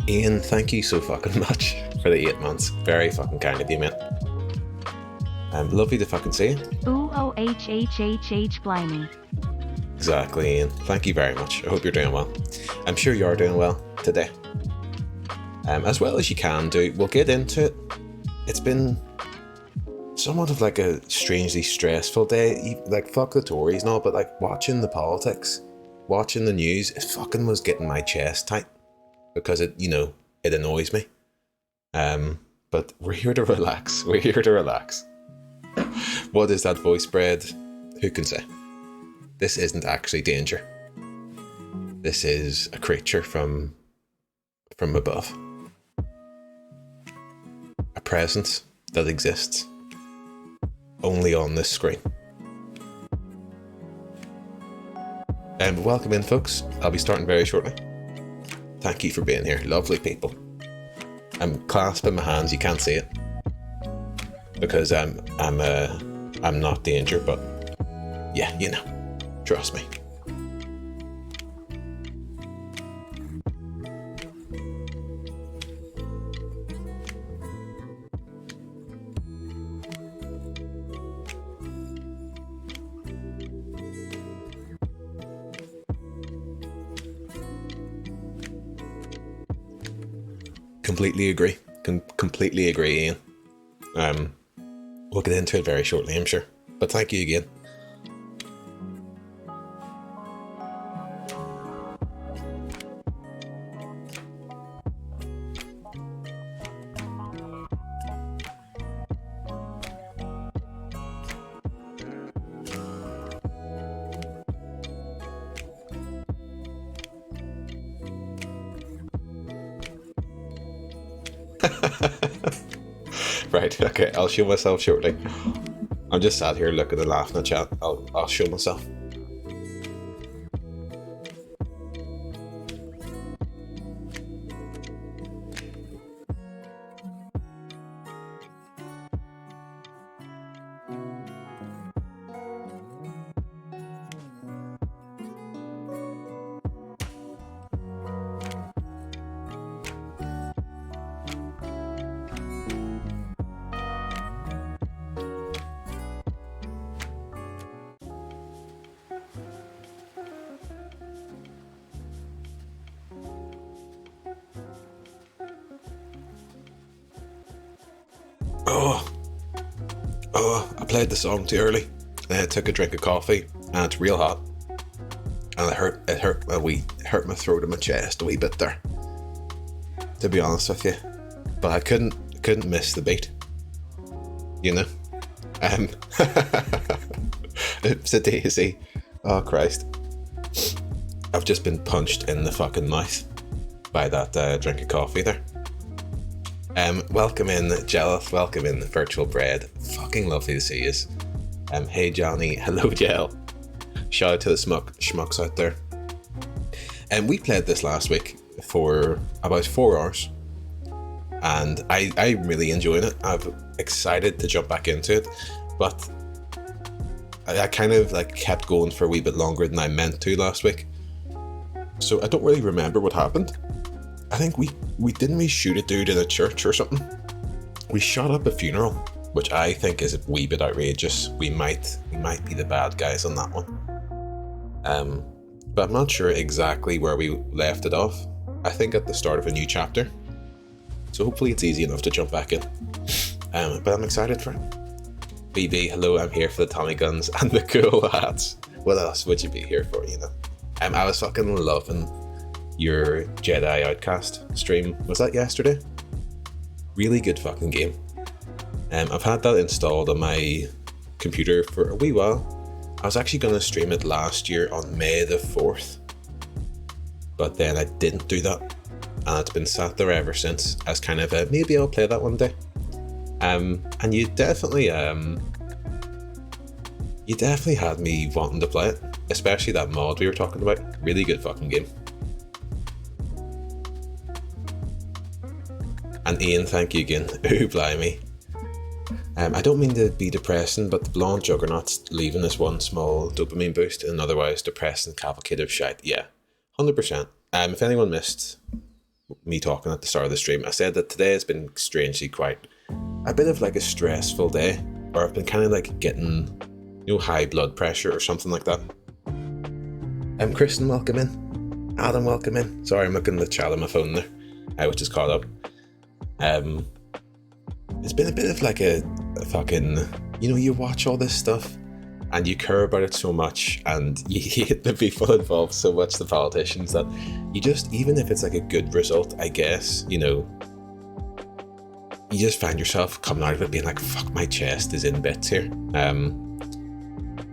Ian, thank you so fucking much for the 8 months. Very fucking kind of you, mate. Lovely to fucking see you. Ooh, oh, blimey. Exactly, Ian. Thank you very much. I hope you're doing well. I'm sure you are doing well today. As well as you can do. We'll get into it. It's been somewhat of like a strangely stressful day. Like, fuck the Tories and all, but like watching the politics, watching the news, it fucking was getting my chest tight because it annoys me. But we're here to relax. We're here to relax. What is that voice spread? Who can say? This isn't actually danger. This is a creature from above. A presence that exists only on this screen. Welcome in, folks. I'll be starting very shortly. Thank you for being here, lovely people. I'm clasping my hands. You can't see it because I'm not danger, but yeah, trust me. Completely agree. Completely agree, Ian. We'll get into it very shortly, I'm sure. But thank you again. Right, okay, I'll show myself shortly. I'm just sat here looking and laughing at chat. I'll show myself. I played the song too early. I took a drink of coffee and it's real hot. And it hurt my throat and my chest a wee bit there, to be honest with you. But I couldn't miss the beat. It's a daisy. Oh Christ. I've just been punched in the fucking mouth by that drink of coffee there. Welcome in, Jelith. Welcome in, Virtual Bread. Fucking lovely to see you. Hey, Johnny. Hello, Jel. Shout out to the schmucks out there. We played this last week for about 4 hours. And I'm really enjoying it. I'm excited to jump back into it. But I kind of like kept going for a wee bit longer than I meant to last week. So I don't really remember what happened. I think we didn't shoot a dude in a church or something. We shot up a funeral, which I think is a wee bit outrageous. We might be the bad guys on that one. But I'm not sure exactly where we left it off. I think at the start of a new chapter. So hopefully it's easy enough to jump back in. But I'm excited for it. BB, hello, I'm here for the Tommy guns and the cool hats. What else would you be here for, I was fucking loving your Jedi Outcast stream. Was that yesterday? Really good fucking game. I've had that installed on my computer for a wee while. I was actually going to stream it last year on May the 4th. But then I didn't do that. And it's been sat there ever since as kind of a, maybe I'll play that one day. And you definitely had me wanting to play it. Especially that mod we were talking about. Really good fucking game. And Ian, thank you again. Ooh, blimey. I don't mean to be depressing, but the blonde juggernaut's leaving us one small dopamine boost in an otherwise depressing cavalcade of shite. Yeah, 100%. If anyone missed me talking at the start of the stream, I said that today has been strangely quite a bit of like a stressful day, or I've been kind of like getting, high blood pressure or something like that. Kristen, welcome in. Adam, welcome in. Sorry, I'm looking at the chat on my phone there, which is caught up. It's been a bit of like a fucking, you watch all this stuff and you care about it so much and you hate the people involved so much, the politicians, that you just, even if it's like a good result, I guess, you just find yourself coming out of it being like, fuck, my chest is in bits here.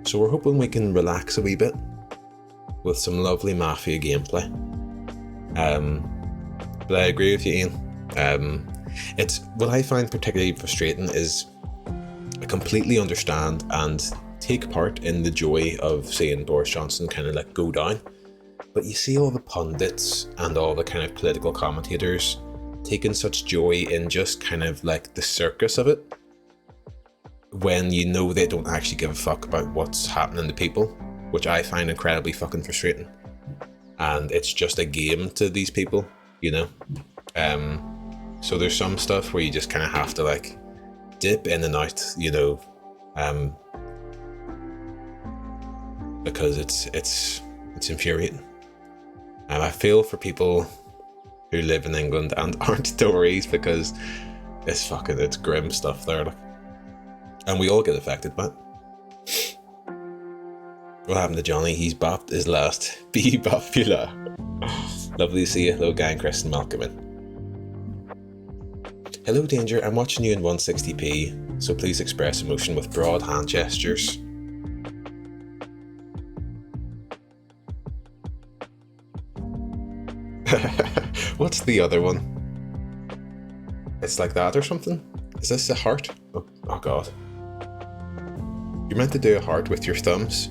So we're hoping we can relax a wee bit with some lovely Mafia gameplay. But I agree with you, Ian. It's what I find particularly frustrating is I completely understand and take part in the joy of seeing Boris Johnson kind of like go down, but you see all the pundits and all the kind of political commentators taking such joy in just kind of like the circus of it, when they don't actually give a fuck about what's happening to people, which I find incredibly fucking frustrating. And it's just a game to these people, so there's some stuff where you just kind of have to like dip in and out, because it's infuriating. And I feel for people who live in England and aren't Tories, because it's grim stuff there, like. And we all get affected by it. What happened to Johnny? He's bopped his last. Be popular. Lovely to see you. Hello, gang. Kristen, welcome in. Hello, Danger. I'm watching you in 160p, so please express emotion with broad hand gestures. What's the other one? It's like that or something? Is this a heart? Oh god. You're meant to do a heart with your thumbs.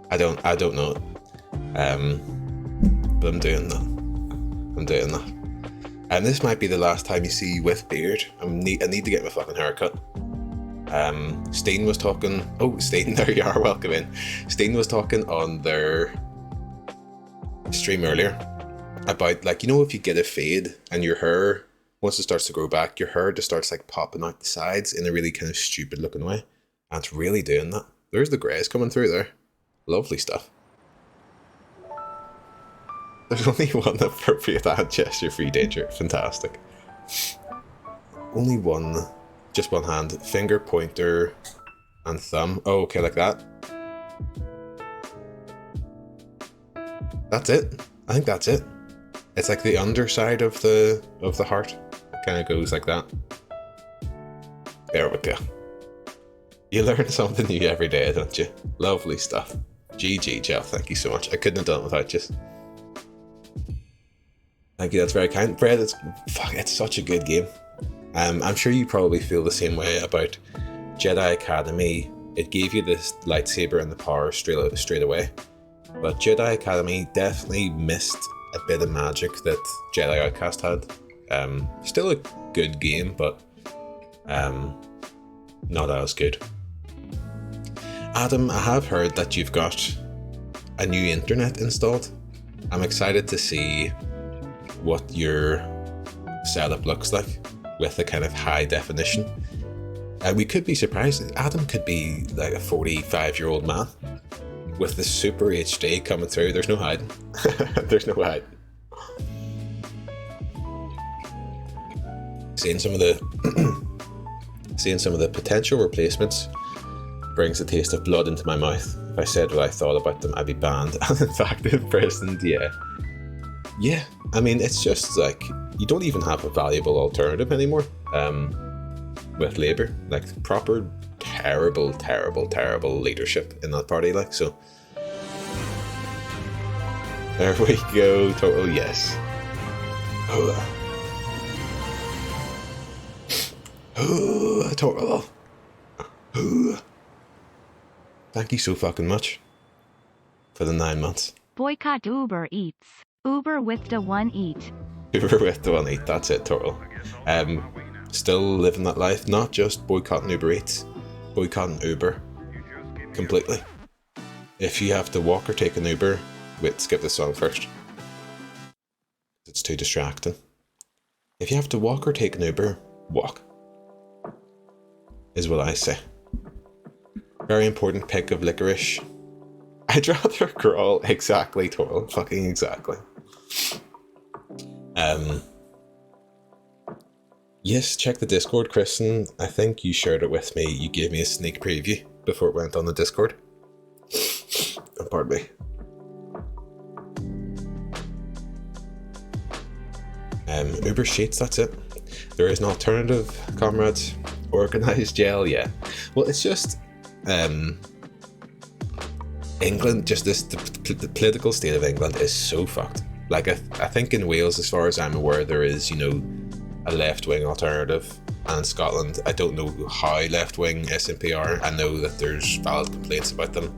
I don't know. But I'm doing that. And this might be the last time you see with beard. I need to get my fucking haircut. Steen was talking. Oh, Steen, there you are. Welcome in. Steen was talking on their stream earlier about, like, if you get a fade and your hair, once it starts to grow back, your hair just starts like popping out the sides in a really kind of stupid looking way, and it's really doing that. There's the greys coming through there. Lovely stuff. There's only one appropriate hand gesture for you, Danger. Fantastic. Only one, just one hand, finger, pointer and thumb. Oh, okay, like that. That's it. I think that's it. It's like the underside of the heart. It kind of goes like that. There we go. You learn something new every day, don't you? Lovely stuff. GG, Gel. Thank you so much. I couldn't have done it without you. Thank you. That's very kind. Fred, it's such a good game. I'm sure you probably feel the same way about Jedi Academy. It gave you this lightsaber and the power straight away. But Jedi Academy definitely missed a bit of magic that Jedi Outcast had. Still a good game, but not as good. Adam, I have heard that you've got a new internet installed. I'm excited to see what your setup looks like with the kind of high definition. We could be surprised. Adam could be like a 45-year-old man with the super HD coming through. There's no hiding. There's no hiding. Seeing some of the potential replacements brings a taste of blood into my mouth. If I said what I thought about them, I'd be banned and in fact imprisoned. Yeah. I mean, it's just like you don't even have a valuable alternative anymore. With Labour, like proper terrible leadership in that party. Like, so there we go. Total yes. Total. Thank you so fucking much for the 9 months. Boycott Uber Eats. Uber with the one eat. Uber with the one eat. That's it, Total. Still living that life, not just boycotting Uber Eats, boycotting Uber completely. If you have to walk or take an Uber, wait, skip this song first. It's too distracting. If you have to walk or take an Uber, walk. Is what I say. Very important pick of licorice. I'd rather crawl. Exactly, Toral. Fucking exactly. Yes, check the Discord, Kristen. I think you shared it with me. You gave me a sneak preview before it went on the Discord. Oh, pardon me. Uber Sheets, that's it. There is an alternative, comrades. Organised jail, yeah. Well, it's just England, just the political state of England is so fucked. Like, I think in Wales, as far as I'm aware, there is, a left-wing alternative. And in Scotland, I don't know how left-wing SNP are. I know that there's valid complaints about them.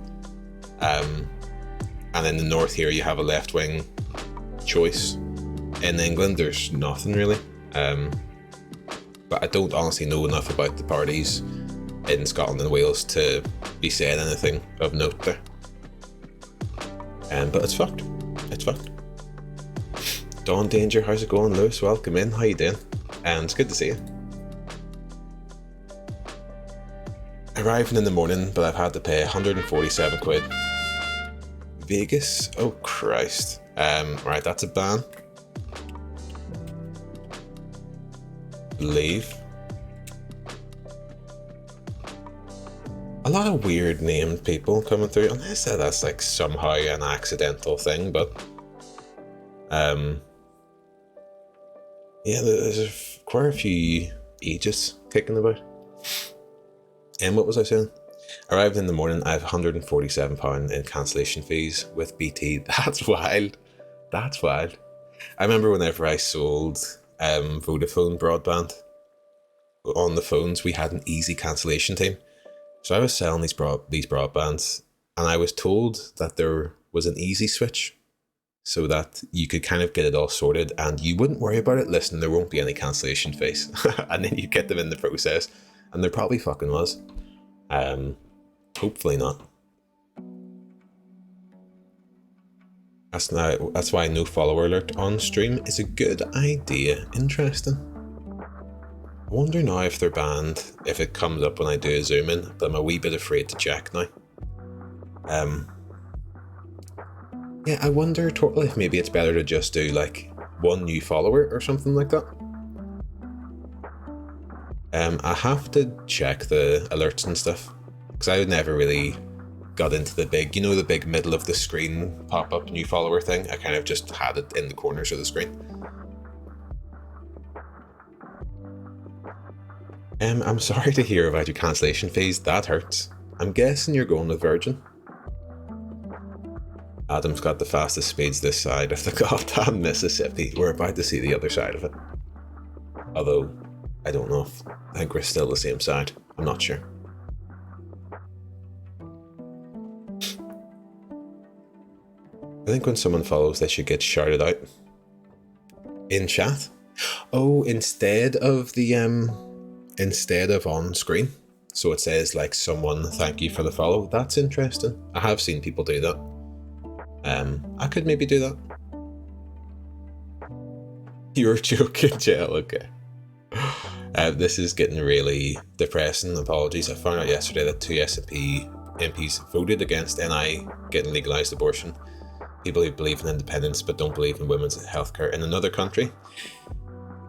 And in the north here, you have a left-wing choice. In England, there's nothing really. But I don't honestly know enough about the parties in Scotland and Wales to be saying anything of note there. But it's fucked. It's fucked. Dawn Danger, how's it going? Lewis, welcome in. How you doing? And it's good to see you. Arriving in the morning, but I've had to pay 147 quid. Vegas? Oh Christ. Right, that's a ban. Believe. A lot of weird named people coming through, unless that's like somehow an accidental thing, but yeah, there's quite a few ages kicking about. And what was I saying? Arrived in the morning, I have £147 in cancellation fees with BT. That's wild. That's wild. I remember whenever I sold Vodafone broadband on the phones, we had an easy cancellation team. So I was selling these broadbands, and I was told that there was an easy switch so that you could kind of get it all sorted and you wouldn't worry about it. Listen, there won't be any cancellation fees. And then you get them in the process, and there probably fucking was. Hopefully not. That's why no follower alert on stream is a good idea. Interesting. I wonder now if they're banned, if it comes up when I do a zoom in, but I'm a wee bit afraid to check now. Yeah, I wonder totally if maybe it's better to just do like one new follower or something like that. I have to check the alerts and stuff, because I never really got into the big, the big middle of the screen pop-up new follower thing. I kind of just had it in the corners of the screen. I'm sorry to hear about your cancellation fees. That hurts. I'm guessing you're going with Virgin. Adam's got the fastest speeds this side of the goddamn Mississippi. We're about to see the other side of it. Although, I don't know if... I think we're still the same side. I'm not sure. I think when someone follows, they should get shouted out. In chat? Oh, instead of on screen. So it says like someone, thank you for the follow. That's interesting. I have seen people do that. I could maybe do that. You're joking, Jill, okay. This is getting really depressing. Apologies. I found out yesterday that 2 SNP MPs voted against NI getting legalised abortion. People who believe in independence but don't believe in women's healthcare in another country.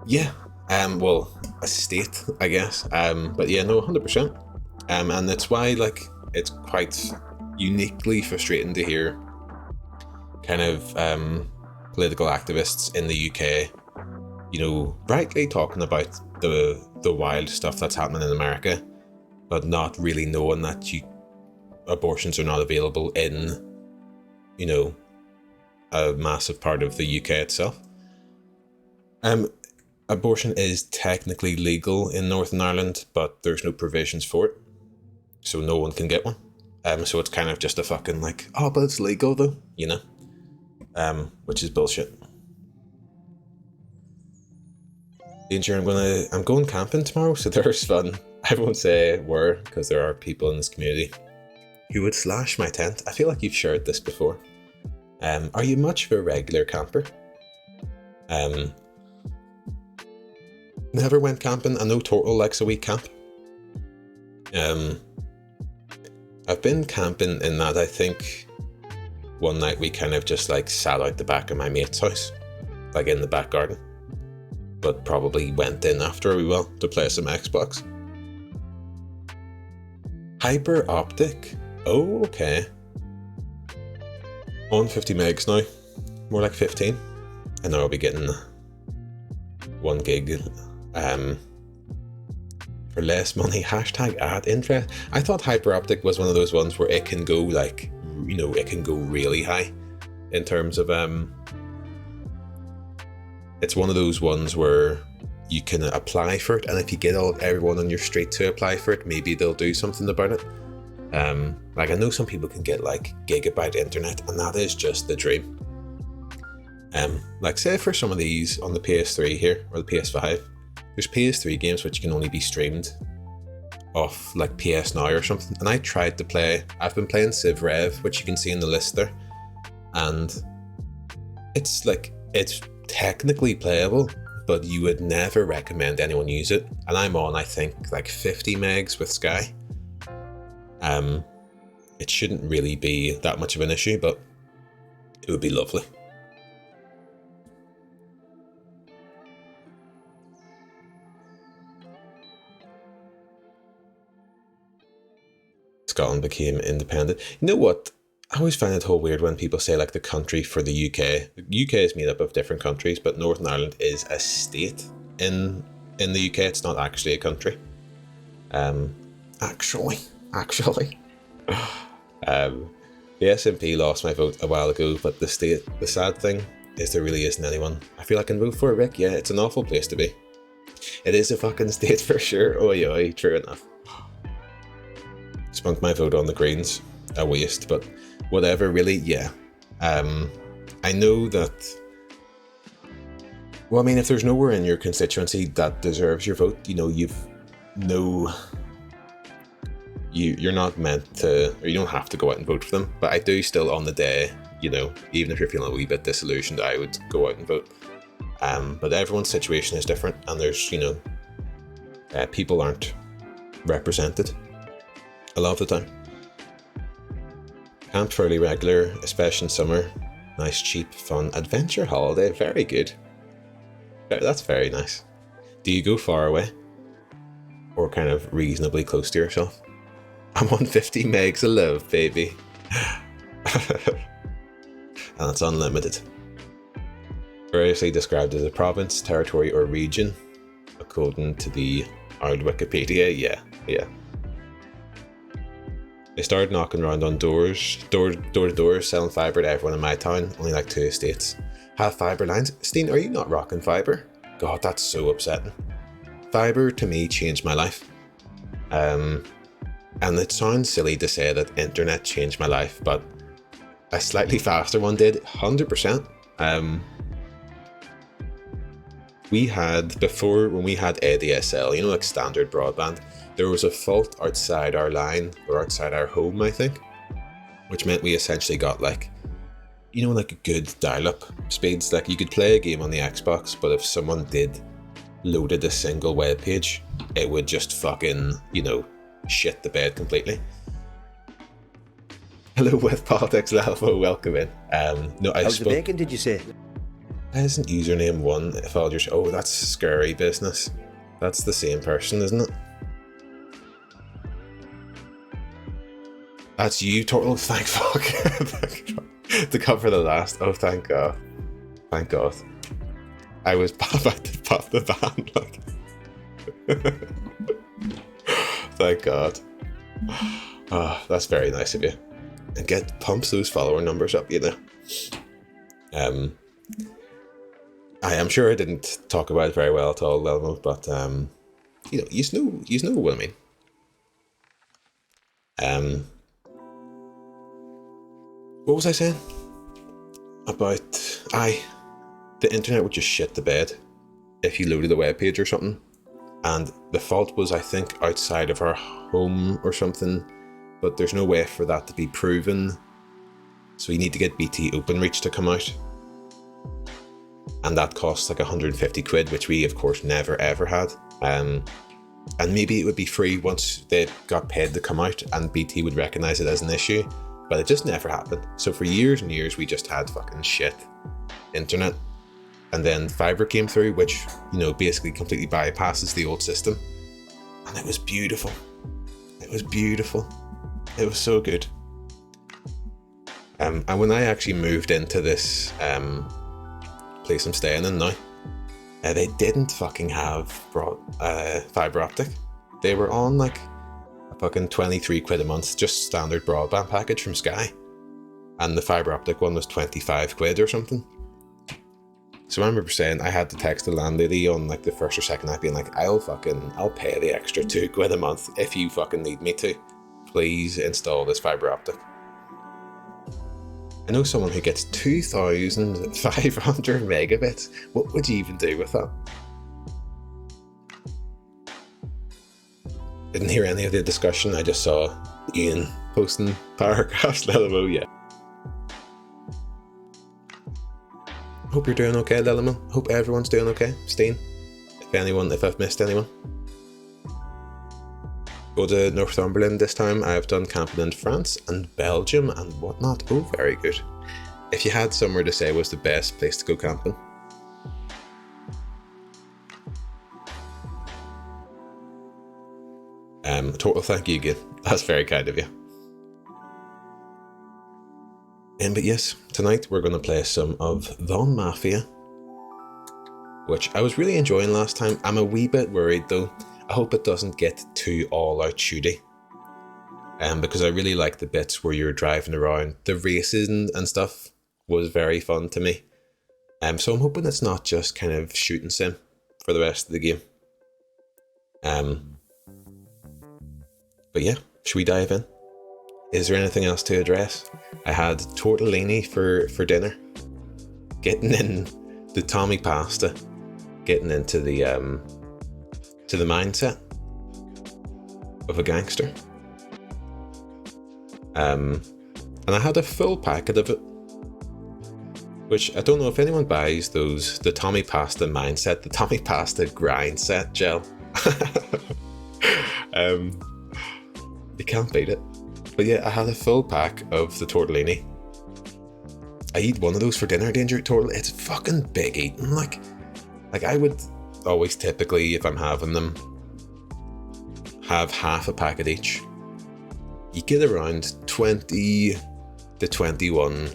Yeah. Well, a state, I guess. But yeah, no, 100%. And that's why, like, it's quite uniquely frustrating to hear kind of political activists in the UK, rightly talking about the wild stuff that's happening in America, but not really knowing that abortions are not available in, a massive part of the UK itself. Abortion is technically legal in Northern Ireland, but there's no provisions for it, so no one can get one. So it's kind of just a fucking like, oh, but it's legal though, which is bullshit. Danger, I'm going camping tomorrow, so there's fun. I won't say where, because there are people in this community who would slash my tent. I feel like you've shared this before. Are you much of a regular camper? Um, Never went camping. I know Turtle likes a wee camp. I've been camping in that I think one night we kind of just like sat out the back of my mate's house, like in the back garden, but probably went in after a wee while to play some Xbox. Hyper Optic. Oh, okay. On 50 megs now. More like 15. I know I'll be getting 1 gig for less money. Hashtag ad interest. I thought Hyperoptic was one of those ones where it can go like, you know, it can go really high in terms of it's one of those ones where you can apply for it, and if you get everyone on your street to apply for it, maybe they'll do something about it. Like I know some people can get like gigabyte internet, and that is just the dream. Like say for some of these on the PS3 here or the PS5, there's PS3 games which can only be streamed off like PS Now or something. And I tried to play. I've been playing Civ Rev, which you can see in the list there, and it's technically playable, but you would never recommend anyone use it. And I'm on, I think, like 50 megs with Sky. It shouldn't really be that much of an issue, but it would be lovely. Scotland became independent. You know what? I always find it whole weird when people say like the country for the UK. The UK is made up of different countries, but Northern Ireland is a state in the UK. It's not actually a country. Actually. The SNP lost my vote a while ago, but the sad thing is there really isn't anyone I feel I can vote for, Rick. Yeah, it's an awful place to be. It is a fucking state for sure. Oi, true enough. Spunked my vote on the Greens. A waste, but whatever, really, yeah. I know that... Well, I mean, if there's nowhere in your constituency that deserves your vote, you know, you're not meant to, or you don't have to go out and vote for them. But I do still on the day, you know, even if you're feeling a wee bit disillusioned, I would go out and vote. But everyone's situation is different, and there's, you know, people aren't represented a lot of the time. Camp fairly regular, especially in summer. Nice, cheap, fun adventure holiday. Very good. That's very nice. Do you go far away? Or kind of reasonably close to yourself? I'm on 50 megs of love, baby. And it's unlimited. Variously described as a province, territory, or region, according to the old Wikipedia. Yeah. They started knocking around on door to door, selling fibre to everyone in my town. Only like 2 estates have fibre lines. Steen, are you not rocking fibre? God, that's so upsetting. Fibre to me changed my life. And it sounds silly to say that internet changed my life, but a slightly faster one did, 100%. We had, before, when we had ADSL, you know, like standard broadband, there was a fault outside our line, or outside our home, I think, which meant we essentially got like, you know, like a good dial-up speeds. Like you could play a game on the Xbox, but if someone did loaded a single web page, it would just fucking, you know, shit the bed completely. Hello with Politics Alpha, welcome in. No, How's the bacon, did you say? Isn't username one if I'll just... Oh, that's scary business. That's the same person, isn't it? That's you, Turtle. Thank fuck. To cover the last. Oh, thank God. Thank God. I was about to pop the ban. Like. Thank God. Oh, that's very nice of you. And pumps those follower numbers up, you know. I am sure I didn't talk about it very well at all, Elmo, but you know what I mean. What was I saying? About the internet would just shit the bed if you loaded a web page or something. And the fault was, I think, outside of our home or something, but there's no way for that to be proven. So you need to get BT OpenReach to come out. and that costs like 150 quid, which we of course never ever had. And maybe it would be free once they got paid to come out and BT would recognise it as an issue, but it just never happened. So for years and years we just had fucking shit internet, and then fibre came through, which, you know, basically completely bypasses the old system, and it was beautiful. It was beautiful. It was so good. And when I actually moved into this place I'm staying in now, they didn't fucking have fibre optic. They were on like a fucking 23 quid a month, just standard broadband package from Sky. And the fibre optic one was 25 quid or something. So I remember saying, I had to text the landlady on like the first or second night being like, I'll pay the extra 2 quid a month if you fucking need me to. Please install this fibre optic. I know someone who gets 2,500 megabits. What would you even do with that? Didn't hear any of the discussion. I just saw Ian posting paragraphs. LMO, yeah. Hope you're doing okay, Lilliman. Hope everyone's doing okay. Steen, if I've missed anyone. Go to Northumberland this time. I've done camping in France and Belgium and whatnot. Oh, very good. If you had somewhere to say was the best place to go camping. Total thank you again. That's very kind of you. But yes, tonight we're going to play some of the Mafia, which I was really enjoying last time. I'm a wee bit worried though. I hope it doesn't get too all-out shooty. Because I really like the bits where you're driving around. The races and stuff was very fun to me. So I'm hoping it's not just kind of shoot and sim for the rest of the game. But yeah, should we dive in? Is there anything else to address? I had tortellini for dinner. Getting in the Tommy pasta. Getting into the mindset of a gangster. And I had a full packet of it, which I don't know if anyone buys those, the Tommy Pasta mindset, the Tommy Pasta grind set gel. You can't beat it. But yeah, I had a full pack of the tortellini. I eat one of those for dinner, Danger Tortellini. It's fucking big eating. Like I would always typically, if I'm having them, have half a packet each. You get around 20 to 21,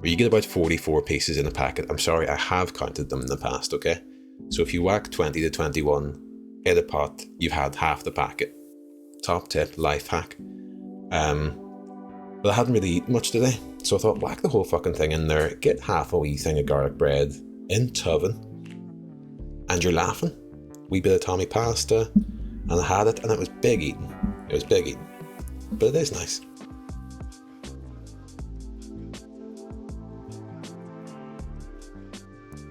or you get about 44 pieces in a packet. I'm sorry, I have counted them in the past, okay? So if you whack 20 to 21 in a pot, you've had half the packet. Top tip, life hack. But I hadn't really eaten much today, so I thought, whack the whole fucking thing in there, get half a wee thing of garlic bread in t'oven, and you're laughing. Wee bit of Tommy pasta, and I had it, and it was big eating. It was big eating. But it is nice.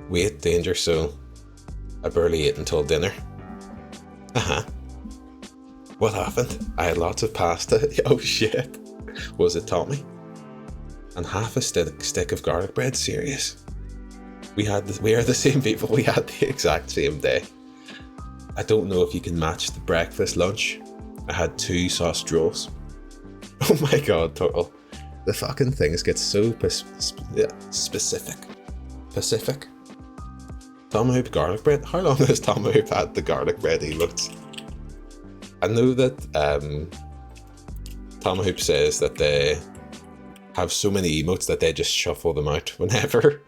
Wait, Danger, so I barely ate until dinner. What happened? I had lots of pasta. Oh shit. Was it Tommy? And half a stick of garlic bread? Serious? We are the same people. We had the exact same day. I don't know if you can match the breakfast lunch. I had 2 sausage rolls. Oh my god, Total. The fucking things get so specific. Pacific. Tomahawk garlic bread? How long has Tomahawk had the garlic bread he looked? I know that Tomahawk says that they have so many emotes that they just shuffle them out whenever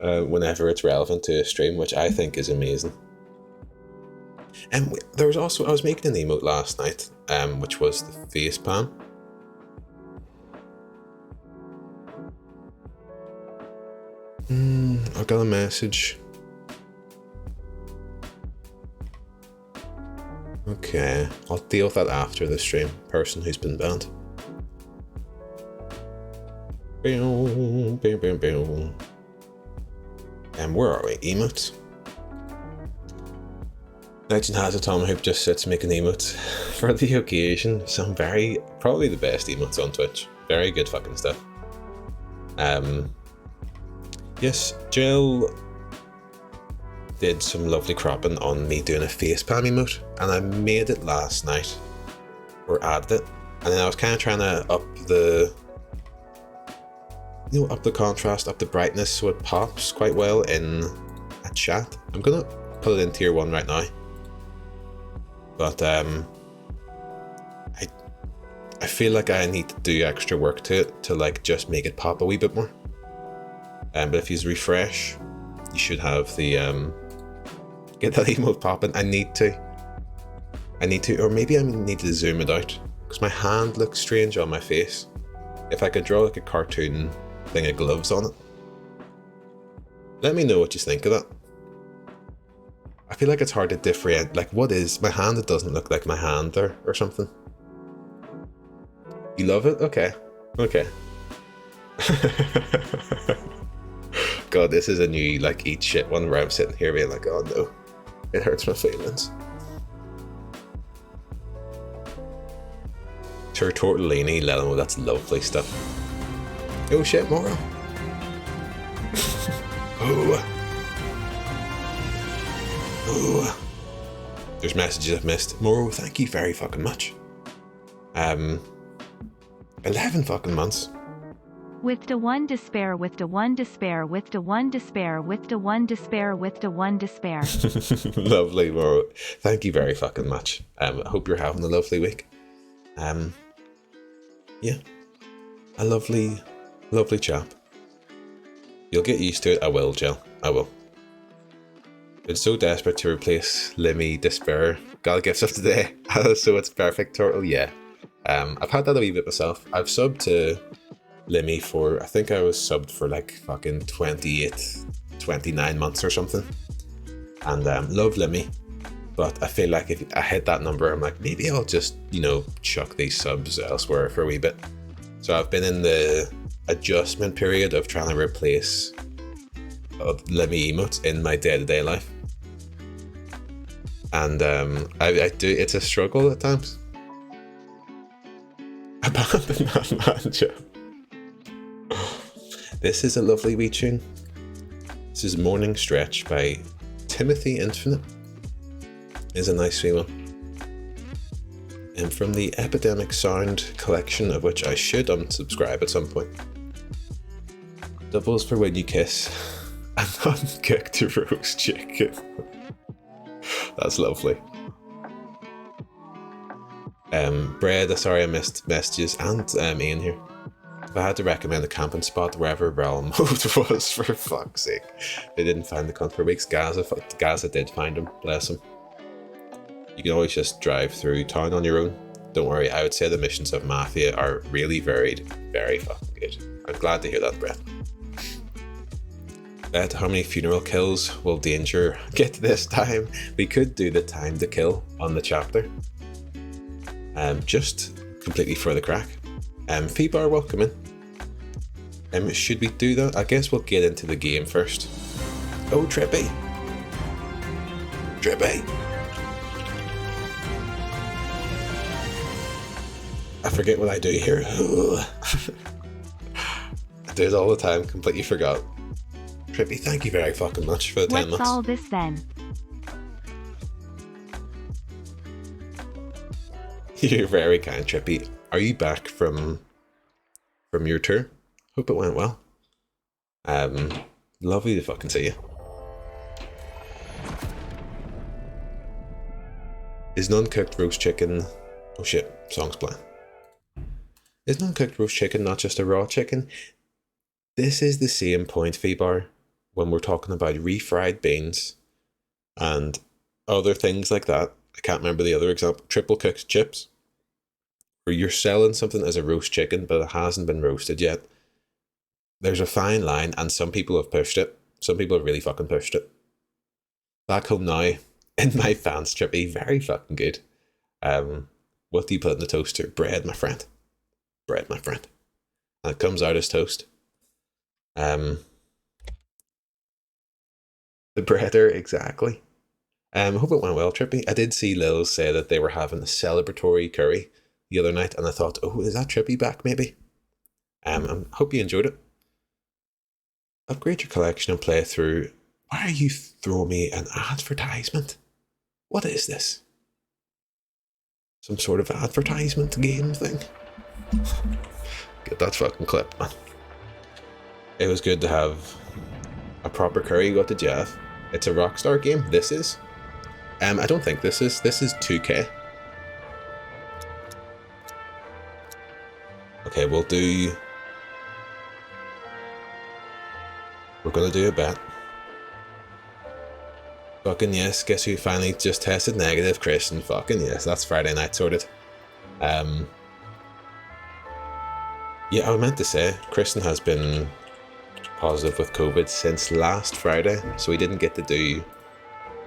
whenever it's relevant to a stream, which I think is amazing. And there was also, I was making an emote last night, which was the face palm. I got a message. Okay, I'll deal with that after the stream. Person who's been banned. And where are we? Emotes? Legend has it Tomahawk just sits making emotes for the occasion. Some probably the best emotes on Twitch. Very good fucking stuff. Yes, Jill did some lovely cropping on me doing a face palm emote, and I made it last night, or added it, and then I was kind of trying to up the, up the contrast, up the brightness so it pops quite well in a chat. I'm gonna put it in tier 1 right now, but I feel like I need to do extra work to it to like just make it pop a wee bit more. But if you refresh, you should have the get that emote popping. I need to, or maybe I need to zoom it out because my hand looks strange on my face. If I could draw like a cartoon thing of gloves on it. Let me know what you think of that. I feel like it's hard to differentiate, like what is my hand that doesn't look like my hand there or something. You love it? Okay. Okay. God, this is a new like eat shit one where I'm sitting here being like, oh no, it hurts my feelings. Sure, tortellini, let him know, that's lovely stuff. Oh shit, Moro. Oh. Oh. There's messages I've missed. Moro, thank you very fucking much. 11 fucking months. With the one despair, with the one despair, with the one despair, with the one despair, with the one despair. Lovely, Moro. Thank you very fucking much. I hope you're having a lovely week. Yeah. A lovely chap. You'll get used to it. I will, Jill. I will. Been so desperate to replace Limmy Despair. Got a gift of today. So it's perfect, Turtle. Yeah. I've had that a wee bit myself. I've subbed to Limmy for, I think I was subbed for like fucking 28, 29 months or something. And love Limmy. But I feel like if I hit that number, I'm like, maybe I'll just, chuck these subs elsewhere for a wee bit. So I've been in the adjustment period of trying to replace Limmy emotes in my day-to-day life. And I do, it's a struggle at times. Abandon that man, Joe. This is a lovely wee tune. This is Morning Stretch by Timothy Infinite. Is a nice wee one. And from the Epidemic Sound collection, of which I should unsubscribe at some point. Doubles for when you kiss and uncooked roast chicken. That's lovely. Bread, sorry I missed messages, and Ian here. If I had to recommend a camping spot wherever Realm Mode was, for fuck's sake. They didn't find the cunt for weeks. Gaza did find him, bless him. You can always just drive through town on your own. Don't worry, I would say the missions of Mafia are really varied. Very fucking good. I'm glad to hear that, Brett. Bet how many funeral kills will Danger get this time? We could do the time to kill on the chapter. Just completely for the crack. Feebar, welcome in. Should we do that? I guess we'll get into the game first. Oh, Trippy. Trippy. I forget what I do here. I do it all the time, completely forgot. Trippy, thank you very fucking much for the 10 months. What's all this then? You're very kind, Trippy. Are you back from your tour? Hope it went well. Lovely to fucking see you. Is non-cooked roast chicken... Oh shit, song's playing. Is non-cooked roast chicken not just a raw chicken? This is the same point, Feebar, when we're talking about refried beans and other things like that. I can't remember the other example. Triple cooked chips. Where you're selling something as a roast chicken, but it hasn't been roasted yet. There's a fine line, and some people have pushed it. Some people have really fucking pushed it. Back home now, in my fans, Trippy, very fucking good. What do you put in the toaster? Bread, my friend. Bread, my friend. And it comes out as toast. The breader, exactly. Hope it went well, Trippy. I did see Lil say that they were having a celebratory curry the other night, and I thought, oh, is that Trippy back maybe? I hope you enjoyed it. Upgrade your collection and play through. Why are you throwing me an advertisement? What is this? Some sort of advertisement game thing? Get that fucking clip, man. It was good to have a proper curry got to Jeff. It's a Rockstar game. This is. I don't think this is. This is 2K. Okay, we'll do. We're gonna do a bet. Fucking yes, guess who finally just tested negative? Christian. Fucking yes, that's Friday night sorted. Yeah, I meant to say, Christian has been positive with COVID since last Friday, so he didn't get to do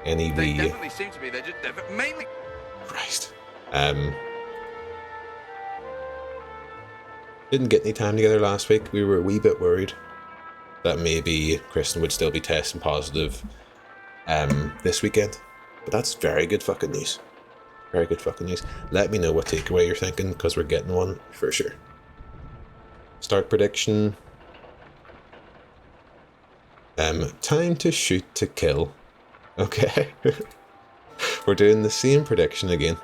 any of the... They definitely seem to be, they're mainly... Christ. Didn't get any time together last week. We were a wee bit worried that maybe Kristen would still be testing positive this weekend. But that's very good fucking news. Very good fucking news. Let me know what takeaway you're thinking, because we're getting one for sure. Start prediction. Time to shoot to kill. Okay. We're doing the same prediction again.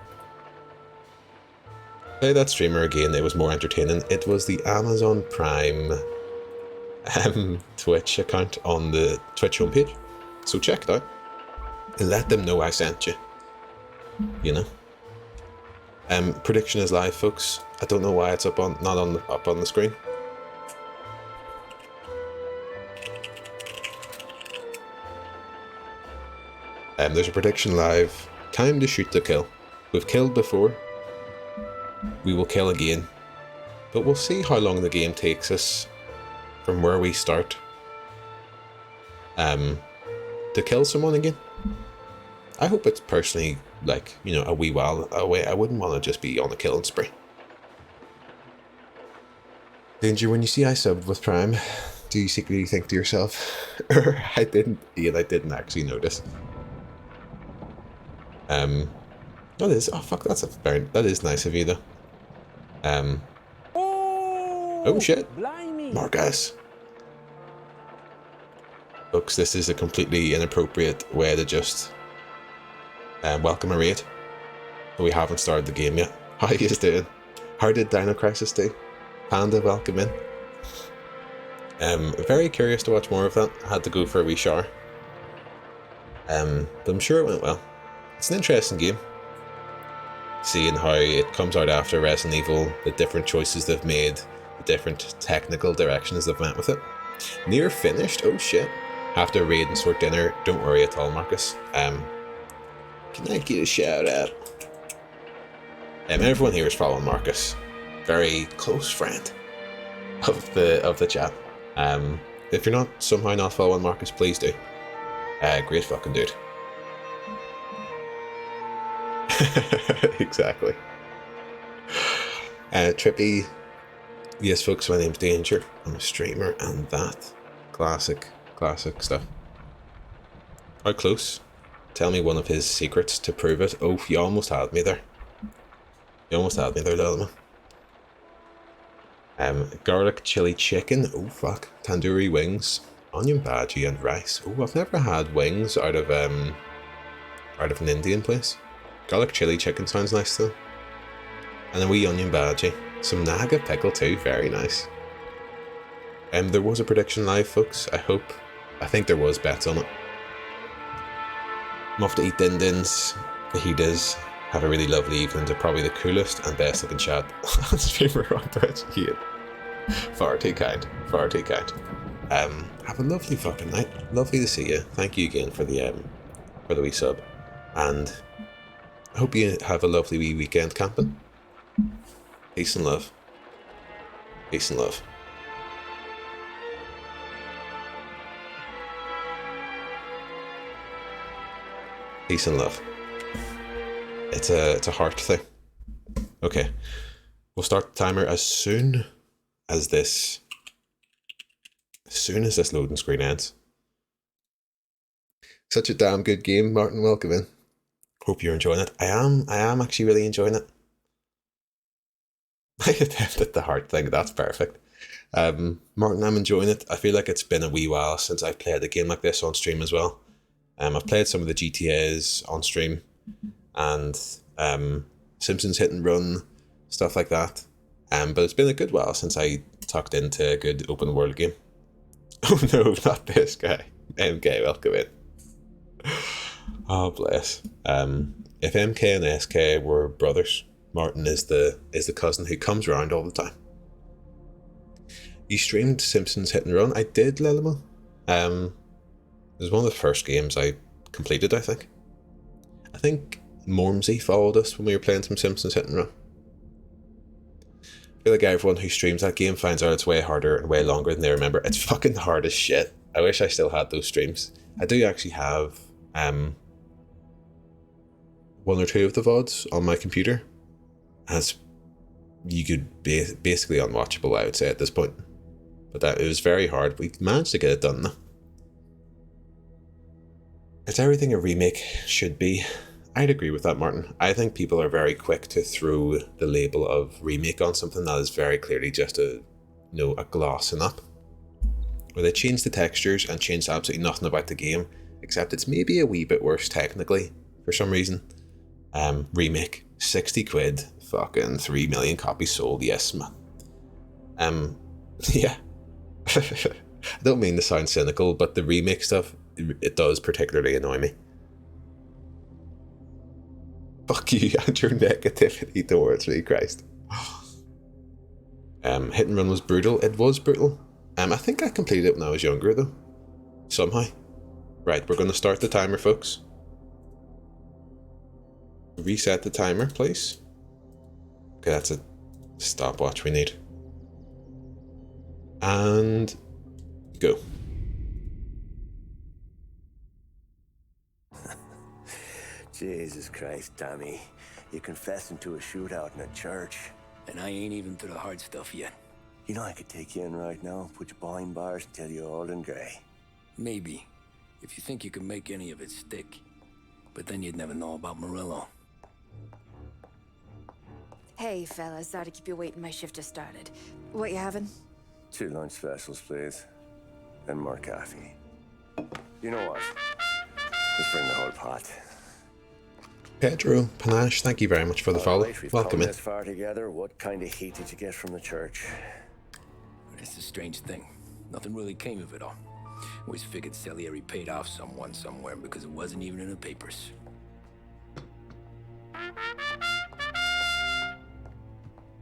Play that streamer again, it was more entertaining. It was the Amazon Prime Twitch account on the Twitch homepage. So check it out. And let them know I sent you. You know? Prediction is live, folks. I don't know why it's up on the screen. There's a prediction live. Time to shoot to kill. We've killed before. We will kill again. But we'll see how long the game takes us from where we start to kill someone again. I hope it's personally, like, you know, a wee while away. I wouldn't want to just be on a killing spree. Danger, when you see I subbed with Prime, do you secretly think to yourself, I didn't actually notice. That is nice of you though. Oh shit, blimey. Marcus. Folks, this is a completely inappropriate way to just welcome a raid. But we haven't started the game yet. How are you doing? How did Dino Crisis do? Panda, welcome in. Very curious to watch more of that. I had to go for a wee shower. But I'm sure it went well. It's an interesting game. Seeing how it comes out after Resident Evil, the different choices they've made, the different technical directions they've went with it. Near finished? Oh shit. Have to raid and sort dinner. Don't worry at all, Marcus. Can I get a shout out? Everyone here is following Marcus. Very close friend of the chat. If you're somehow not following Marcus, please do. Great fucking dude. Exactly. Trippy. Yes, folks, my name's Danger. I'm a streamer, and that classic stuff. How close? Tell me one of his secrets to prove it. Oh, you almost had me there. You almost had me there, little man. Garlic chili chicken. Oh fuck. Tandoori wings, onion bhaji, and rice. Oh, I've never had wings out of an Indian place. Garlic chili chicken sounds nice though. And a wee onion bhaji. Some naga pickle too, very nice. There was a prediction live, folks. I think there was bets on it. I'm off to eat din-dins. He does have a really lovely evening. They're probably the coolest and best looking chat on streamer on Twitch. Yeah. Far too kind. Far too kind. Have a lovely fucking night. Lovely to see you. Thank you again for the wee sub. And I hope you have a lovely wee weekend camping. Peace and love. Peace and love. Peace and love. It's a heart thing. Okay. We'll start the timer as soon as this loading screen ends. Such a damn good game, Martin. Welcome in. Hope you're enjoying it. I am actually really enjoying it. I attempted the heart thing. That's perfect. Martin, I'm enjoying it. I feel like it's been a wee while since I've played a game like this on stream as well. I've played some of the GTAs on stream and Simpsons Hit and Run, stuff like that. But it's been a good while since I tucked into a good open world game. Oh no, not this guy. MK, welcome in. Oh bless. If MK and SK were brothers, Martin is the cousin who comes around all the time. You streamed Simpsons Hit and Run. I did, Lelimo. It was one of the first games I completed, I think. I think Mormsey followed us when we were playing some Simpsons Hit and Run. I feel like everyone who streams that game finds out it's way harder and way longer than they remember. It's fucking hard as shit. I wish I still had those streams. I do actually have one or two of the VODs on my computer. As you could basically unwatchable, I would say, at this point. But it was very hard. We managed to get it done though. It's everything a remake should be. I'd agree with that, Martin. I think people are very quick to throw the label of remake on something that is very clearly just a glossing up. Where they change the textures and change absolutely nothing about the game, except it's maybe a wee bit worse technically, for some reason. Remake, 60 quid, fucking 3 million copies sold, yes man. Yeah. I don't mean to sound cynical, but the remake stuff, it does particularly annoy me. Fuck you and your negativity towards me, Christ. Hit and Run was brutal. It was brutal. I think I completed it when I was younger though. Somehow. Right, we're going to start the timer, folks. Reset the timer, please. Okay, that's a stopwatch we need. And go. Jesus Christ, Tommy. You're confessing to a shootout in a church. And I ain't even to the hard stuff yet. You know I could take you in right now, put you behind bars and tell you old and grey. Maybe. If you think you can make any of it stick. But then you'd never know about Morello. Hey, fellas, sorry to keep you waiting. My shift just started. What you having? 2 lunch specials, please. And more coffee. You know what? Let's bring the whole pot. Pedro Panache, thank you very much for the follow. Right, Welcome in. This far together. What kind of heat did you get from the church? It's a strange thing. Nothing really came of it all. Always figured Salieri paid off someone somewhere because it wasn't even in the papers.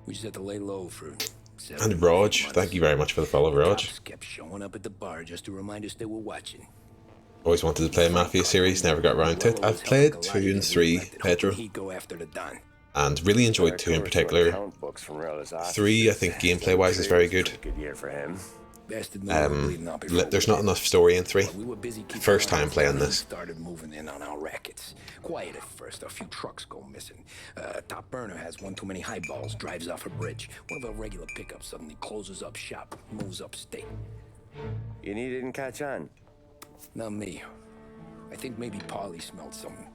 We just had to lay low for 7 And Raj, months. thank you very much for the follow, Raj. Cops kept showing up at the bar just to remind us they were watching. Always wanted to play a Mafia series, never got around to it. I've played 2 and 3, Pedro, He'd go after the Don. and really enjoyed 2 in particular. 3, I think gameplay wise is very good. Good year for him. Bastard knew we were bleeding out before There's we not did. enough story in 3. We were busy keeping First our time eyes playing on this. Started moving in on our rackets. Quiet at first, a few trucks go missing. Top burner has one too many highballs, drives off a bridge. One of our regular pickups suddenly closes up shop, moves upstate. You didn't catch on. Not me. I think maybe Paulie smelled something.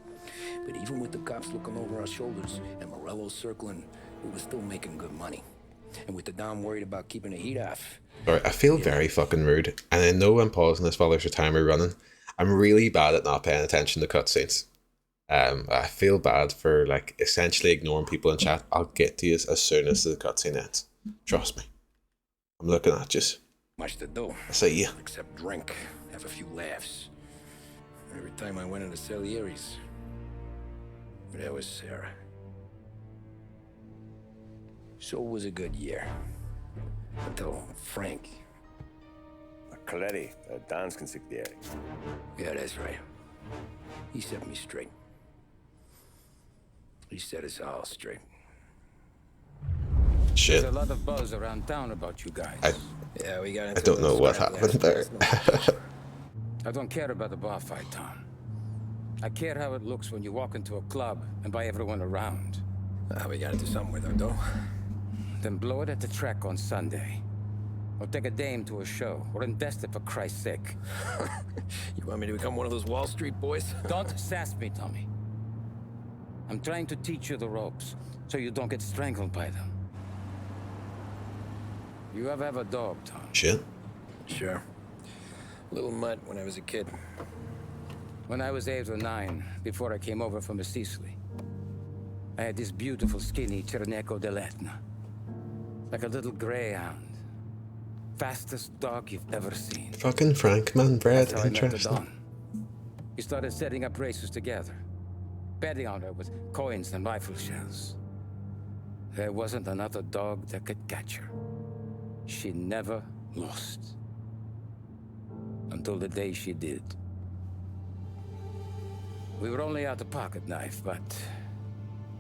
But even with the cops looking over our shoulders and Morello circling, we were still making good money. And with the Don worried about keeping the heat off. Sorry, I feel very fucking rude, and I know I'm pausing this while there's a timer running. I'm really bad at not paying attention to cutscenes. I feel bad for essentially ignoring people in chat. I'll get to you as soon as the cutscene ends. Trust me. I'm looking at you. Much to do. I see you. Except drink, have a few laughs. Every time I went into Salieri's, there was Sarah. So it was a good year. Until Frank. Coletti, Don's consigliere. Yeah, that's right. He set me straight. He set us all straight. Shit. There's a lot of buzz around town about you guys. Yeah, we got I into don't a know little what scrap happened last there. night. I don't care about the bar fight, Tom. I care how it looks when you walk into a club and buy everyone around. We got into something with her, though. Then blow it at the track on Sunday. Or take a dame to a show. Or invest it for Christ's sake. You want me to become one of those Wall Street boys? Don't sass me, Tommy. I'm trying to teach you the ropes, so you don't get strangled by them. You ever have a dog, Tom? Shit. Sure. Little mutt when I was a kid. When I was 8 or 9, before I came over from Sicily, I had this beautiful, skinny Cerneco dell'Etna. Like a little greyhound. Fastest dog you've ever seen. Fucking Frank, man, Brad. That's how I met the Interesting. Don. We started setting up races together. Betting on her with coins and rifle shells. There wasn't another dog that could catch her. She never lost. Until the day she did. We were only out a pocket knife, but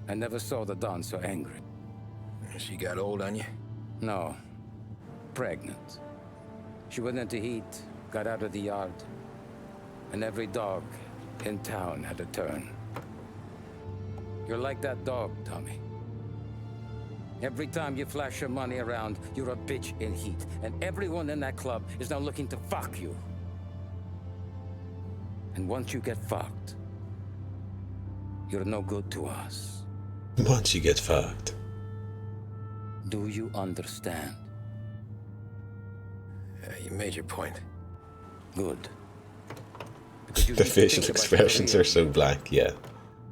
I never saw the Don so angry. She got old on you? No. Pregnant. She went into heat, got out of the yard, and every dog in town had a turn. You're like that dog, Tommy. Every time you flash your money around, you're a bitch in heat, and everyone in that club is now looking to fuck you. And once you get fucked, you're no good to us. Once you get fucked. Do you understand? You made your point. Good. Because you The need to think facial about expressions your are so career. blank, yeah.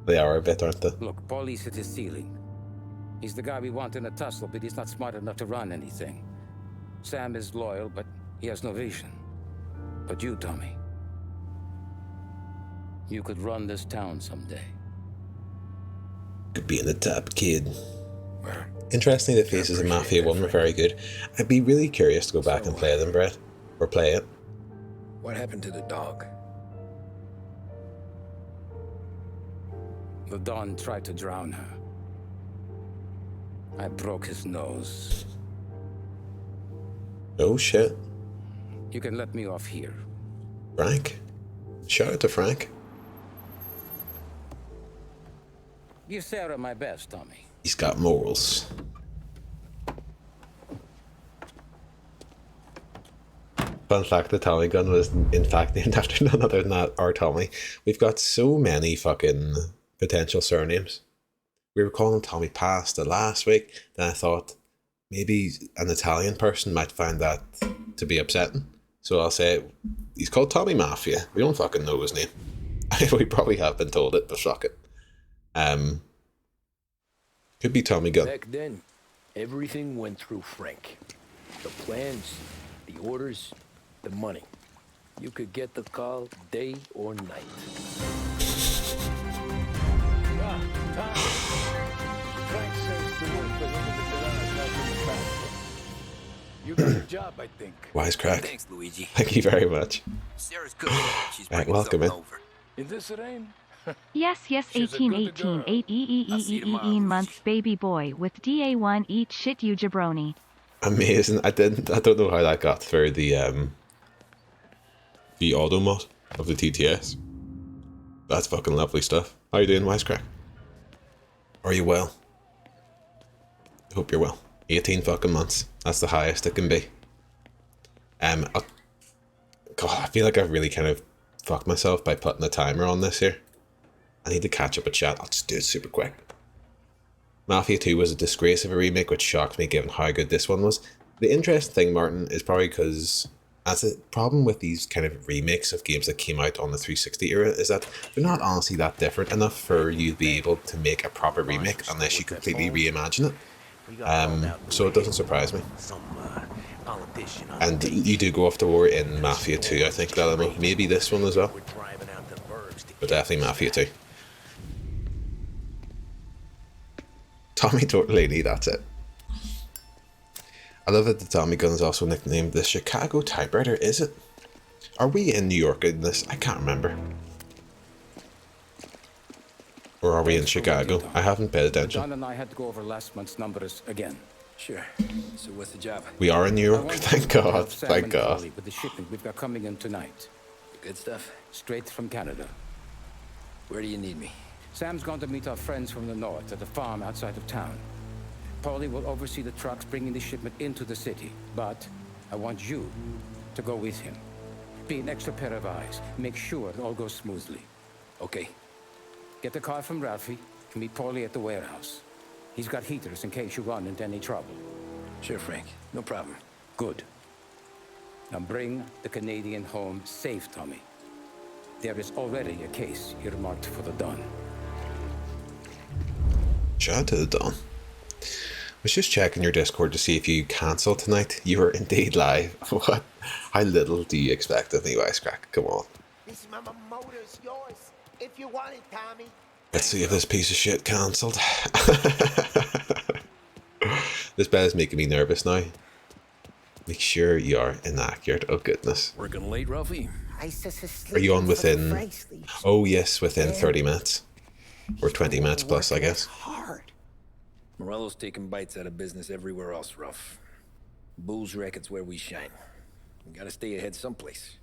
They are a bit, aren't they? Look, Paulie's hit his ceiling. He's the guy we want in a tussle, but he's not smart enough to run anything. Sam is loyal, but he has no vision. But you, Tommy, you could run this town someday. Could be in the top, kid. Interesting, the faces of Mafia 1 were very good. I'd be really curious to go back and play them, Brett. Or play it. What happened to the dog? The Don tried to drown her. I broke his nose. Oh shit. You can let me off here. Frank? Shout out to Frank. Give Sarah my best, Tommy. He's got morals. Fun fact, the Tommy gun was in fact named after none other than that, our Tommy. We've got so many fucking potential surnames. We were calling Tommy Pasta last week, then I thought maybe an Italian person might find that to be upsetting. So I'll say he's called Tommy Mafia. We don't fucking know his name. We probably have been told it, but fuck it. Could be Tommy Gun. Back then, everything went through Frank. The plans, the orders, the money. You could get the call day or night. Frank says to work for him in the garage, not in the factory. You got a job, I think. Wisecrack. Thanks, Luigi. Thank you very much. Sarah's good. She's Right, bringing welcome in. something over. In this rain? Yes, yes, She's a 18, good 18, girl. 8 I'll see you tomorrow, months, Luigi. baby boy, with DA1, eat shit, you jabroni. Amazing. I don't know how that got through the auto mod of the TTS. That's fucking lovely stuff. How you doing, Wisecrack? Are you well? I hope you're well. 18 fucking months. That's the highest it can be. God, I feel like I've really kind of fucked myself by putting a timer on this here. I need to catch up a chat. I'll just do it super quick. Mafia 2 was a disgrace of a remake, which shocked me given how good this one was. The interesting thing, Martin, is probably because as a problem with these kind of remakes of games that came out on the 360 era is that they're not honestly that different enough for you to be able to make a proper remake unless you completely reimagine it. So it doesn't surprise me. And you do go off to war in Mafia 2, I think, Lelamo. Maybe this one as well. But definitely Mafia 2. Tommy Tortellini, that's it. I love that the Tommy gun is also nicknamed the Chicago typewriter, is it? Are we in New York in this? I can't remember. Or are we in Chicago? I haven't paid attention. John and I had to go over last month's numbers again. Sure. So what's the job? We are in New I York, want thank you to help God, Sam thank and God. Paulie with the shipment we've got coming in tonight. Good stuff. Straight from Canada. Where do you need me? Sam's going to meet our friends from the north at a farm outside of town. Paulie will oversee the trucks bringing the shipment into the city. But I want you to go with him. Be an extra pair of eyes. Make sure it all goes smoothly. Okay. Get the car from Ralphie and meet Paulie at the warehouse. He's got heaters in case you run into any trouble. Sure, Frank. No problem. Good. Now bring the Canadian home safe, Tommy. There is already a case earmarked for the Don. Shout out to the Don. I was just checking your Discord to see if you cancelled tonight. You were indeed live. What? How little do you expect of me, Wisecrack? Come on. This motor's yours. If you want it, Tommy. Let's see if this piece of shit cancelled. This bed is making me nervous now. Make sure you are inaccurate. Oh goodness. Working late, Ralphie? Are you on within... Oh yes, within 30 minutes. Or 20 minutes plus, I guess. Morello's taking bites out of business everywhere else, Ruff. Booze racket's where we shine. We gotta stay ahead someplace.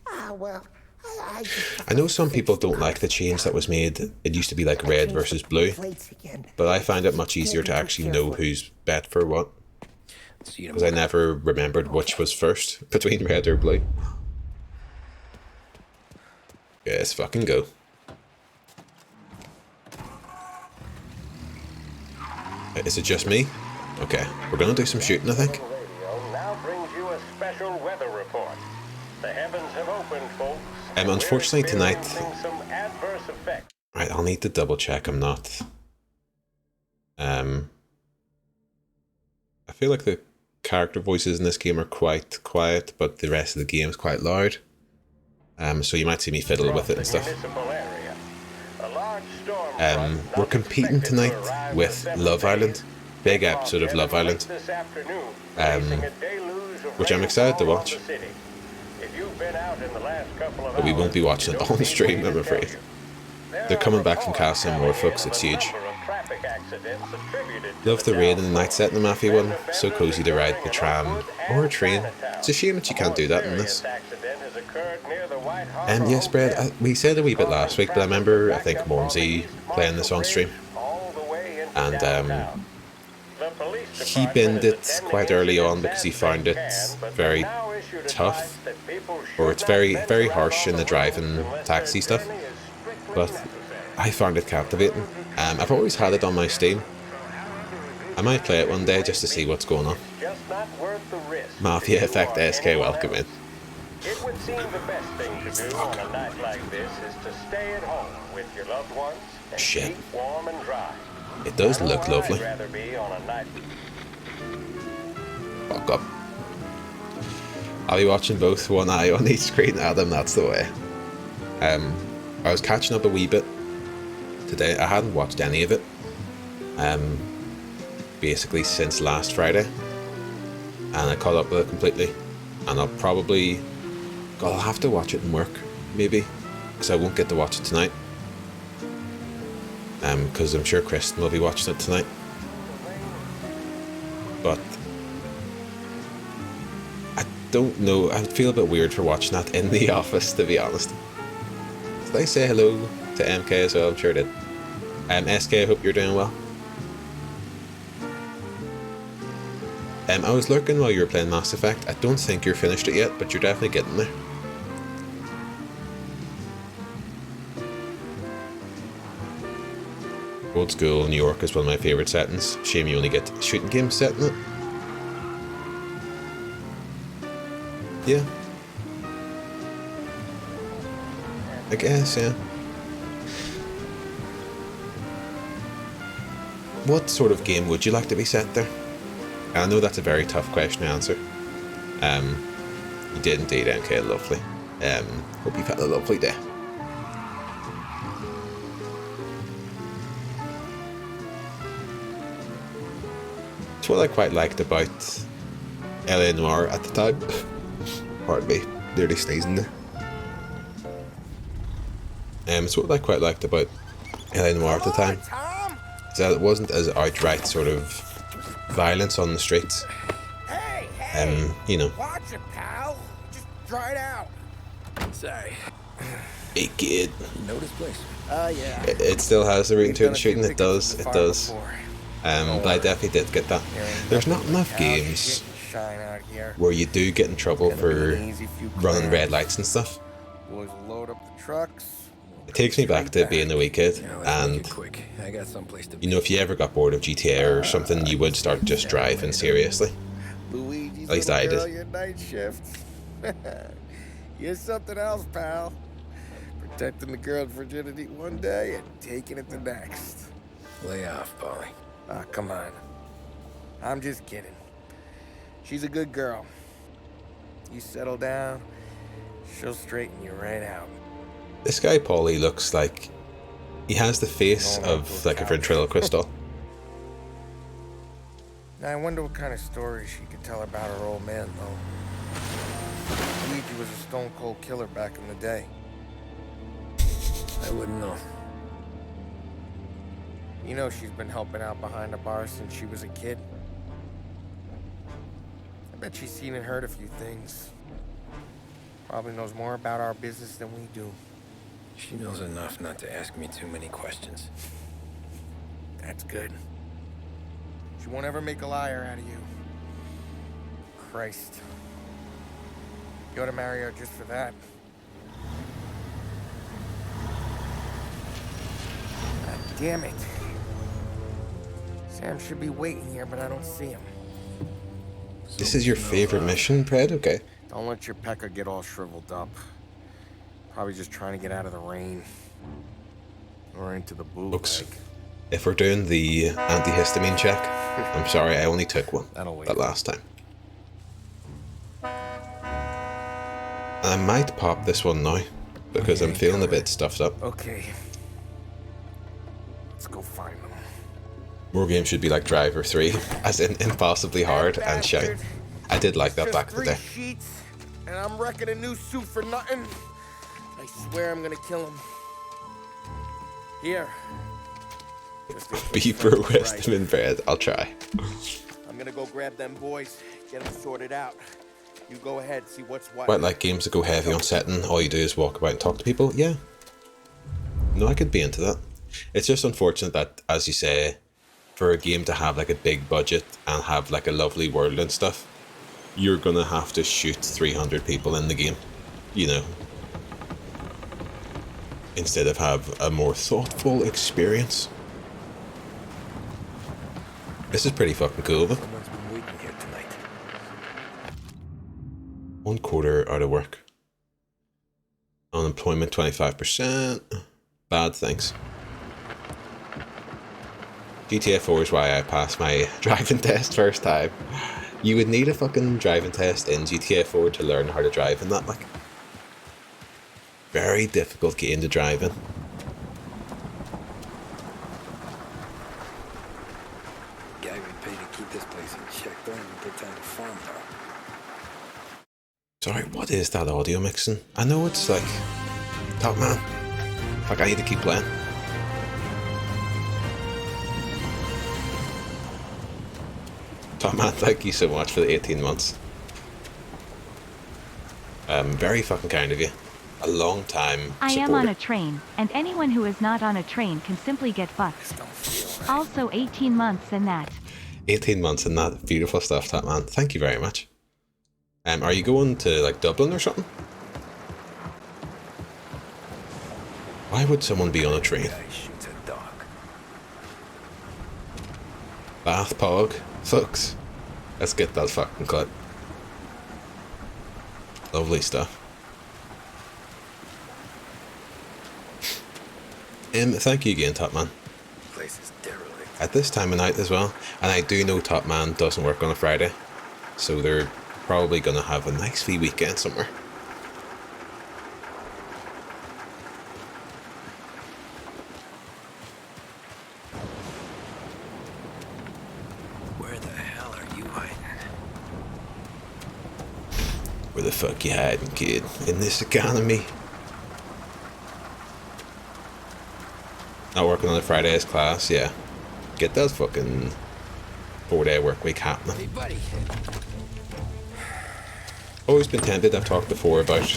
I know some people don't like the change that was made. It used to be like red versus blue. But I find it much easier to actually know who's bet for what. Because I never remembered which was first between red or blue. Yeah, let's fucking go. Is it just me? Okay, we're gonna do some shooting, I think. Now brings you a special weather report. The heavens have opened, folks. Unfortunately tonight... Some adverse effects. Right, I'll need to double check I'm not... I feel like the character voices in this game are quite quiet, but the rest of the game is quite loud. So you might see me fiddle with it and stuff. We're competing tonight with Love Island. Big episode of Love Island. Which I'm excited to watch. But we won't be watching it on stream, I'm afraid. They're coming back from Castle and More, folks. It's huge. Love the rain and the night set in the Mafia one. So cozy to ride the tram or a train. It's a shame that you can't do that in this. Yes, Brad, we said a wee bit last week, but I remember, I think, Momsy playing this on stream. And he binned it quite early on because he found it very tough. Or it's very, very harsh in the driving taxi stuff. But I found it captivating. I've always had it on my Steam. I might play it one day just to see what's going on. Mafia Effect SK, welcome in. It would seem the best thing to do on a night like this is to stay at home with your loved ones and keep warm and dry. It does look lovely. Rather be on a night. Fuck up. I'll be watching both, one eye on each screen, Adam, that's the way. I was catching up a wee bit today. I hadn't watched any of it. Basically since last Friday. And I caught up with it completely. And I'll probably... God, I'll have to watch it in work, maybe. Because I won't get to watch it tonight. Because I'm sure Kristen will be watching it tonight. But... I don't know. I feel a bit weird for watching that in the office, to be honest. Did I say hello to MK as well? I'm sure I did. SK, I hope you're doing well. I was lurking while you were playing Mass Effect. I don't think you're finished it yet, but you're definitely getting there. Old school New York is one of my favourite settings. Shame you only get shooting games set in it. Yeah. I guess, yeah. What sort of game would you like to be set there? I know that's a very tough question to answer. You did indeed, MK, lovely. Hope you've had a lovely day. It's what I quite liked about LA Noire at the time. Pardon me, nearly sneezing there. It's what I quite liked about LA Noire at the time. Is that it wasn't as outright sort of violence on the streets. You know. Watch it, pal. Just dry it out. Sorry. Hey kid. You know this place? Yeah. It still has the route to the shooting. It does. It does. But I definitely did get that. There's not enough games where you do get in trouble for running red lights and stuff. Boys will load up the trucks. It takes me back to being a wee kid, and Quick. I got someplace to you know, if you ever got bored of GTA or something, you would start just driving seriously. These At least I girl, did. your night shift. You're something else, pal. Protecting the girl's virginity one day and taking it the next. Lay off, Polly. Ah, come on. I'm just kidding. She's a good girl. You settle down, she'll straighten you right out. This guy Paulie looks like he has the face of like a ventriloquist. Now, I wonder what kind of stories she could tell about her old man, though. Luigi was a stone-cold killer back in the day. I wouldn't know. You know she's been helping out behind the bar since she was a kid. I bet she's seen and heard a few things. Probably knows more about our business than we do. She knows enough not to ask me too many questions. That's good. She won't ever make a liar out of you. Christ. You ought to marry her just for that. God damn it. Sam should be waiting here, but I don't see him. This is your favorite mission, Pred? Okay. Don't let your pecker get all shriveled up. Probably just trying to get out of the rain. Or into the Folks, bootleg. if we're doing the antihistamine check, I'm sorry, I only took one That'll wait. that last time. I might pop this one now because I'm feeling a bit stuffed up. Okay. Let's go find them. More games should be like Driver 3, as in impossibly hard and shout. I did like that back in the day. Sheets, and I'm wrecking a new suit for nothing. I swear I'm gonna kill him. Here. Beef for Westman bread, I'll try. I'm gonna go grab them boys, get them sorted out. You go ahead, see what's what. Quite like games that go heavy on setting, all you do is walk about and talk to people. Yeah. No, I could be into that. It's just unfortunate that, as you say, for a game to have like a big budget and have like a lovely world and stuff, you're gonna have to shoot 300 people in the game, you know, instead of have a more thoughtful experience. This is pretty fucking cool, though. Someone's been waiting here tonight. 1 quarter out of work. Unemployment 25%. Bad things. GTA 4 is why I passed my driving test first time. You would need a fucking driving test in GTA 4 to learn how to drive in that, like. Very difficult game to drive in. Guy we pay to keep this place in check, don't even pretend to farm though. Sorry, what is that audio mixing? I know it's like Top Man. Like I need to keep playing. Top Man, thank you so much for the 18 months. Very fucking kind of you. A long time I am supporter. on a train, and anyone who is not on a train can simply get fucked. Also 18 months and that. 18 months and that beautiful stuff, Top Man. Thank you very much. Are you going to like Dublin or something? Why would someone be on a train? Guy shoots a dog. Bath Pog, folks. Let's get that fucking clip. Lovely stuff. Thank you again, Top Man. Place is derelict. At this time of night as well, and I do know Top Man doesn't work on a Friday, so they're probably gonna have a nice wee weekend somewhere. Where the hell are you hiding? Where the fuck you hiding, kid? In this economy? Not working on a Friday's class, yeah. Get that fucking 4-day work week happening. Hey, buddy. Always been tempted, I've talked before about...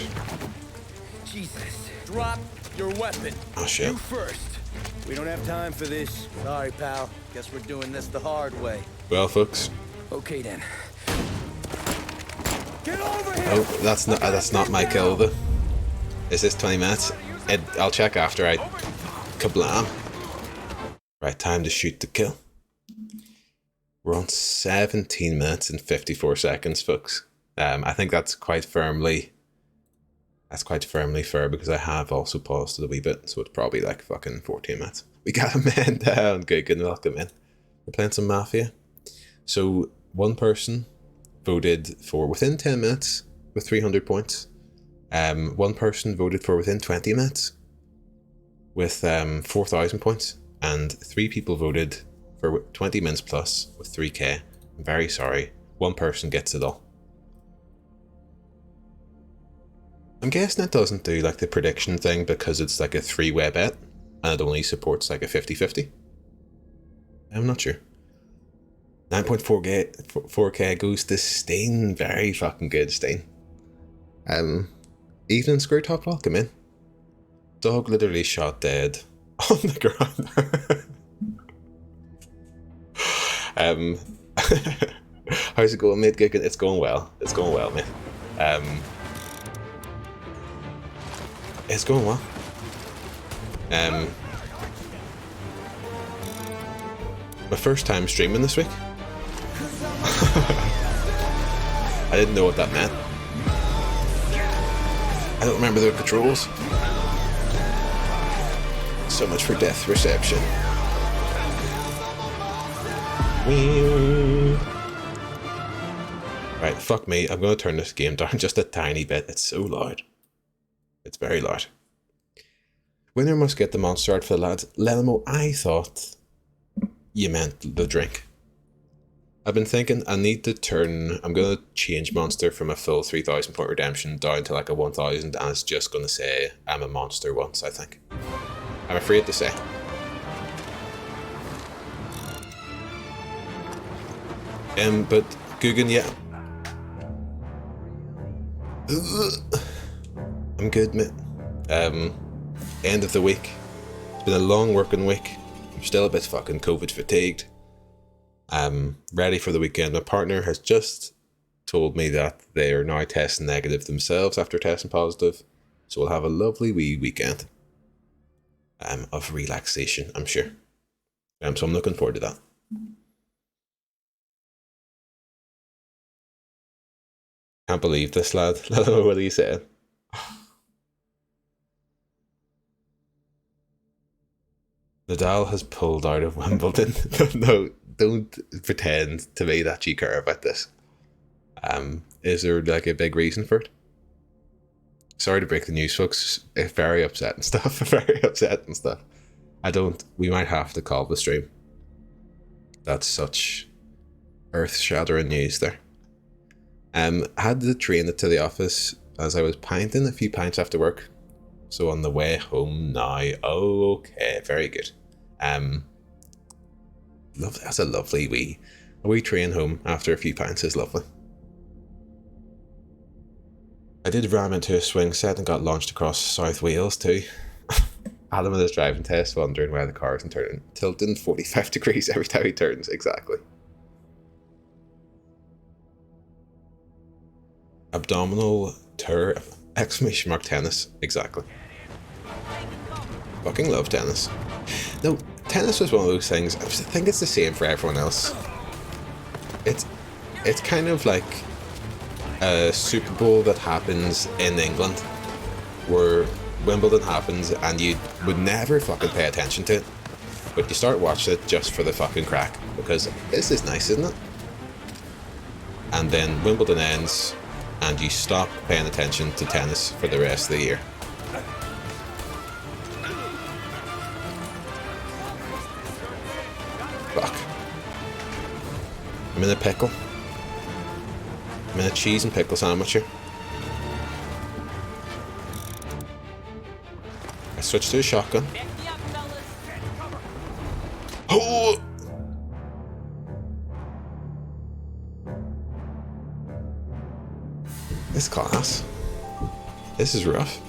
Jesus. Drop your weapon. Oh shit. You first. We don't have time for this. Sorry, pal. Guess we're doing this the hard way. Well, folks. Okay then. Get over here! Oh, that's not my kill, though. Is this 20 minutes? I'll check after Kablam. Right, time to shoot to kill. We're on 17 minutes and 54 seconds, folks. I think that's quite firmly fair because I have also paused it a wee bit, so it's probably like fucking 14 minutes. We got a man down. Good, welcome in. We're playing some Mafia. So one person voted for within 10 minutes with 300 points. One person voted for within 20 minutes with 4,000 points, and 3 people voted for 20 minutes plus with 3k. I'm very sorry. One person gets it all. I'm guessing it doesn't do like the prediction thing because it's like a 3-way bet and it only supports like a 50-50. I'm not sure. 9.4k goes to Steen. Very fucking good, Steen. Evening Square Top, welcome in. Dog literally shot dead on the ground. How's it going, mate? It's going well. It's going well, mate. It's going well. My first time streaming this week. I didn't know what that meant. I don't remember the controls. So much for death reception. Right, fuck me. I'm going to turn this game down just a tiny bit. It's so loud. It's very loud. Winner must get the monster art for the lads. Lelmo, I thought you meant the drink. I've been thinking I need to turn... I'm going to change monster from a full 3,000 point redemption down to like a 1,000, and it's just going to say I'm a monster once, I think. I'm afraid to say. But Guggen, yeah. I'm good, mate. End of the week. It's been a long working week. I'm still a bit fucking COVID fatigued. I'm ready for the weekend. My partner has just told me that they are now testing negative themselves after testing positive. So we'll have a lovely wee weekend of relaxation, I'm sure. So I'm looking forward to that. Can't believe this, lad. I don't know what he said. Nadal has pulled out of Wimbledon. No, don't pretend to me that you care about this. Is there like a big reason for it? Sorry to break the news, folks. It's very upsetting stuff. Very upsetting stuff. We might have to call the stream. That's such earth-shattering news there. Had to train it to the office as I was pinting a few pints after work. So on the way home now. Oh, okay, very good. Lovely. That's a lovely wee train home after a few pints is lovely. I did ram into a swing set and got launched across South Wales too. Adam in his driving test wondering why the car isn't turning. Tilting 45 degrees every time he turns, exactly. Abdominal tour, exclamation mark tennis, exactly. Fucking love tennis. No, tennis was one of those things, I think it's the same for everyone else. It's kind of like a Super Bowl that happens in England, where Wimbledon happens and you would never fucking pay attention to it, but you start watching it just for the fucking crack, because this is nice, isn't it? And then Wimbledon ends, and you stop paying attention to tennis for the rest of the year. Fuck. I'm in a pickle. I'm in a cheese and pickle sandwich here. I switched to a shotgun. Oh! This class. This is rough.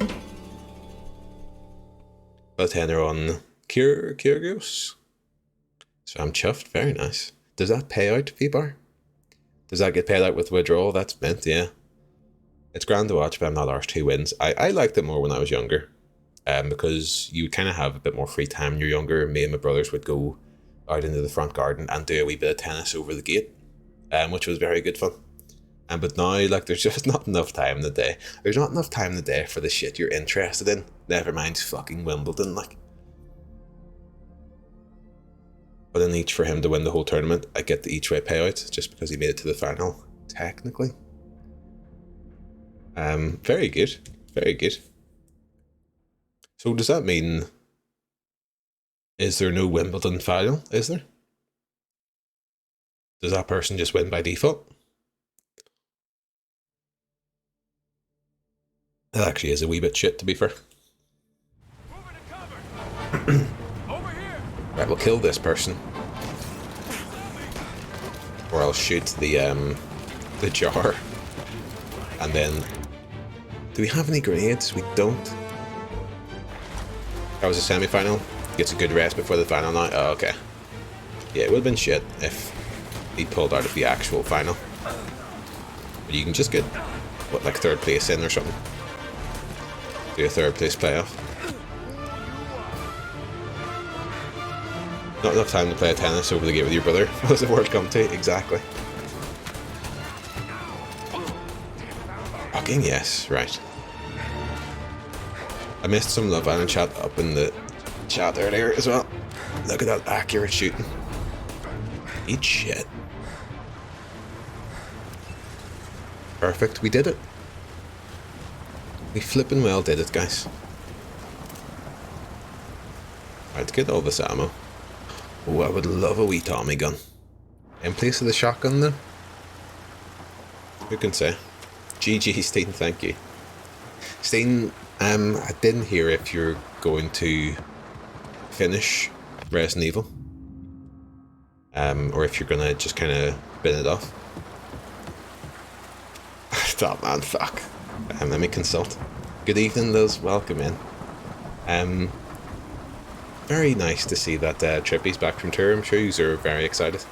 But tenner on Kyrgios. So I'm chuffed. Very nice. Does that pay out, V-Bar? Does that get paid out with withdrawal? That's meant, yeah. It's grand to watch, but I'm not arsed who wins. I liked it more when I was younger. Because you kind of have a bit more free time when you're younger. Me and my brothers would go out into the front garden and do a wee bit of tennis over the gate, which was very good fun. But now, like, there's just not enough time in the day. There's not enough time in the day for the shit you're interested in. Never mind fucking Wimbledon, like. But in each for him to win the whole tournament, I get the each way payout just because he made it to the final, technically. Very good. Very good. So does that mean, is there no Wimbledon final, is there? Does that person just win by default? That actually is a wee bit shit, to be fair. Right, we'll kill this person. Or I'll shoot the jar. And then... Do we have any grenades? We don't. That was a semi-final. Gets a good rest before the final now. Oh, okay. Yeah, it would have been shit if he pulled out of the actual final. But you can just get, what, like 3rd place in or something. Do a 3rd place playoff. Not enough time to play tennis over the game with your brother. What does the word come to? Exactly. Fucking yes, right. I missed some Love Island chat up in the chat earlier as well. Look at that accurate shooting. Eat shit. Perfect, we did it. We flippin' well did it, guys. Right, get all this ammo. Oh, I would love a wee Tommy gun. In place of the shotgun, though? Who can say? GG, Steen, thank you. Steen, I didn't hear if you're going to finish Resident Evil. Or if you're gonna just kind of bin it off. Stop, man, fuck. Let me consult. Good evening, Liz. Welcome in. Very nice to see that Trippy's back from tour. I'm sure you are very excited.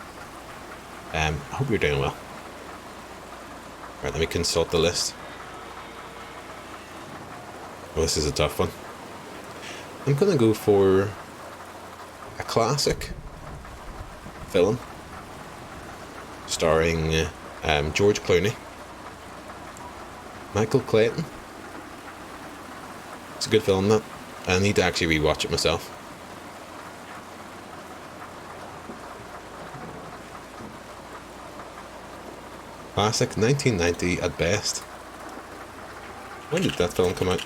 I hope you're doing well. Right, let me consult the list. Well, this is a tough one. I'm gonna go for a classic film starring George Clooney, Michael Clayton. It's a good film, that. I need to actually rewatch it myself. Classic, 1990 at best. When did that film come out?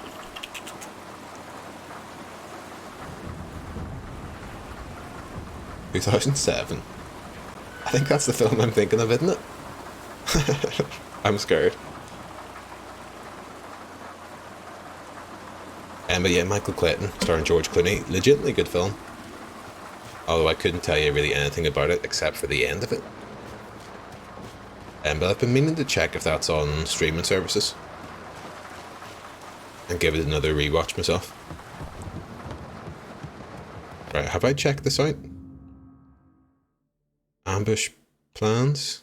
(2007). I think that's the film I'm thinking of, isn't it? I'm scared. But yeah, Michael Clayton, starring George Clooney. Legitimately good film. Although I couldn't tell you really anything about it except for the end of it. But I've been meaning to check if that's on streaming services. And give it another rewatch myself. Right, have I checked this out? Ambush plans?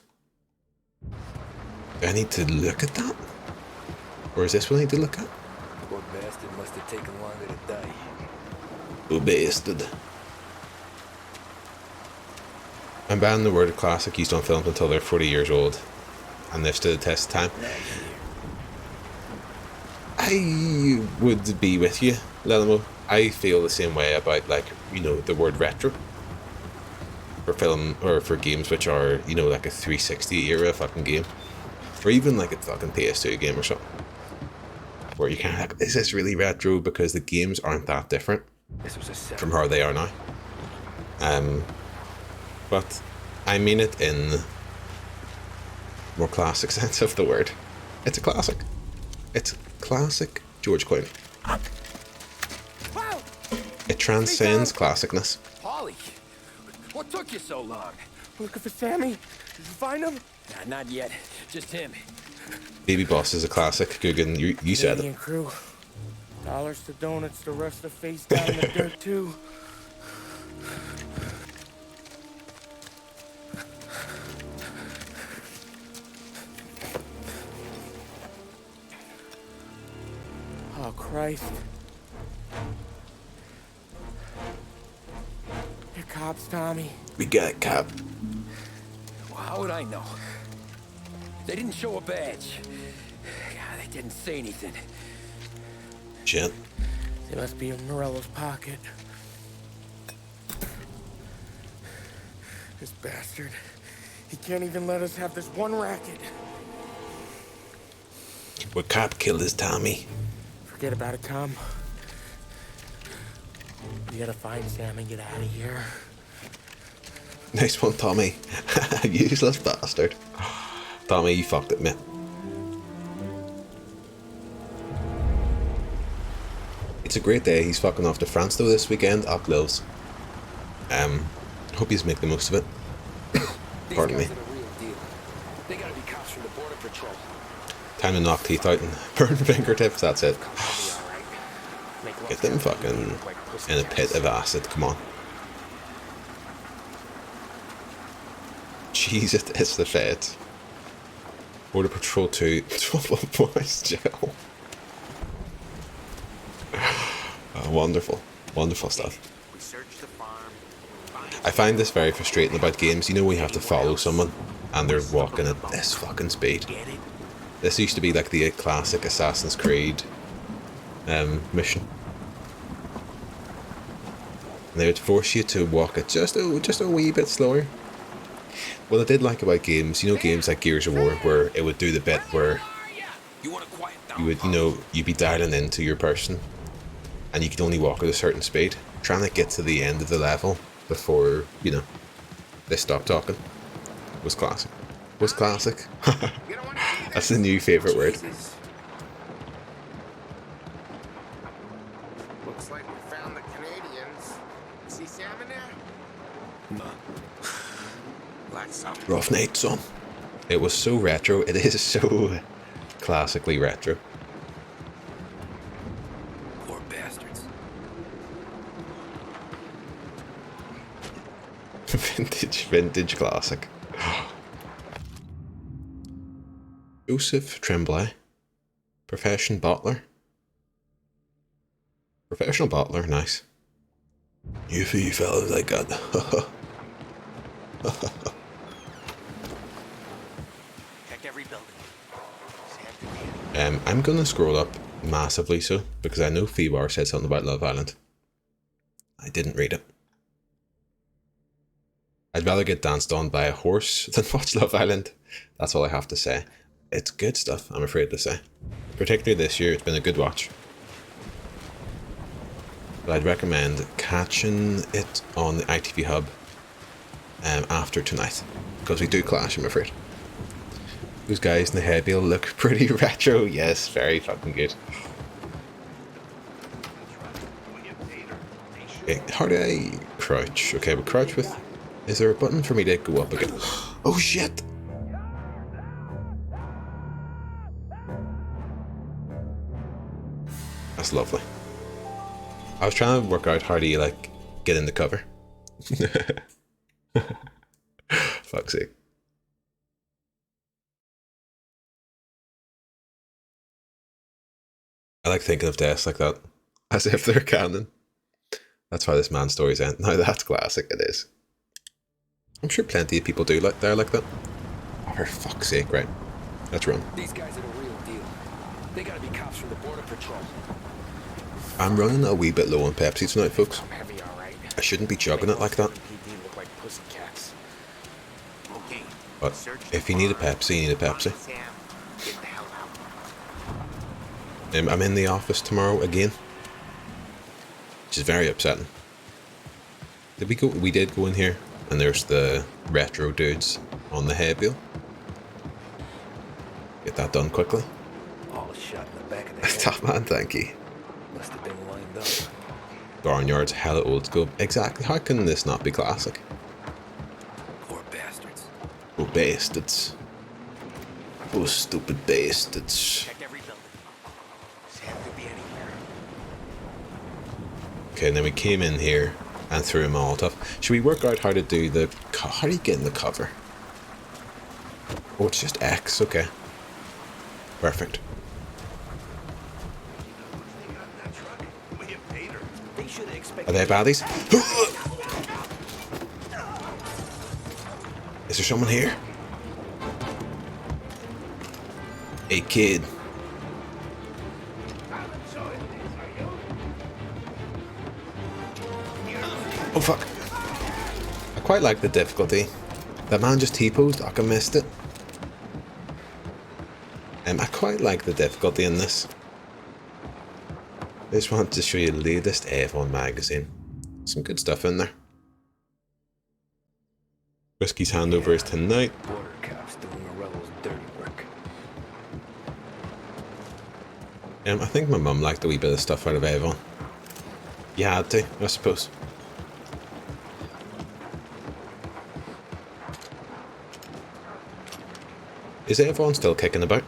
Do I need to look at that? Or is this what I need to look at? Poor bastard must have taken longer to die. Oh, bastard. I'm banning the word classic used on films until they're 40 years old. And they've stood the test of time. I would be with you, Lelamo. I feel the same way about, like, you know, the word retro. For film, or for games which are, you know, like a 360 era fucking game. Or even like a fucking PS2 game or something. Where you kind of like, is this really retro? Because the games aren't that different from how they are now. But I mean it in more classic sense of the word. It's a classic. It's classic George Clooney. It transcends classicness. Polly, what took you so long? Looking for Sammy? Did you find him? Nah, not yet. Just him. Baby Boss is a classic. Guggen, you said Canadian it. crew. Dollars to donuts to rust the face down in the dirt too. Oh, Christ. They're cops, Tommy. We got cop. Well, how would I know? They didn't show a badge. God, they didn't say anything. Shit. They must be in Morello's pocket. This bastard. He can't even let us have this one racket. What cop killed his Tommy? Forget about it, Tom. We gotta find Sam and get out of here. Nice one, Tommy. Useless bastard. Tommy, you fucked it, man. It's a great day. He's fucking off to France though this weekend. Up close. Hope he's make the most of it. Pardon me. They gotta be cops from the border patrol. Time to knock teeth out and burn fingertips. That's it. Get them fucking in a pit of acid. Come on. Jesus, it's the feds. Border Patrol 2. Boys, Joe. Wonderful. Wonderful stuff. I find this very frustrating about games. You know, we have to follow someone and they're walking at this fucking speed. This used to be like the classic Assassin's Creed mission. And they would force you to walk at just a wee bit slower. What I did like about games, you know, games like Gears of War, where it would do the bit where you would, you know, you'd be dialing into your person and you could only walk at a certain speed, trying to get to the end of the level before, you know, they stopped talking. Was classic. Was classic. That's the new favourite word. Looks like we found the Canadians. See Sam in there? No. Like something. Rough night, son. It was so retro. It is so classically retro. Poor bastards. Vintage classic. Joseph Tremblay. Profession butler. Professional butler, nice. You few fellas I got. Check every building. I'm gonna scroll up massively so because I know Feebar said something about Love Island. I didn't read it. I'd rather get danced on by a horse than watch Love Island. That's all I have to say. It's good stuff, I'm afraid to say. Particularly this year, it's been a good watch. But I'd recommend catching it on the ITV Hub after tonight. Because we do clash, I'm afraid. Those guys in the headbill look pretty retro. Yes, very fucking good. Okay, how do I crouch? Okay, but crouch with... Is there a button for me to go up again? Oh shit! That's lovely. I was trying to work out how do you, like, get in the cover. Fuck's sake. I like thinking of deaths like that, as if they're canon. That's how this man's stories end. Now that's classic, it is. I'm sure plenty of people do like that. Oh, for fuck's sake, right. Let's run. These guys are the real deal. They gotta be cops from the border patrol. I'm running a wee bit low on Pepsi tonight, folks. I shouldn't be chugging it like that. But if you need a Pepsi, you need a Pepsi. I'm in the office tomorrow again, which is very upsetting. Did we go? We did go in here, and there's the retro dudes on the headbill. Get that done quickly. All shot in the back of the head. Top man, thank you. Must have been lined up. Barnyard's hella old school. Exactly. How can this not be classic? Poor bastards. Oh, bastards. Oh, stupid bastards. Check every building. Sam could be anywhere. Okay, and then we came in here and threw a Molotov. Should we work out how to do the... How do you get in the cover? Oh, it's just X. Okay. Perfect. Are they baddies? Is there someone here? Hey, kid. Oh, fuck. I quite like the difficulty. That man just T-posed. I missed it. I quite like the difficulty in this. I just want to show you the latest Avon magazine. Some good stuff in there. Whiskey's handover is tonight. Border cops doing Morello's dirty work. I think my mum liked a wee bit of stuff out of Avon. You had to, I suppose. Is Avon still kicking about?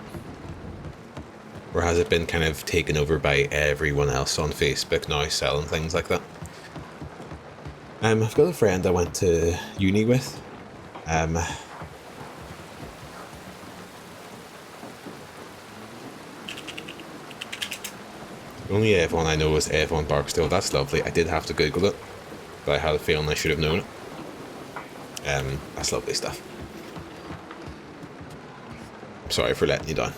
Or has it been kind of taken over by everyone else on Facebook now selling things like that? I've got a friend I went to uni with. The only Avon I know is Avon Barksdale. That's lovely. I did have to Google it, but I had a feeling I should have known it. That's lovely stuff. I'm sorry for letting you down.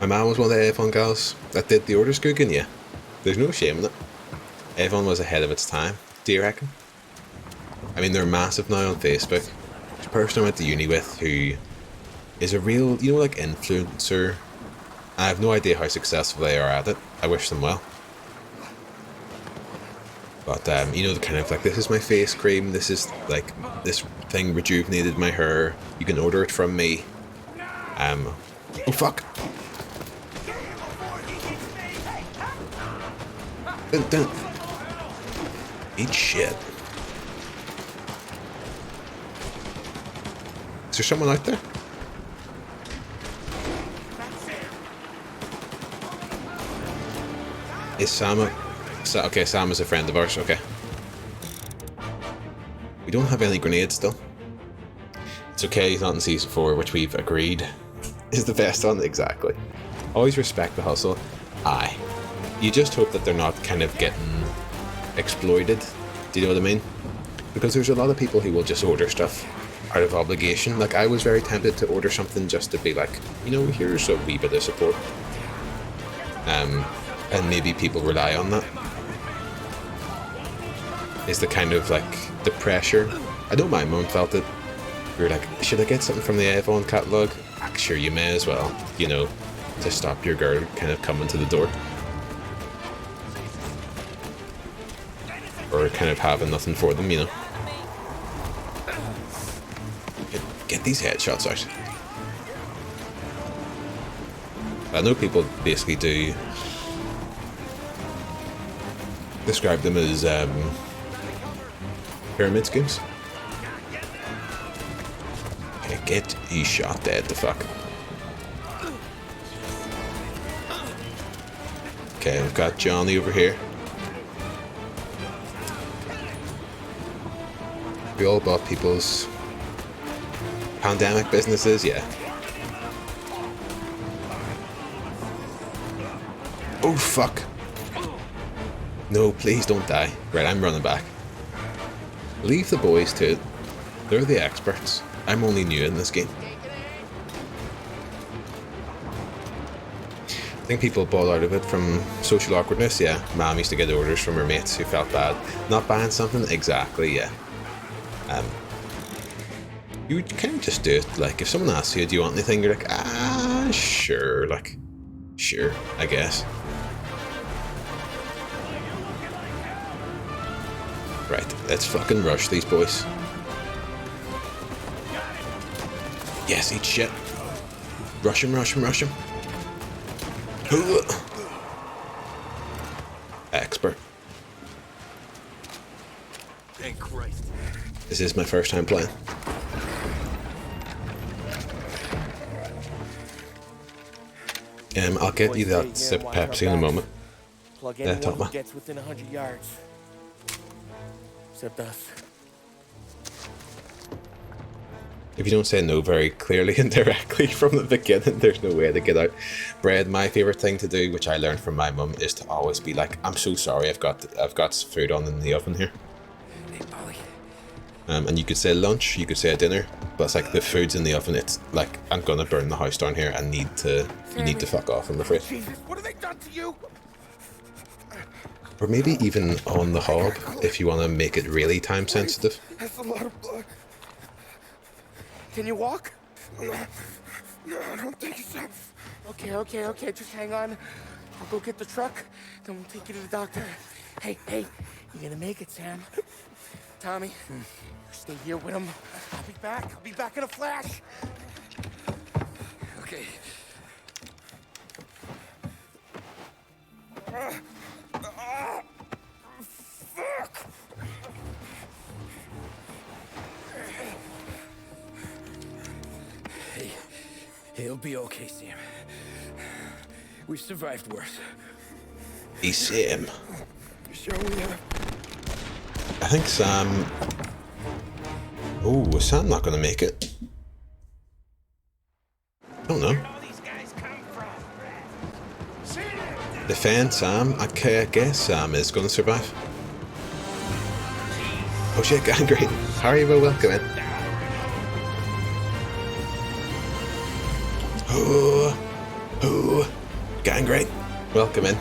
My mum was one of the Avon gals that did the orders cooking, yeah. There's no shame in it. Avon was ahead of its time, do you reckon? I mean, they're massive now on Facebook. There's a person I went to uni with who is a real, you know, like influencer. I have no idea how successful they are at it. I wish them well. But, you know, the kind of like, this is my face cream, this is like, this thing rejuvenated my hair, you can order it from me. Oh fuck! Don't. Eat shit. Is there someone out there? Is Sam okay, Sam is a friend of ours, okay. We don't have any grenades still. It's okay, he's not in season 4, which we've agreed is the best one, exactly. Always respect the hustle. Aye. You just hope that they're not kind of getting exploited, do you know what I mean? Because there's a lot of people who will just order stuff out of obligation. Like, I was very tempted to order something just to be like, you know, here's a wee bit of support. And maybe people rely on that. Is the kind of like the pressure. I know my mum felt it. We were like, should I get something from the Avon catalogue? Sure, you may as well, you know, to stop your girl kind of coming to the door. Or kind of having nothing for them, you know. Get these headshots out. I know people basically do describe them as pyramid schemes. Okay, get he shot dead the fuck. Okay, we've got Johnny over here. We all bought people's pandemic businesses, yeah. Oh fuck. No, please don't die. Right, I'm running back. Leave the boys to it. They're the experts. I'm only new in this game. I think people bought out of it from social awkwardness, yeah. Mom used to get orders from her mates who felt bad. Not buying something? Exactly, yeah. You would kind of just do it. Like, if someone asks you, do you want anything? You're like, ah, sure. Like, sure, I guess. Right, let's fucking rush these boys. Yes, eat shit. Rush him, rush him, rush him. Expert. Thank Christ. This is my first time playing. I'll get you that sip Pepsi in a moment. Plug anyone who gets within 100 yards. Except us. If you don't say no very clearly and directly from the beginning, there's no way to get out. Bread, my favourite thing to do, which I learned from my mum, is to always be like, I'm so sorry, I've got food on in the oven here. Hey, Polly. And you could say lunch, you could say a dinner, but it's like the food's in the oven. It's like, I'm gonna burn the house down here. You need to fuck off, I'm afraid. Jesus, what have they done to you? Or maybe even on the hob, if you want to make it really time sensitive. That's a lot of blood. Can you walk? No, I don't think so. Okay, just hang on. I'll go get the truck, then we'll take you to the doctor. Hey, you're gonna make it, Sam. Tommy, stay here with him. I'll be back in a flash. Okay. Fuck! Hey, he'll be okay, Sam. We've survived worse. Hey, Sam. Sure we have. I think Sam... Oh, is Sam not going to make it? I don't know. Defend Sam. Okay, I guess Sam is going to survive. Oh shit, Gangrene. Harry will welcome in. Oh, Gangrene. Welcome in.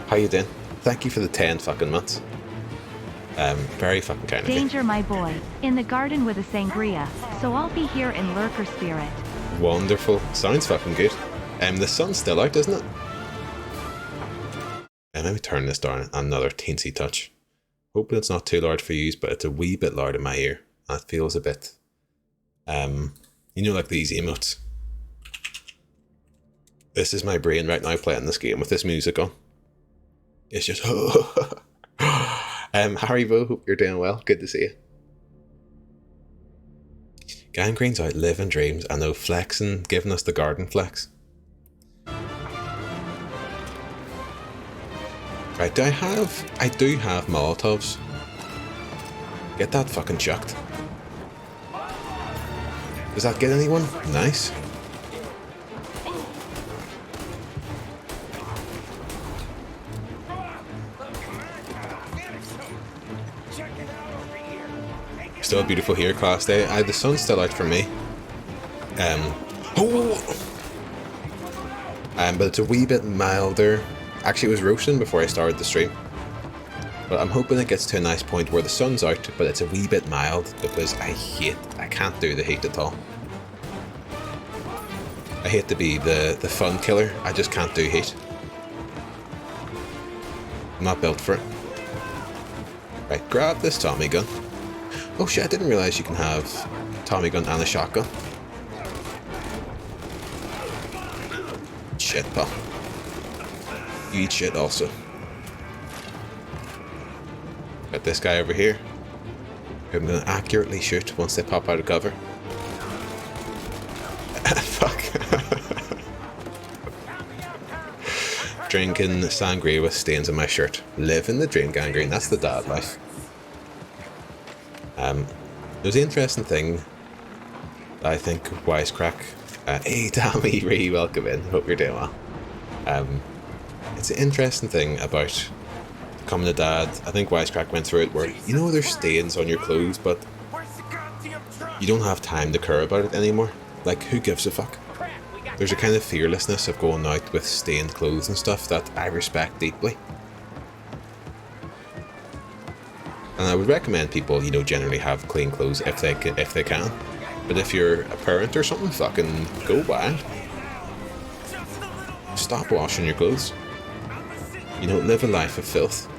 How you doing? Thank you for the 10 fucking months. Very fucking kind of you. Danger, my boy. In the garden with a sangria, so I'll be here in lurker spirit. Wonderful. Sounds fucking good. The sun's still out, isn't it? Let me turn this down another teensy touch. Hoping it's not too loud for you, but it's a wee bit loud in my ear. That feels a bit, you know, like these emotes. This is my brain right now playing this game with this music on. It's just, Haribo, hope you're doing well. Good to see you. Gangrene's out living dreams. I know, flexing, giving us the garden flex. Right, I do have Molotovs. Get that fucking chucked. Does that get anyone? Nice. Still beautiful here, class day. The sun's still out for me. But it's a wee bit milder. Actually, it was roasting before I started the stream. But I'm hoping it gets to a nice point where the sun's out, but it's a wee bit mild, because I can't do the heat at all. I hate to be the fun killer, I just can't do heat. I'm not built for it. Right, grab this Tommy gun. Oh shit, I didn't realise you can have Tommy gun and a shotgun. Shit, pal. You eat shit also. Got this guy over here, who I'm going to accurately shoot once they pop out of cover. Fuck. Drinking sangria with stains on my shirt. Living the dream, Gangrene. That's the dad life. There's an interesting thing that I think Wisecrack... hey, Tommy, really welcome in. Hope you're doing well. It's an interesting thing about becoming a dad. I think Wisecrack went through it where, you know, there's stains on your clothes, but you don't have time to care about it anymore. Like, who gives a fuck? There's a kind of fearlessness of going out with stained clothes and stuff that I respect deeply. And I would recommend people, you know, generally have clean clothes if they can. But if you're a parent or something, fucking go wild. Stop washing your clothes. You know, live a life of filth.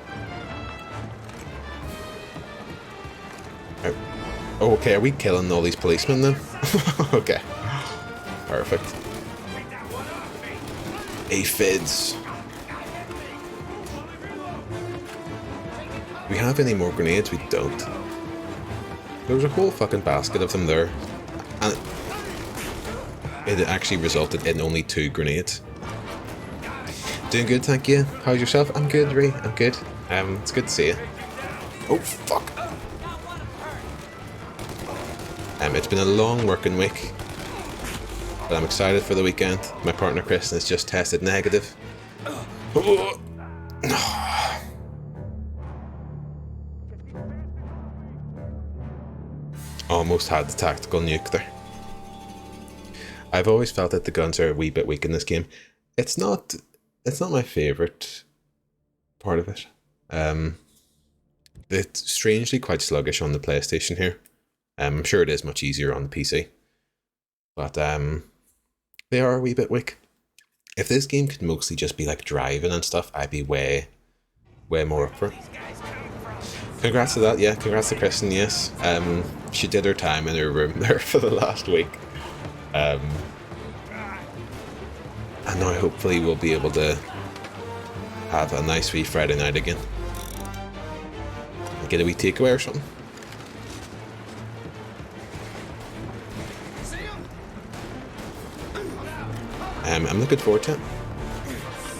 Oh, okay, are we killing all these policemen then? Okay. Perfect. Aphids. Do we have any more grenades? We don't. There was a whole fucking basket of them there. And it actually resulted in only 2 grenades. Doing good, thank you. How's yourself? I'm good, Ree. I'm good. It's good to see you. Oh, fuck. It's been a long working week, but I'm excited for the weekend. My partner Kristen has just tested negative. Oh. almost had the tactical nuke there. I've always felt that the guns are a wee bit weak in this game. It's not my favourite part of it. It's strangely quite sluggish on the PlayStation here. I'm sure it is much easier on the PC. But they are a wee bit weak. If this game could mostly just be like driving and stuff, I'd be way more up for it. Congrats to that, yeah, congrats to Kristen, yes. She did her time in her room there for the last week. And now hopefully we'll be able to have a nice wee Friday night again. Get a wee takeaway or something. I'm looking forward to it.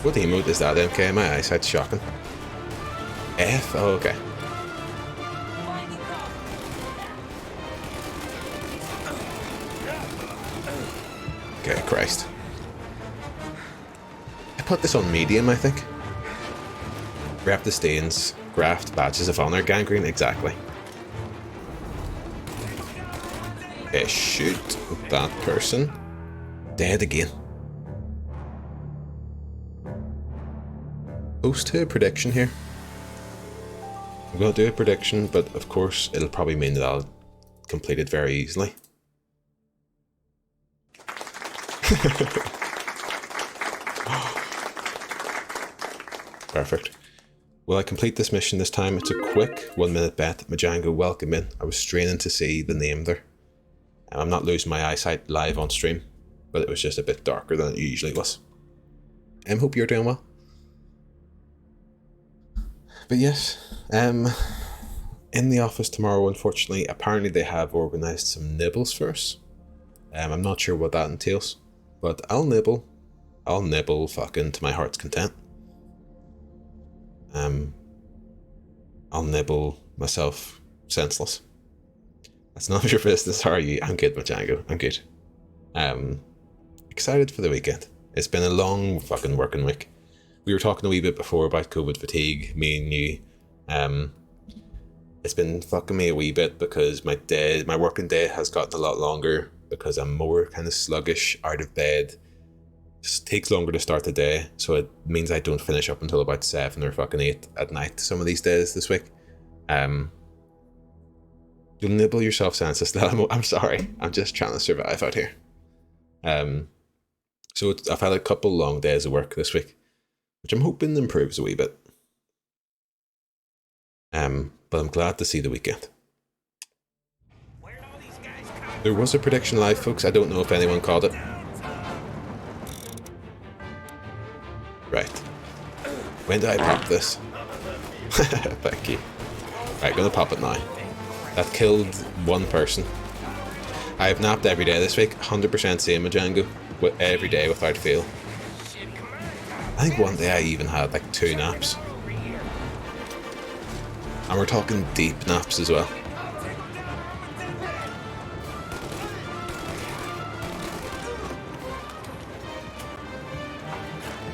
What emote is that, MK? My eyesight's shocking. F? Oh, okay. Okay, Christ. I put this on medium, I think. Wrap the stains, graft, badges of honor, gangrene, exactly. Okay, shoot that person. Dead again. Post to a prediction here. I'm going to do a prediction, but of course it'll probably mean that I'll complete it very easily. Perfect. Will I complete this mission this time? It's a quick 1 minute bet. Majango, welcome in. I was straining to see the name there. I'm not losing my eyesight live on stream, but it was just a bit darker than it usually was. Hope you're doing well. But yes, in the office tomorrow, unfortunately, apparently they have organised some nibbles for us. I'm not sure what that entails, but I'll nibble fucking to my heart's content. I'll nibble myself senseless. That's none of your business, are you? I'm good, Majango. I'm good. Excited for the weekend. It's been a long fucking working week. We were talking a wee bit before about COVID fatigue, me and you. It's been fucking me a wee bit because my working day has gotten a lot longer because I'm more kind of sluggish, out of bed. Just takes longer to start the day, so it means I don't finish up until about 7 or fucking 8 at night some of these days this week. You'll nibble yourself senseless. I'm sorry. I'm just trying to survive out here. So I've had a couple long days of work this week, which I'm hoping improves a wee bit. But I'm glad to see the weekend. There was a prediction live, folks. I don't know if anyone caught it. Right. When did I pop this? Thank you. Right, gonna pop it now. That killed one person. I have napped every day this week. 100% same Majango. Every day without fail. I think one day I even had like 2 naps. And we're talking deep naps as well.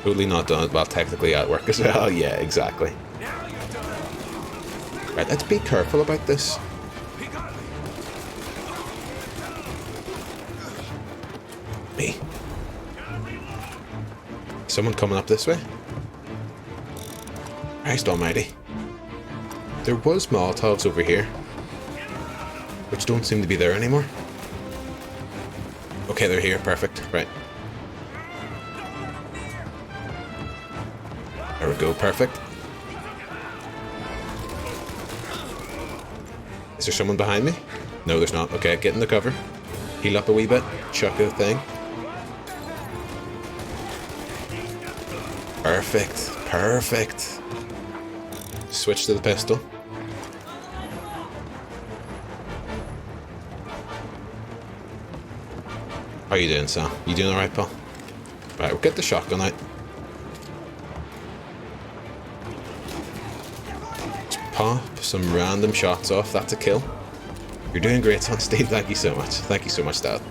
Totally not done. Well, technically at work as well. Yeah, exactly. Right, let's be careful about this. Me. Someone coming up this way? Christ almighty. There was Molotovs over here, which don't seem to be there anymore. Okay, they're here. Perfect. Right. There we go. Perfect. Is there someone behind me? No, there's not. Okay, get in the cover. Heal up a wee bit. Chuck a thing. Perfect. Perfect. Switch to the pistol. How you doing, Sam? You doing alright, pal? Right, we'll get the shotgun out. Just pop some random shots off. That's a kill. You're doing great, son. Steve, thank you so much. Thank you so much, Dad.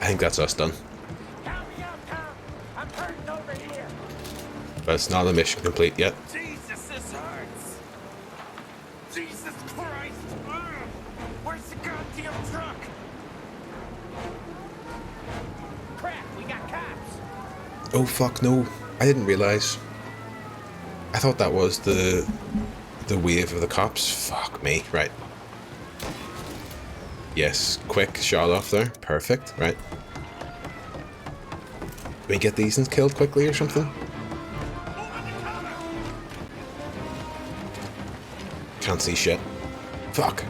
I think that's us done. But it's not a mission complete yet. Jesus, this hurts. Christ! Where's the goddamn truck? Crap, we got cops. Oh fuck no! I didn't realize. I thought that was the wave of the cops. Fuck me. Right. Yes, quick shot off there. Perfect. Right. Can we get these ones killed quickly or something? Can't see shit. Fuck.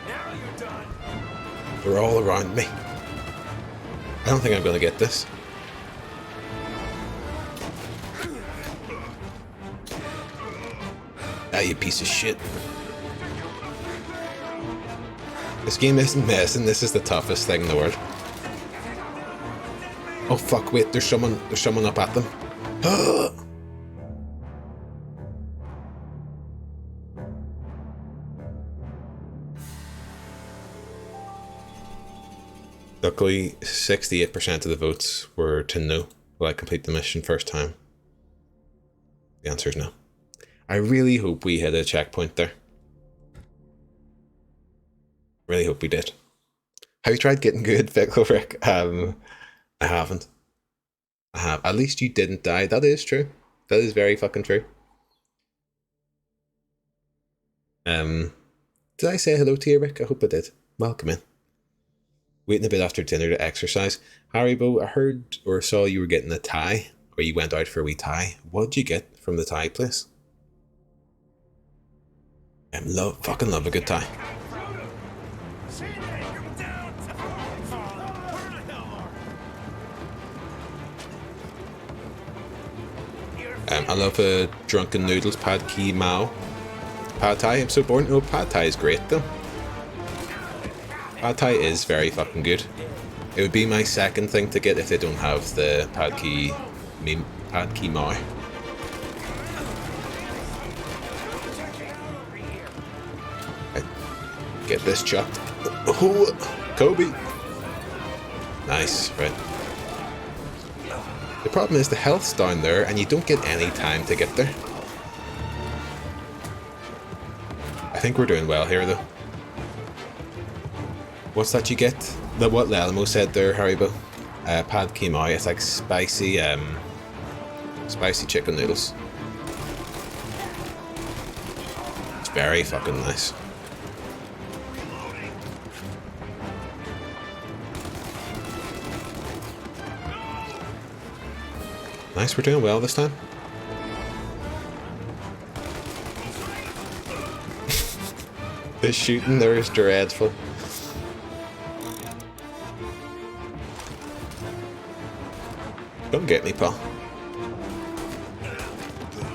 Now you're done. They're all around me. I don't think I'm gonna get this. Ah, you piece of shit. This game isn't messing, this is the toughest thing in the world. Oh fuck, wait, there's someone up at them. Luckily, 68% of the votes were to no. Will I complete the mission first time? The answer is no. I really hope we hit a checkpoint there. Really hope we did. Have you tried getting good, Pickle Rick? I haven't. I have. At least you didn't die. That is true. That is very fucking true. Did I say hello to you, Rick? I hope I did. Welcome in. Waiting a bit after dinner to exercise. Haribo, I heard or saw you were getting a Thai, or you went out for a wee Thai. What did you get from the Thai place? Fucking love a good Thai. I love a drunken noodles pad ki mao. Pad Thai, I'm so bored. No, Pad Thai is great though. Pad Thai is very fucking good. It would be my second thing to get if they don't have the pad ki mao. Get this chucked. Oh, Kobe. Nice, right. The problem is the health's down there and you don't get any time to get there. I think we're doing well here though. What's that you get? What Lelmo said there, Haribo. Pad ki mao, it's like spicy chicken noodles. It's very fucking nice. Nice, we're doing well this time. The shooting there is dreadful. Come get me, pal.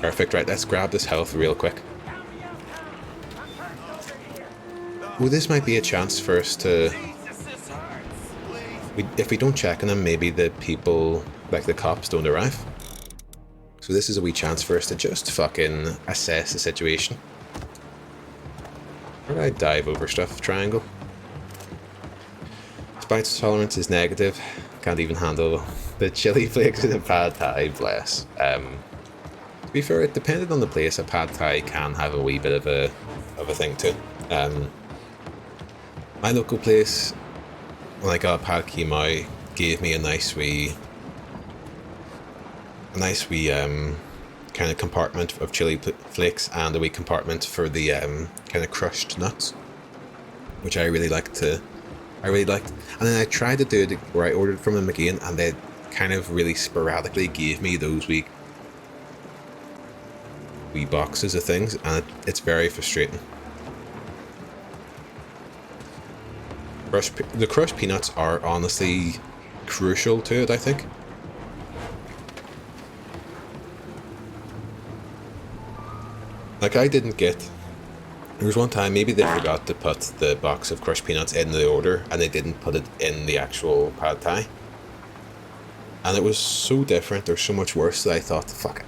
Perfect, right, let's grab this health real quick. Well, this might be a chance for us to... if we don't check on them, maybe the people, like the cops, don't arrive. So this is a wee chance for us to just fucking assess the situation. Where do I dive over stuff? Triangle. Spice tolerance is negative. Can't even handle the chili flakes in a pad thai, bless. To be fair, it depended on the place. A pad thai can have a wee bit of a thing too. My local place, when I got pad ki mao, gave me a nice wee kind of compartment of chili flakes and a wee compartment for the kind of crushed nuts, which I really liked. And then I tried to do it where I ordered from them again, and they kind of really sporadically gave me those wee boxes of things, and it's very frustrating. The crushed peanuts are honestly crucial to it, I think. Like, I didn't get... There was one time, maybe they forgot to put the box of crushed peanuts in the order, and they didn't put it in the actual pad thai. And it was so different, or so much worse, that I thought, fuck,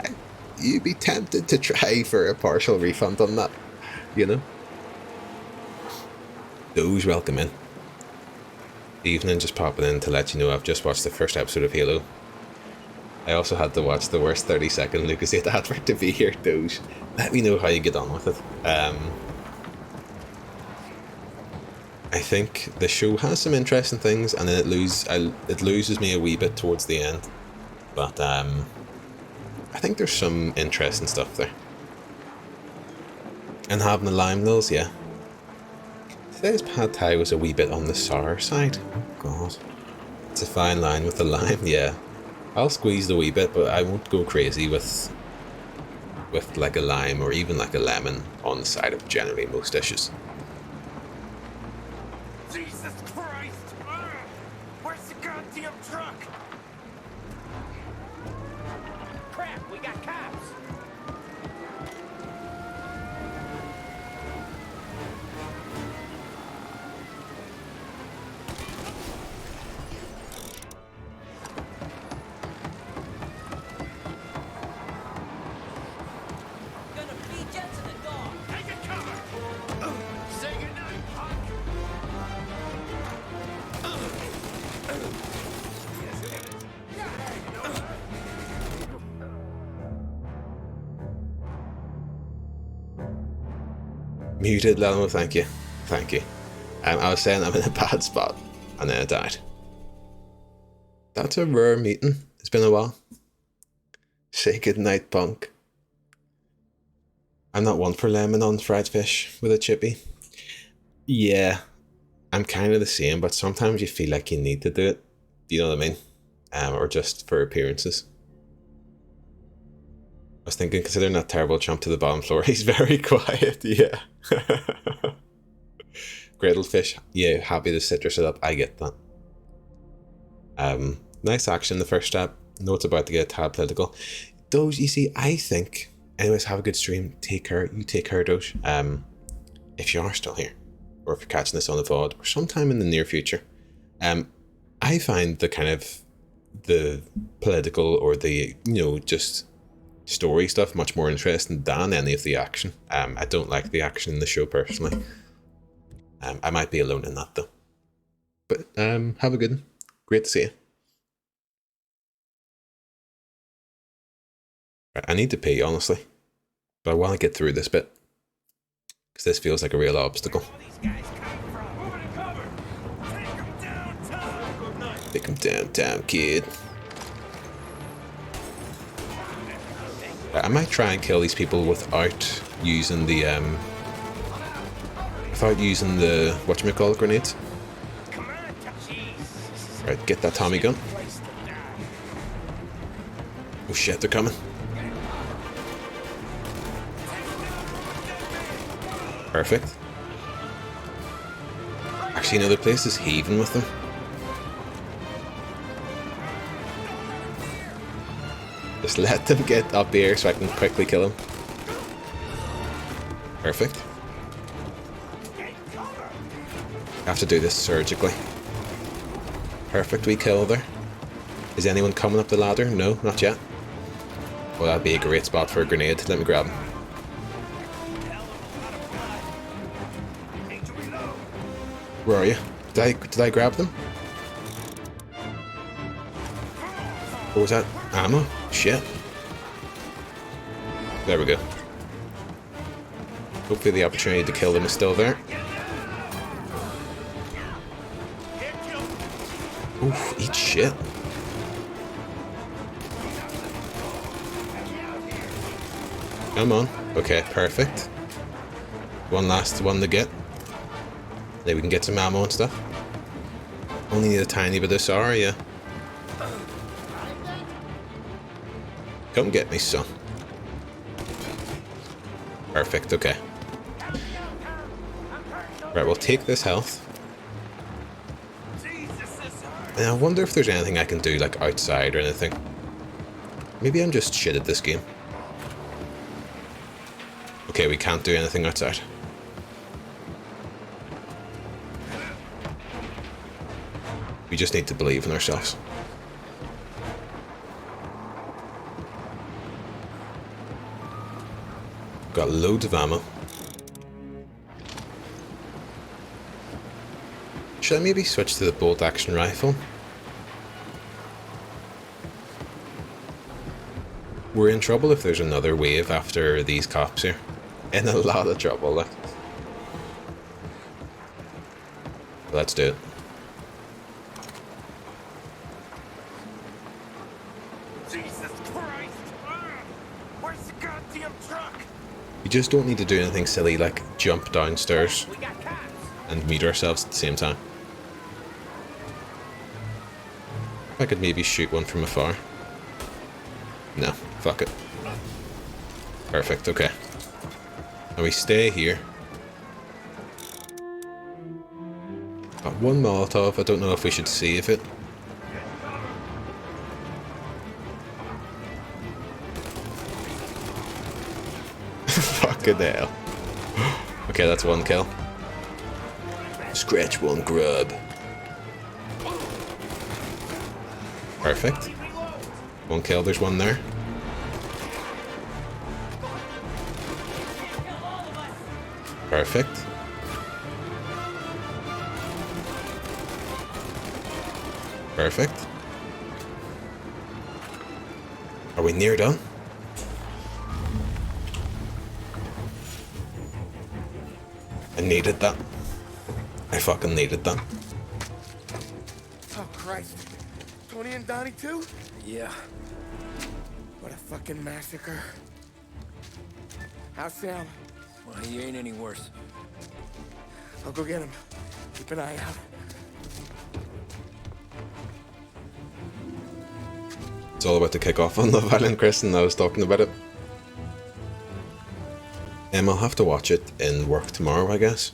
you'd be tempted to try for a partial refund on that, you know? Those welcome in. Evening, just popping in to let you know I've just watched the first episode of Halo. I also had to watch the worst 30-second Lucas 8 advert to be here, Doge. Let me know how you get on with it. I think the show has some interesting things, and then it loses me a wee bit towards the end. But I think there's some interesting stuff there. And having the lime noodles, yeah. Today's pad thai was a wee bit on the sour side. Oh god. It's a fine line with the lime, yeah. I'll squeeze the wee bit, but I won't go crazy with like a lime or even like a lemon on the side of generally most dishes. Jesus Christ! Where's the goddamn truck? Crap, we got cops! Say goodnight, punk! Muted, Lelmo, thank you. Thank you. I was saying I'm in a bad spot, and then I died. That's a rare meeting. It's been a while. Say goodnight, punk. I'm not one for lemon on fried fish with a chippy. Yeah, I'm kind of the same, but sometimes you feel like you need to do it. You know what I mean? Or just for appearances. I was thinking, considering that terrible jump to the bottom floor, he's very quiet, yeah. Griddled fish, yeah, happy to citrus it up, I get that. Nice action the first step. Know it's about to get a tad political. Doge, you see, I think, anyways, have a good stream, take care, you take care, Doge. If you are still here, or if you're catching this on the VOD, or sometime in the near future, I find the kind of, the political or the, you know, just story stuff much more interesting than any of the action. I don't like the action in the show personally. I might be alone in that though. But have a good one. Great to see you. Right, I need to pee, honestly, but I want to get through this bit because this feels like a real obstacle. Take him downtown, kid. I might try and kill these people without using the whatchamacallit grenades. Right, get that Tommy gun. Oh shit, they're coming. Perfect. Actually, another place is heaving with them. Just let them get up here so I can quickly kill them. Perfect. I have to do this surgically. Perfect, we kill there. Is anyone coming up the ladder? No, not yet. Well, that'd be a great spot for a grenade. Let me grab him. Where are you? Did I grab them? What was that? Ammo? Shit. There we go. Hopefully the opportunity to kill them is still there. Oof, eat shit. Come on. Okay, perfect. One last one to get. Then we can get some ammo and stuff. Only need a tiny bit of sour, yeah. Come get me, son. Perfect, okay. Right, we'll take this health. And I wonder if there's anything I can do, like, outside or anything. Maybe I'm just shit at this game. Okay, we can't do anything outside. We just need to believe in ourselves. Got loads of ammo. Should I maybe switch to the bolt action rifle? We're in trouble if there's another wave after these cops here. In a lot of trouble, like. Let's do it. Jesus Christ! Where's the goddamn truck? You just don't need to do anything silly like jump downstairs and meet ourselves at the same time. I could maybe shoot one from afar. No, fuck it. Perfect, okay. Now we stay here. Got one Molotov, I don't know if we should save it. Fucking hell. Okay, that's one kill. Scratch one grub. Perfect. One kill, there's one there. Perfect. Perfect. Are we near done? I needed that. I fucking needed that. Oh, Christ. Tony and Donnie too? Yeah. What a fucking massacre. How's Sam? Well, he ain't any worse. I'll go get him. Keep an eye out. It's all about to kick off on Love Island, Chris, and I was talking about it. I'll have to watch it in work tomorrow, I guess.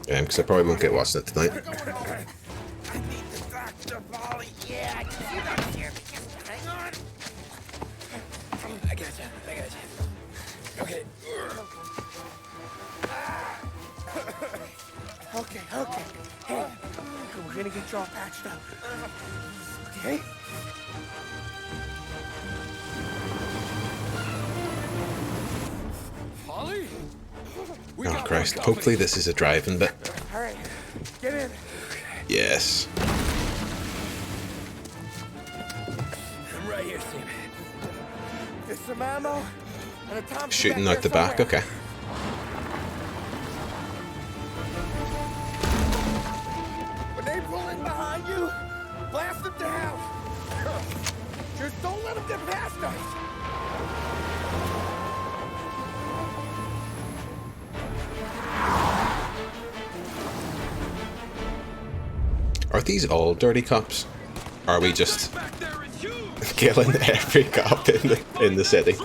Because I probably won't get watching it tonight. I need the doctor, Molly. Yeah, I can see that here. Just hang on. I got you. Okay. Okay. Hey, we're gonna get you all patched up. Okay? Polly? Oh Christ, hopefully this is a driving bit. Alright, get in. Yes. I'm right here, Sam. There's some ammo and a Thompson Shooting back out the there back, somewhere. okay. When they pull in behind you, blast them down. Just don't let them get past us. Are these all dirty cops? Are we just killing every cop in the city?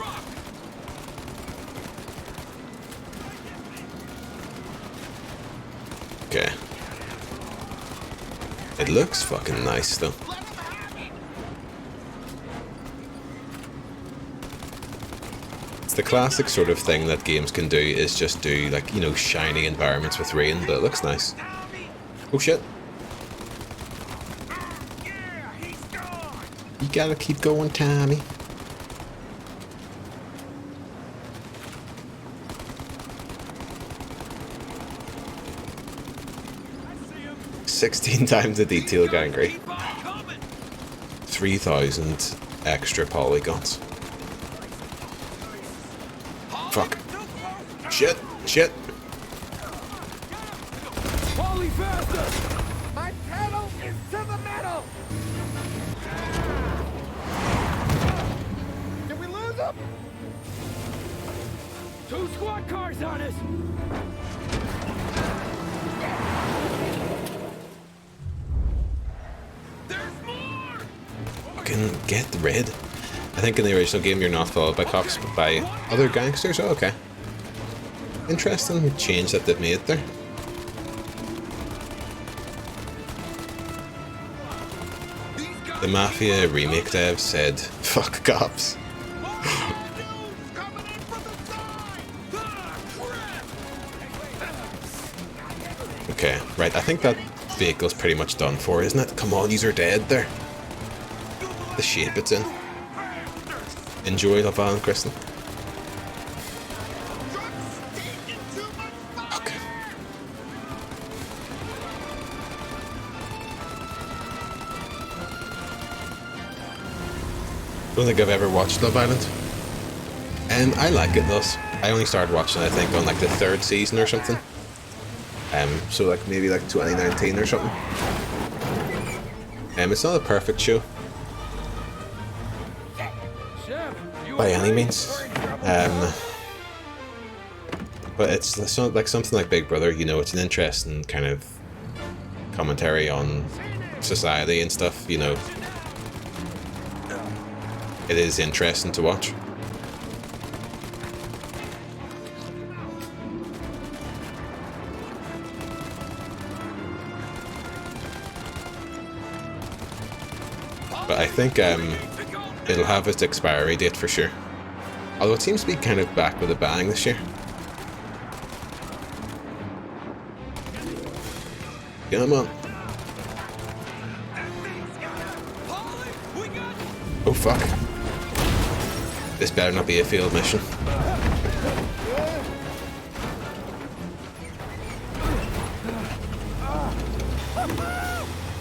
Okay. It looks fucking nice though. It's the classic sort of thing that games can do, is just do like, you know, shiny environments with rain, but it looks nice. Oh shit. You gotta keep going, Tommy. $16 times the detail gangry. 3,000 extra polygons. Fuck. Shit. Polly, faster! My pedal is to the metal. Did we lose them? 2 squad cars on us! Fucking get rid. I think in the original game you're not followed by cops but by other gangsters. Oh, okay. Interesting change that they've made there. The Mafia remake devs said, fuck cops. Okay, right, I think that vehicle's pretty much done for, isn't it? Come on, you're dead there. The shape it's in. Enjoy Love Island, Kristen. Okay. Don't think I've ever watched Love Island. I like it though. I only started watching, I think, on like the 3rd season or something. So like maybe like 2019 or something. It's not a perfect show by any means. But it's like something like Big Brother, you know, it's an interesting kind of commentary on society and stuff, you know. It is interesting to watch. But I think it'll have its expiry date for sure. Although it seems to be kind of back with a bang this year. Come on. Oh fuck. This better not be a field mission.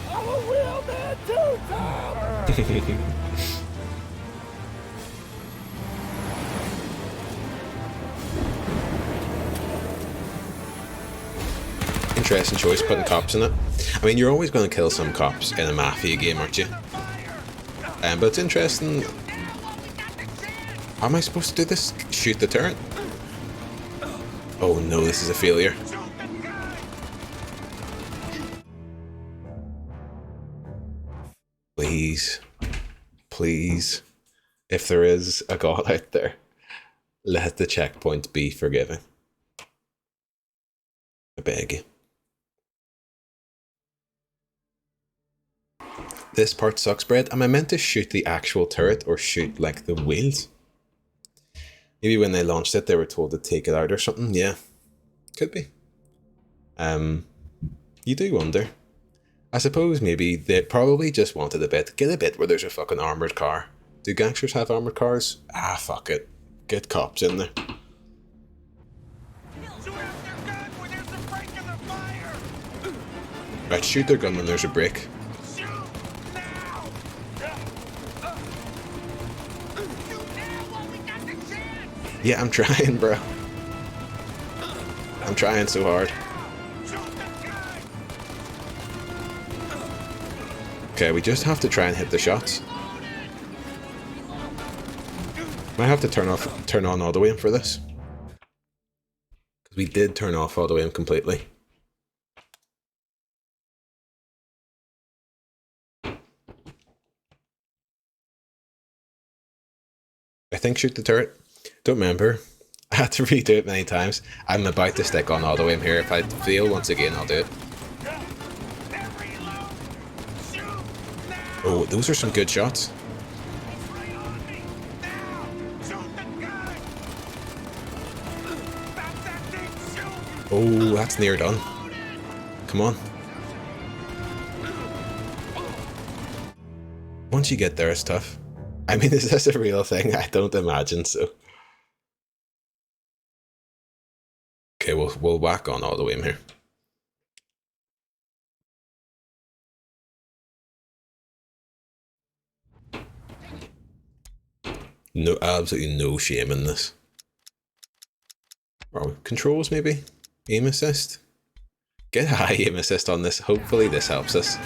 I'm a real man too, Tom! Interesting choice, putting cops in it. I mean, you're always going to kill some cops in a Mafia game, aren't you? But it's interesting. How am I supposed to do this? Shoot the turret? Oh no, this is a failure. Please. Please. If there is a god out there, let the checkpoint be forgiving. I beg you. This part sucks, Brad. Am I meant to shoot the actual turret or shoot like the wheels? Maybe when they launched it, they were told to take it out or something. Yeah, could be. You do wonder. I suppose maybe they probably just wanted get a bit where there's a fucking armored car. Do gangsters have armored cars? Ah, fuck it. Get cops in there. Right, shoot their gun when there's a break. Yeah, I'm trying, bro. I'm trying so hard. Okay, we just have to try and hit the shots. Might have to turn on auto aim for this. Because we did turn off auto aim completely. I think shoot the turret. Don't remember. I had to redo it many times. I'm about to stick on auto aim here. If I fail once again, I'll do it. Oh, those are some good shots. Oh, that's near done. Come on. Once you get there, it's tough. I mean, is this a real thing? I don't imagine so. Okay, we'll whack on auto aim here. No, absolutely no shame in this. Oh, controls maybe? Aim assist? Get high aim assist on this. Hopefully this helps us.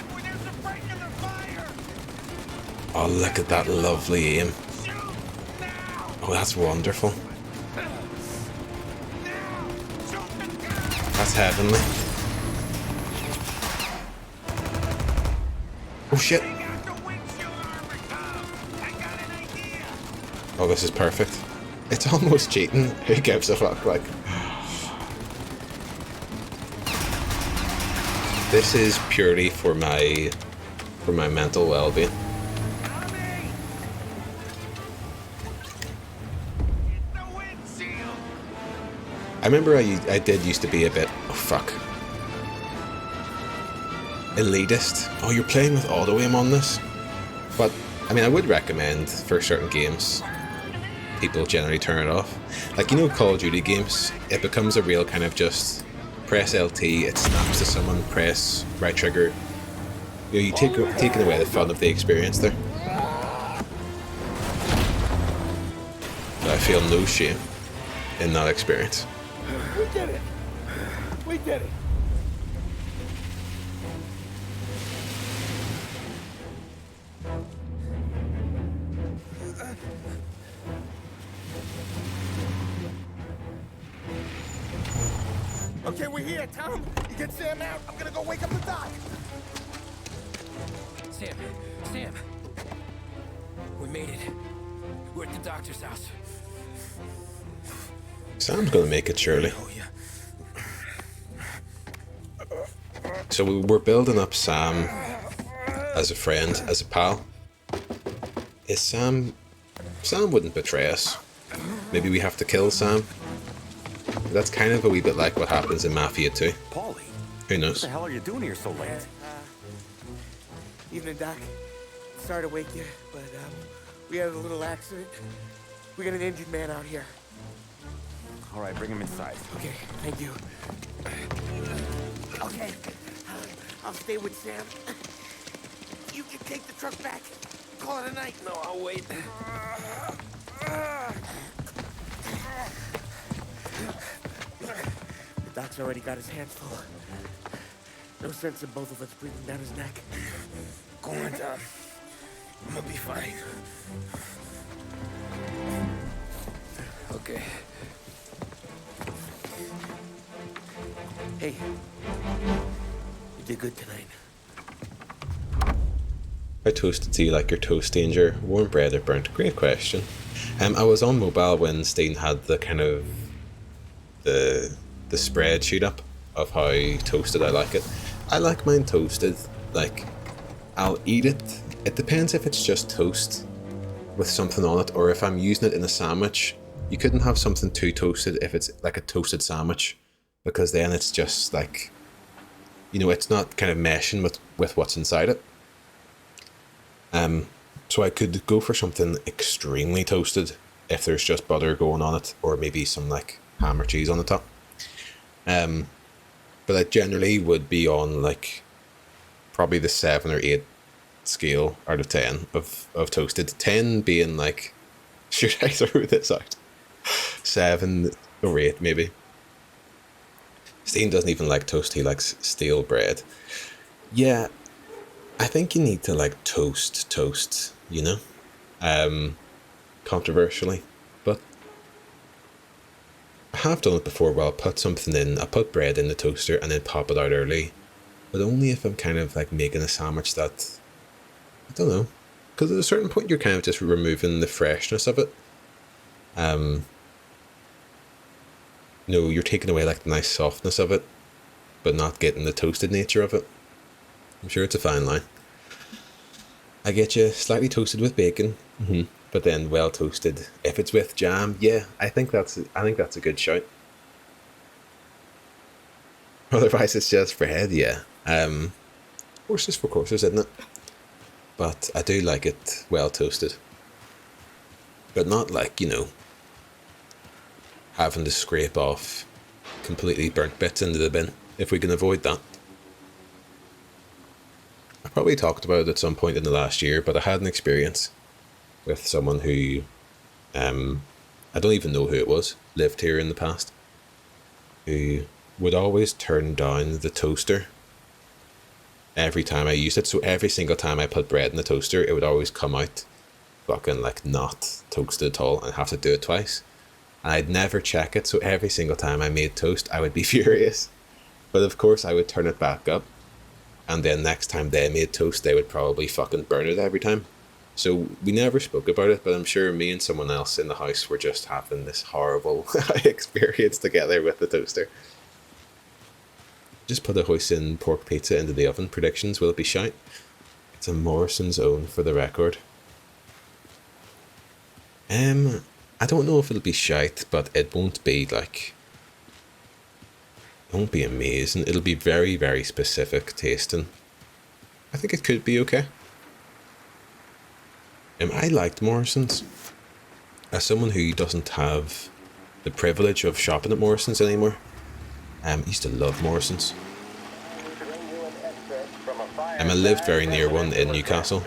Oh, look at that lovely aim. Oh, that's wonderful. That's heavenly. Oh shit. Oh, this is perfect. It's almost cheating. Who gives a fuck, like. This is purely for my mental well-being. I remember I did used to be a bit, oh fuck, elitist. Oh, you're playing with auto aim on this? But, I mean, I would recommend for certain games, people generally turn it off. Like, you know, Call of Duty games, it becomes a real kind of just press LT, it snaps to someone, press right trigger. You know, you taking away the fun of the experience there. But I feel no shame in that experience. We did it! We did it! Okay, we're here, Tom. You get Sam out. I'm gonna go wake up the doc. Sam. We made it. We're at the doctor's house. Sam's gonna make it, surely. Oh, yeah. So we're building up Sam as a friend, as a pal. Is Sam wouldn't betray us. Maybe we have to kill Sam. That's kind of a wee bit like what happens in Mafia 2. Paulie, Who knows? what the hell are you doing here so late? Evening, Doc. Sorry to wake you, but we had a little accident. We got an injured man out here. All right, bring him inside. Okay, thank you. Okay, I'll stay with Sam. You can take the truck back. Call it a night. No, I'll wait. The doc's already got his hands full. No sense in both of us breathing down his neck. Go on, Tom. I'm gonna be fine. Okay. Hey, you did good tonight. How toasted do you like your toast, Danger? Warm bread or burnt? Great question. I was on mobile when Steen had the kind of the spreadsheet up of how toasted I like it. I like mine toasted. Like, I'll eat it. It depends if it's just toast with something on it, or if I'm using it in a sandwich. You couldn't have something too toasted if it's like a toasted sandwich, because then it's just like, you know, it's not kind of meshing with what's inside it. So I could go for something extremely toasted if there's just butter going on it, or maybe some like ham or cheese on the top. But I generally would be on like probably the 7 or 8 scale out of 10 of toasted. 10 being like, should I throw this out? 7 or 8 maybe. Steen doesn't even like toast, he likes stale bread. Yeah, I think you need to like toast, you know? Controversially, but I have done it before where I'll put something in, I'll put bread in the toaster and then pop it out early, but only if I'm kind of like making a sandwich that, I don't know, because at a certain point you're kind of just removing the freshness of it. No, you're taking away like the nice softness of it, but not getting the toasted nature of it. I'm sure it's a fine line. I get you slightly toasted with bacon, but then well toasted. If it's with jam, yeah, I think that's a good shout. Otherwise, it's just bread, yeah. Horses for courses, isn't it? But I do like it well toasted, but not like, you know, having to scrape off completely burnt bits into the bin, if we can avoid that. I probably talked about it at some point in the last year, but I had an experience with someone who, I don't even know who it was, lived here in the past, who would always turn down the toaster every time I used it. So every single time I put bread in the toaster, it would always come out fucking like not toasted at all, and have to do it twice. And I'd never check it, so every single time I made toast, I would be furious. But of course, I would turn it back up, and then next time they made toast, they would probably fucking burn it every time. So we never spoke about it, but I'm sure me and someone else in the house were just having this horrible experience together with the toaster. Just put a hoisin pork pizza into the oven. Predictions, will it be shite? It's a Morrison's own for the record. I don't know if it'll be shite, but it won't be like, it won't be amazing. It'll be very, very specific tasting. I think it could be okay. I liked Morrison's. As someone who doesn't have the privilege of shopping at Morrison's anymore, I used to love Morrison's. I lived very near one in Newcastle,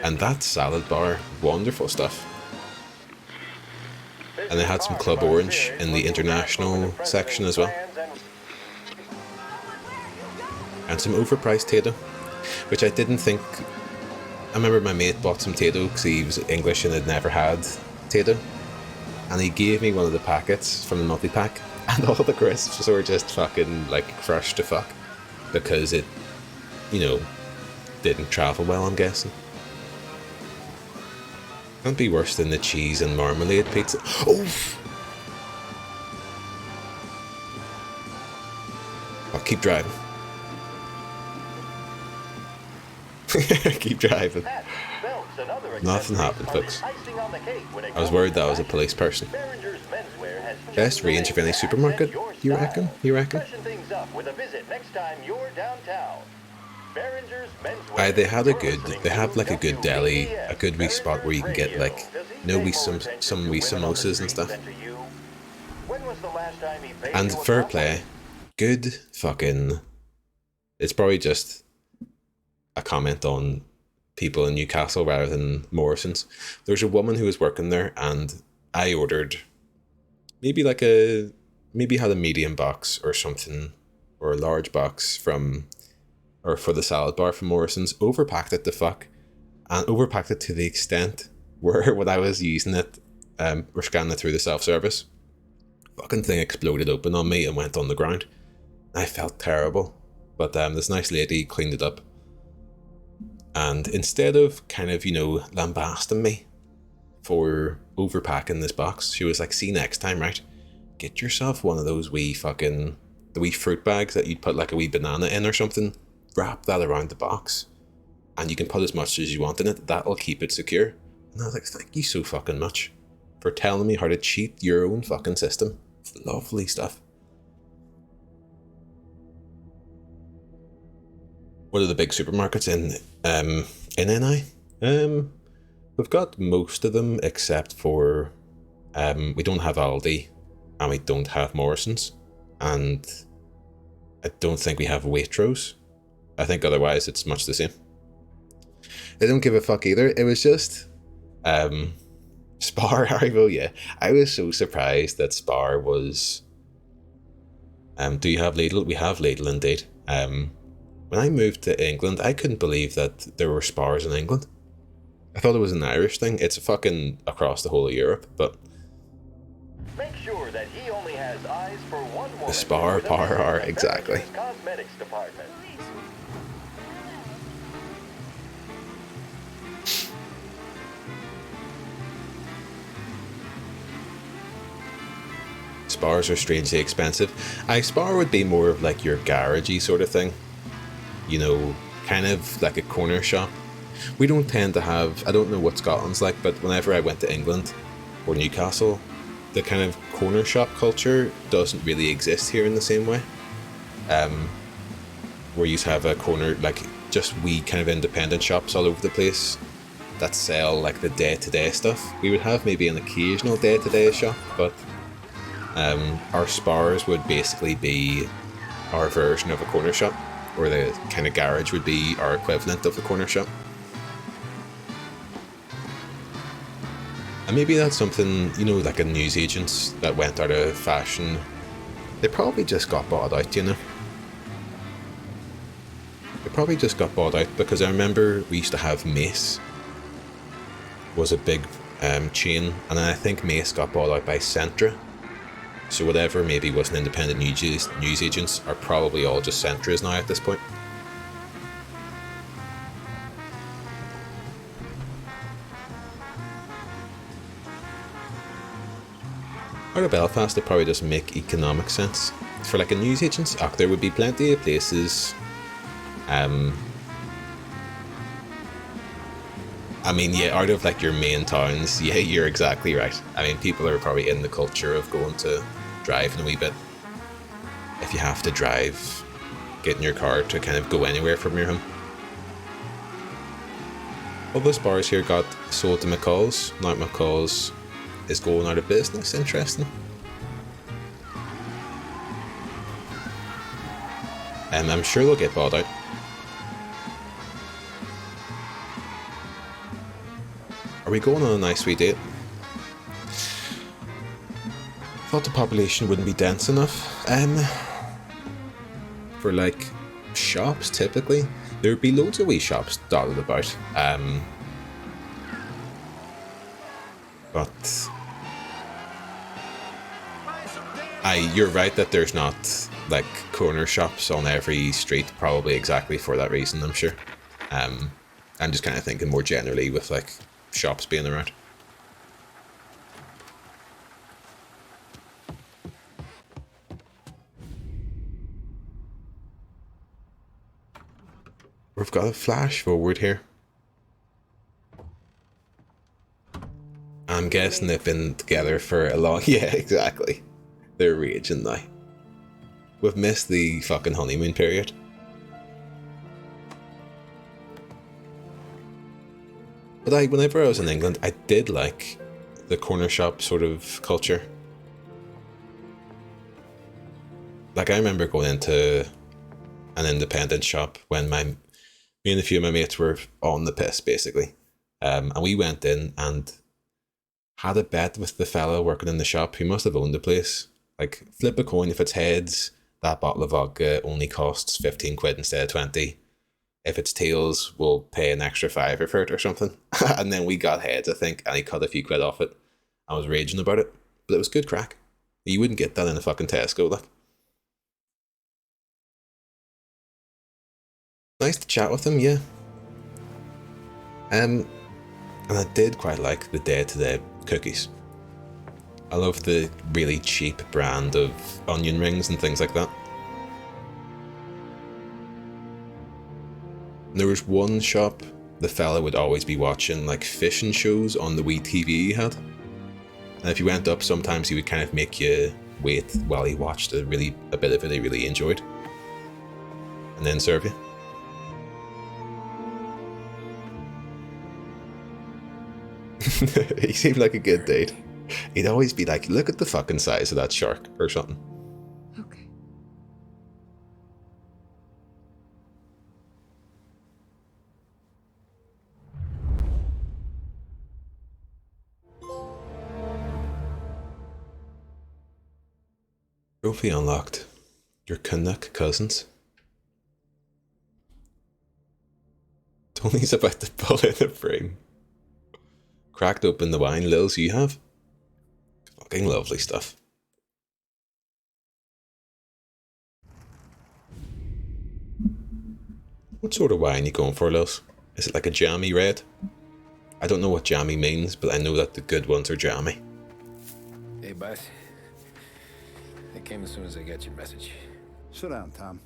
and that salad bar, wonderful stuff. And they had some Club Orange in the international section as well. And some overpriced Tato, which I didn't think. I remember my mate bought some Tato because he was English and had never had Tato. And he gave me one of the packets from the multi-pack. And all the crisps were just fucking like crushed to fuck because it, you know, didn't travel well, I'm guessing. Can't be worse than the cheese and marmalade pizza. Oh! I'll keep driving. Keep driving. Nothing happened, folks. I was worried that was a police person. Best range of any supermarket, you reckon? You reckon? They had a good, they have like a good deli, a good wee spot where you can get like, some wee samosas and stuff. And fair play, good fucking, it's probably just a comment on people in Newcastle rather than Morrison's. There's a woman who was working there and I ordered maybe had a medium box or something, or a large box for the salad bar from Morrison's, overpacked it to fuck, and overpacked it to the extent where when I was using it, or scanning it through the self-service, fucking thing exploded open on me and went on the ground. I felt terrible, but this nice lady cleaned it up. And instead of kind of, lambasting me for overpacking this box, she was like, see next time, right? Get yourself one of those wee the wee fruit bags that you'd put like a wee banana in or something. Wrap that around the box. And you can put as much as you want in it. That'll keep it secure. And I was like, thank you so fucking much for telling me how to cheat your own fucking system. Lovely stuff. What are the big supermarkets in NI? We've got most of them except for we don't have Aldi and we don't have Morrison's, and I don't think we have Waitrose. I think otherwise it's much the same. They don't give a fuck either. It was just Spar, Haribo, yeah. I was so surprised that Spar was do you have Lidl? We have Lidl indeed. When I moved to England, I couldn't believe that there were Spars in England. I thought it was an Irish thing. It's fucking across the whole of Europe, but make sure that he only has eyes for one woman. The Spar Par, exactly. Cosmetics department. Spars are strangely expensive. Spar would be more of like your garagey sort of thing. Kind of like a corner shop. We don't tend to have, I don't know what Scotland's like, but whenever I went to England or Newcastle, the kind of corner shop culture doesn't really exist here in the same way. Where you have a corner, like just wee kind of independent shops all over the place that sell like the day-to-day stuff. We would have maybe an occasional day-to-day shop, but our Spars would basically be our version of a corner shop, or the kind of garage would be our equivalent of the corner shop. And maybe that's something, like a newsagents that went out of fashion. They probably just got bought out, They probably just got bought out, because I remember we used to have Mace, was a big chain, and I think Mace got bought out by Centra. So whatever maybe was an independent newsagents are probably all just Centras now at this point. Out of Belfast, it probably doesn't make economic sense. For like a newsagents, there would be plenty of places. Out of like your main towns, yeah, you're exactly right. People are probably in the culture of going to driving a wee bit. If you have to drive, get in your car to kind of go anywhere from your home. All those bars here got sold to McCall's. Now McCall's is going out of business. Interesting. I'm sure they'll get bought out. Are we going on a nice wee date? Thought the population wouldn't be dense enough. For like shops, typically there would be loads of wee shops dotted about. But You're right that there's not like corner shops on every street, probably exactly for that reason, I'm sure. I'm just kind of thinking more generally with like shops being around. We've got a flash forward here. I'm guessing they've been together for a long... Yeah, exactly. They're raging now. We've missed the fucking honeymoon period. But whenever I was in England, I did like the corner shop sort of culture. Like, I remember going into an independent shop when me and a few of my mates were on the piss, basically. And we went in and had a bet with the fella working in the shop who must have owned the place. Like, flip a coin, if it's heads, that bottle of vodka only costs 15 quid instead of 20. If it's tails, we'll pay an extra $5 for it or something. And then we got heads, I think, and he cut a few quid off it. I was raging about it, but it was good crack. You wouldn't get that in a fucking Tesco, like. Nice to chat with him, yeah. And I did quite like the day-to-day cookies. I love the really cheap brand of onion rings and things like that. There was one shop the fella would always be watching like fishing shows on the wee TV he had. And if you went up, sometimes he would kind of make you wait while he watched a bit of it he really enjoyed. And then serve you. He seemed like a good date. He'd always be like, look at the fucking size of that shark or something. Okay. Trophy unlocked. Your Canuck cousins. Tony's about to pull in a frame. Cracked open the wine, Lils, you have? Fucking lovely stuff. What sort of wine are you going for, Lils? Is it like a jammy red? I don't know what jammy means, but I know that the good ones are jammy. Hey, boss. I came as soon as I got your message. Sit down, Tom.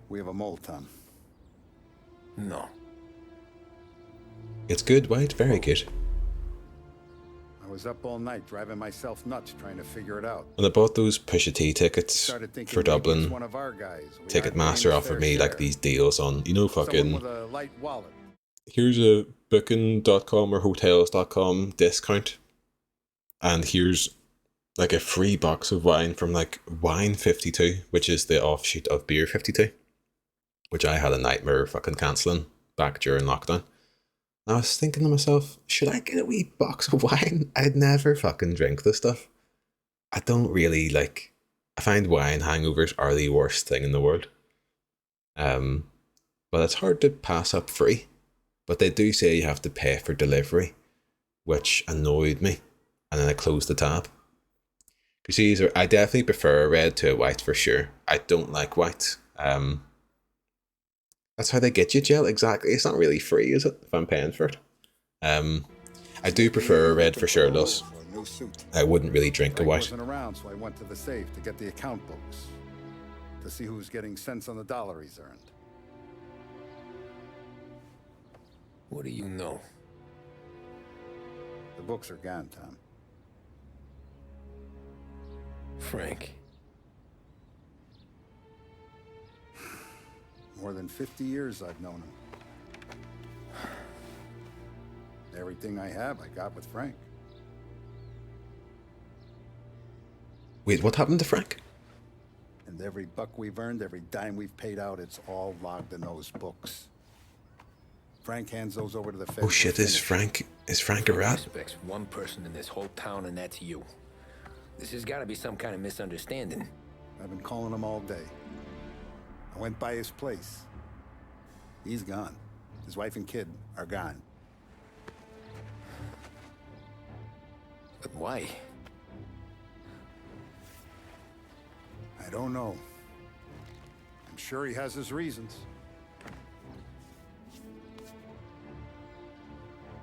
We have a mole, Tom. No. It's good, White. Very good. I was up all night driving myself nuts trying to figure it out. When I bought those Pusha T tickets for Dublin, Ticketmaster offered me like these deals on, you know, fucking, here's a booking.com or hotels.com discount. And here's like a free box of wine from like Wine 52, which is the offshoot of Beer 52. Which I had a nightmare fucking cancelling back during lockdown. And I was thinking to myself, should I get a wee box of wine? I'd never fucking drink this stuff. I don't really like... I find wine hangovers are the worst thing in the world. But it's hard to pass up free. But they do say you have to pay for delivery, which annoyed me. And then I closed the tab. Because I definitely prefer a red to a white for sure. I don't like white. That's how they get you, Jill. Exactly. It's not really free, is it? If I'm paying for it. I do prefer a red for sure, Luz. I wouldn't really drink a white. I wasn't around, so I went to the safe to get the account books to see who's getting cents on the dollar he's earned. What do you know? The books are gone, Tom. Frank. More than 50 years I've known him. Everything I have, I got with Frank. Wait, what happened to Frank? And every buck we've earned, every dime we've paid out, it's all logged in those books. Frank hands those over to the feds. Oh shit, is Frank a rat? Suspects one person in this whole town, and that's you. This has got to be some kind of misunderstanding. I've been calling him all day. I went by his place. He's gone. His wife and kid are gone. But why? I don't know. I'm sure he has his reasons.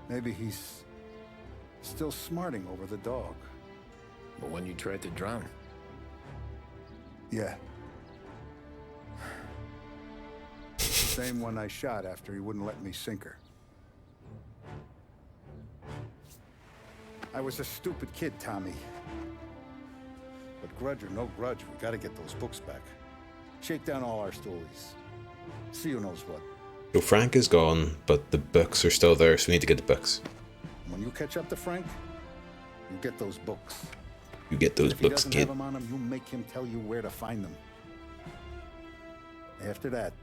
Maybe he's still smarting over the dog. The one you tried to drown? Yeah. Same one I shot after he wouldn't let me sink her. I was a stupid kid, Tommy. But grudge or no grudge, we gotta get those books back. Shake down all our stories. See who knows what. So Frank is gone, but the books are still there, so we need to get the books. When you catch up to Frank, you get those books. You get those If he books, doesn't kid. have them on him, you make him tell you where to find them. After that,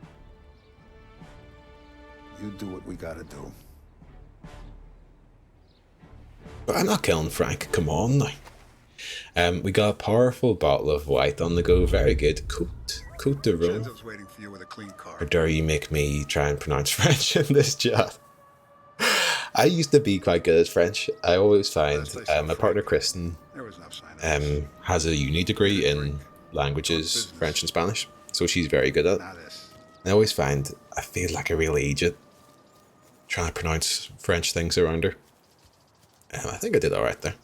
you do what we gotta do. But I'm not killing Frank, come on now. We got a powerful bottle of white on the go, very good. Cote de Rome. Shadow's waiting for you with a clean car. Or dare you make me try and pronounce French in this chat? I used to be quite good at French. I always find my partner Kristen has a uni degree in languages, French and Spanish, so she's very good at it. And I always find I feel like a real idiot trying to pronounce French things around her. I think I did alright there.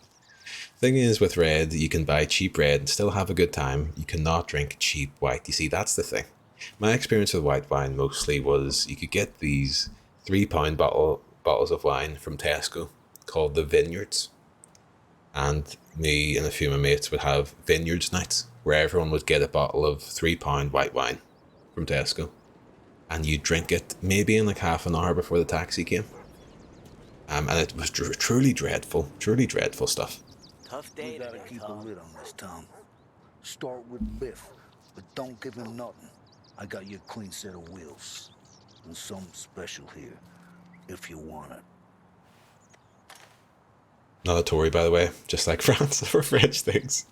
Thing is, with red, you can buy cheap red and still have a good time. You cannot drink cheap white. You see, that's the thing. My experience with white wine mostly was you could get these £3 bottles of wine from Tesco called the Vineyards. And me and a few of my mates would have Vineyards nights where everyone would get a bottle of £3 white wine from Tesco. And you drink it maybe in like half an hour before the taxi came. And it was truly dreadful stuff. Tough day. We gotta keep a lid on this, Tom. Start with Biff, but don't give him nothing. I got you a clean set of wheels. And something special here, if you want it. Not a Tory, by the way, just like France for French things.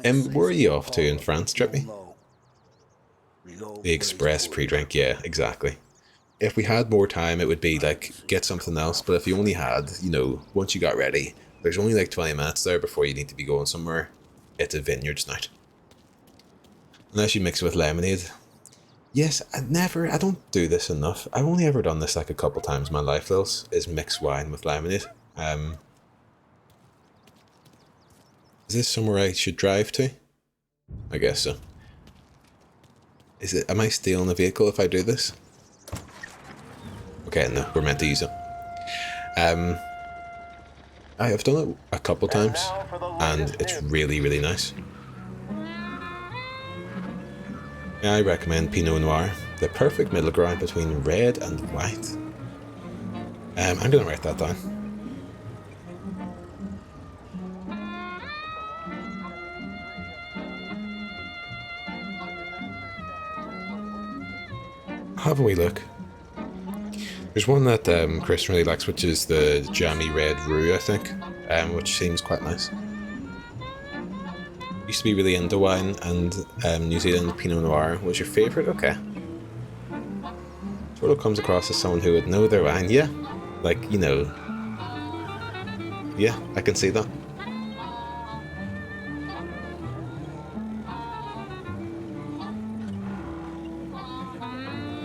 Where are you off to in France, Trippy? The Express pre-drink, yeah, exactly. If we had more time, it would be like, get something else, but if you only had, you know, once you got ready, there's only like 20 minutes there before you need to be going somewhere. It's a Vineyards night. Unless you mix it with lemonade. Yes, I don't do this enough. I've only ever done this like a couple times in my life, Lils, is mix wine with lemonade. Is this somewhere I should drive to? I guess so. Am I stealing a vehicle if I do this? Okay, no, we're meant to use it. I have done it a couple times, and it's really, really nice. Yeah, I recommend Pinot Noir, the perfect middle ground between red and white. I'm gonna write that down. Have a wee look. There's one that Chris really likes, which is the Jammy Red Roux, I think, which seems quite nice. Used to be really into wine, and New Zealand Pinot Noir was your favourite? Okay. Sort of comes across as someone who would know their wine, yeah. Like, you know. Yeah, I can see that.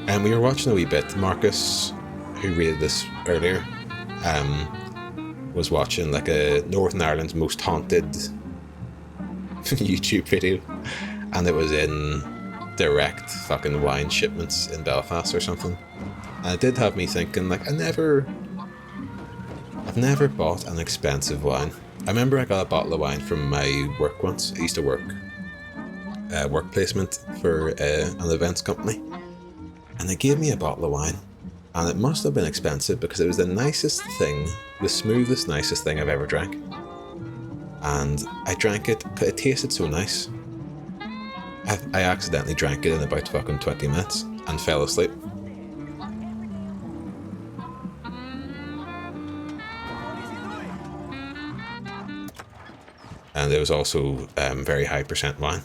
And we were watching a wee bit. Marcus, who rated this earlier, was watching like a Northern Ireland's most haunted YouTube video, and it was in direct fucking wine shipments in Belfast or something. And it did have me thinking, like, I've never bought an expensive wine. I remember I got a bottle of wine from my work once. I used to work placement for an events company, and they gave me a bottle of wine, and it must have been expensive because it was the nicest thing, the smoothest, nicest thing I've ever drank. And I drank it, it tasted so nice. I accidentally drank it in about fucking 20 minutes and fell asleep. And it was also very high percent wine.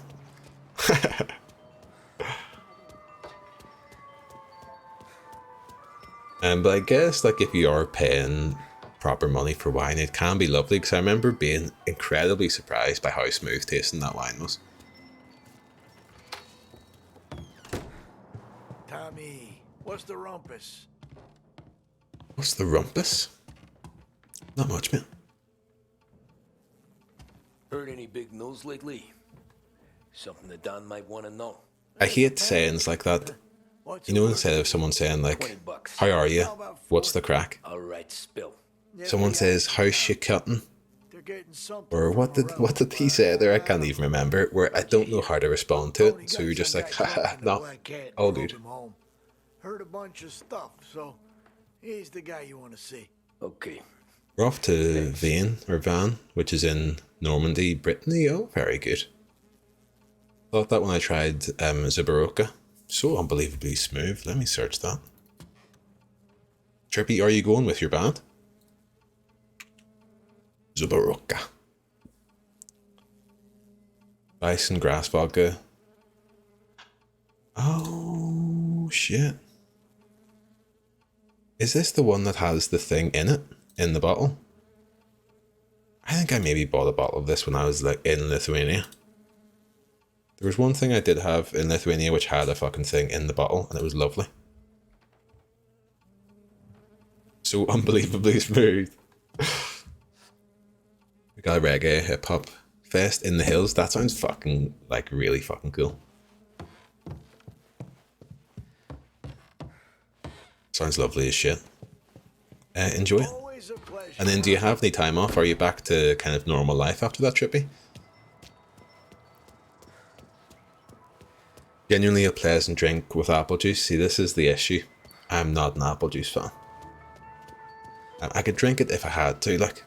But I guess, like, if you are paying proper money for wine. It can be lovely, because I remember being incredibly surprised by how smooth tasting that wine was. Tommy, what's the rumpus? What's the rumpus? Not much, man. Heard any big news lately? Something that Don might want to know. I hate sayings like that. You know, instead of someone saying like, how are you? What's the crack? All right, spill. Someone says, how's she cutting? Or what did he say there? I can't even remember. Where I don't know how to respond to it. So you're just like, haha, no, all good. Heard a bunch of stuff, so he's the guy you want to see. Okay. We're off to Van, which is in Normandy, Brittany. Oh, very good. Thought that when I tried Zubaroka. So unbelievably smooth. Let me search that. Trippy, are you going with your band? Zubaroka. Bison grass vodka. Oh, shit. Is this the one that has the thing in it? In the bottle? I think I maybe bought a bottle of this when I was like in Lithuania. There was one thing I did have in Lithuania which had a fucking thing in the bottle, and it was lovely. So unbelievably smooth. We got a reggae hip hop fest in the hills. That sounds fucking like really fucking cool. Sounds lovely as shit. Enjoy it. And then do you have any time off? Are you back to kind of normal life after that, Trippy? Genuinely a pleasant drink with apple juice. See, this is the issue. I'm not an apple juice fan. I could drink it if I had to, like.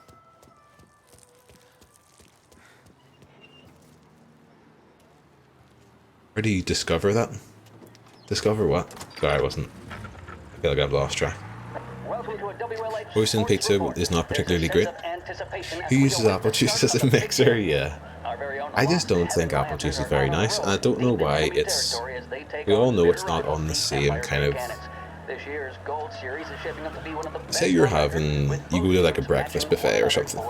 Where do you discover that? Discover what? Sorry, I wasn't. I feel like I've lost track. Roasting pizza is not particularly great. Who uses apple juice as a mixer? Yeah. I just don't think apple juice is very nice, and I don't know why it's... We all know it's not on the same kind of... Say you're having... You go to like a breakfast buffet or something,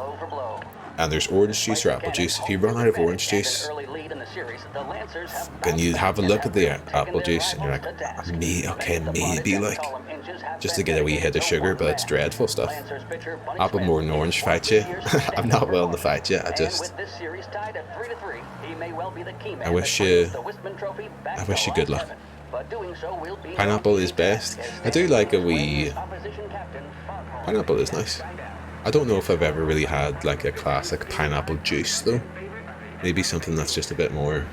and there's orange juice or apple juice. If you run out of orange juice, then you have a look at the apple juice and you're like, okay, maybe like, just to get a wee hit of sugar, but it's dreadful stuff. Apple more than orange fight you. I'm not willing to fight you. I wish you good luck. Pineapple is best. I do like a wee... Pineapple is nice. I don't know if I've ever really had like a classic pineapple juice though. Maybe something that's just a bit more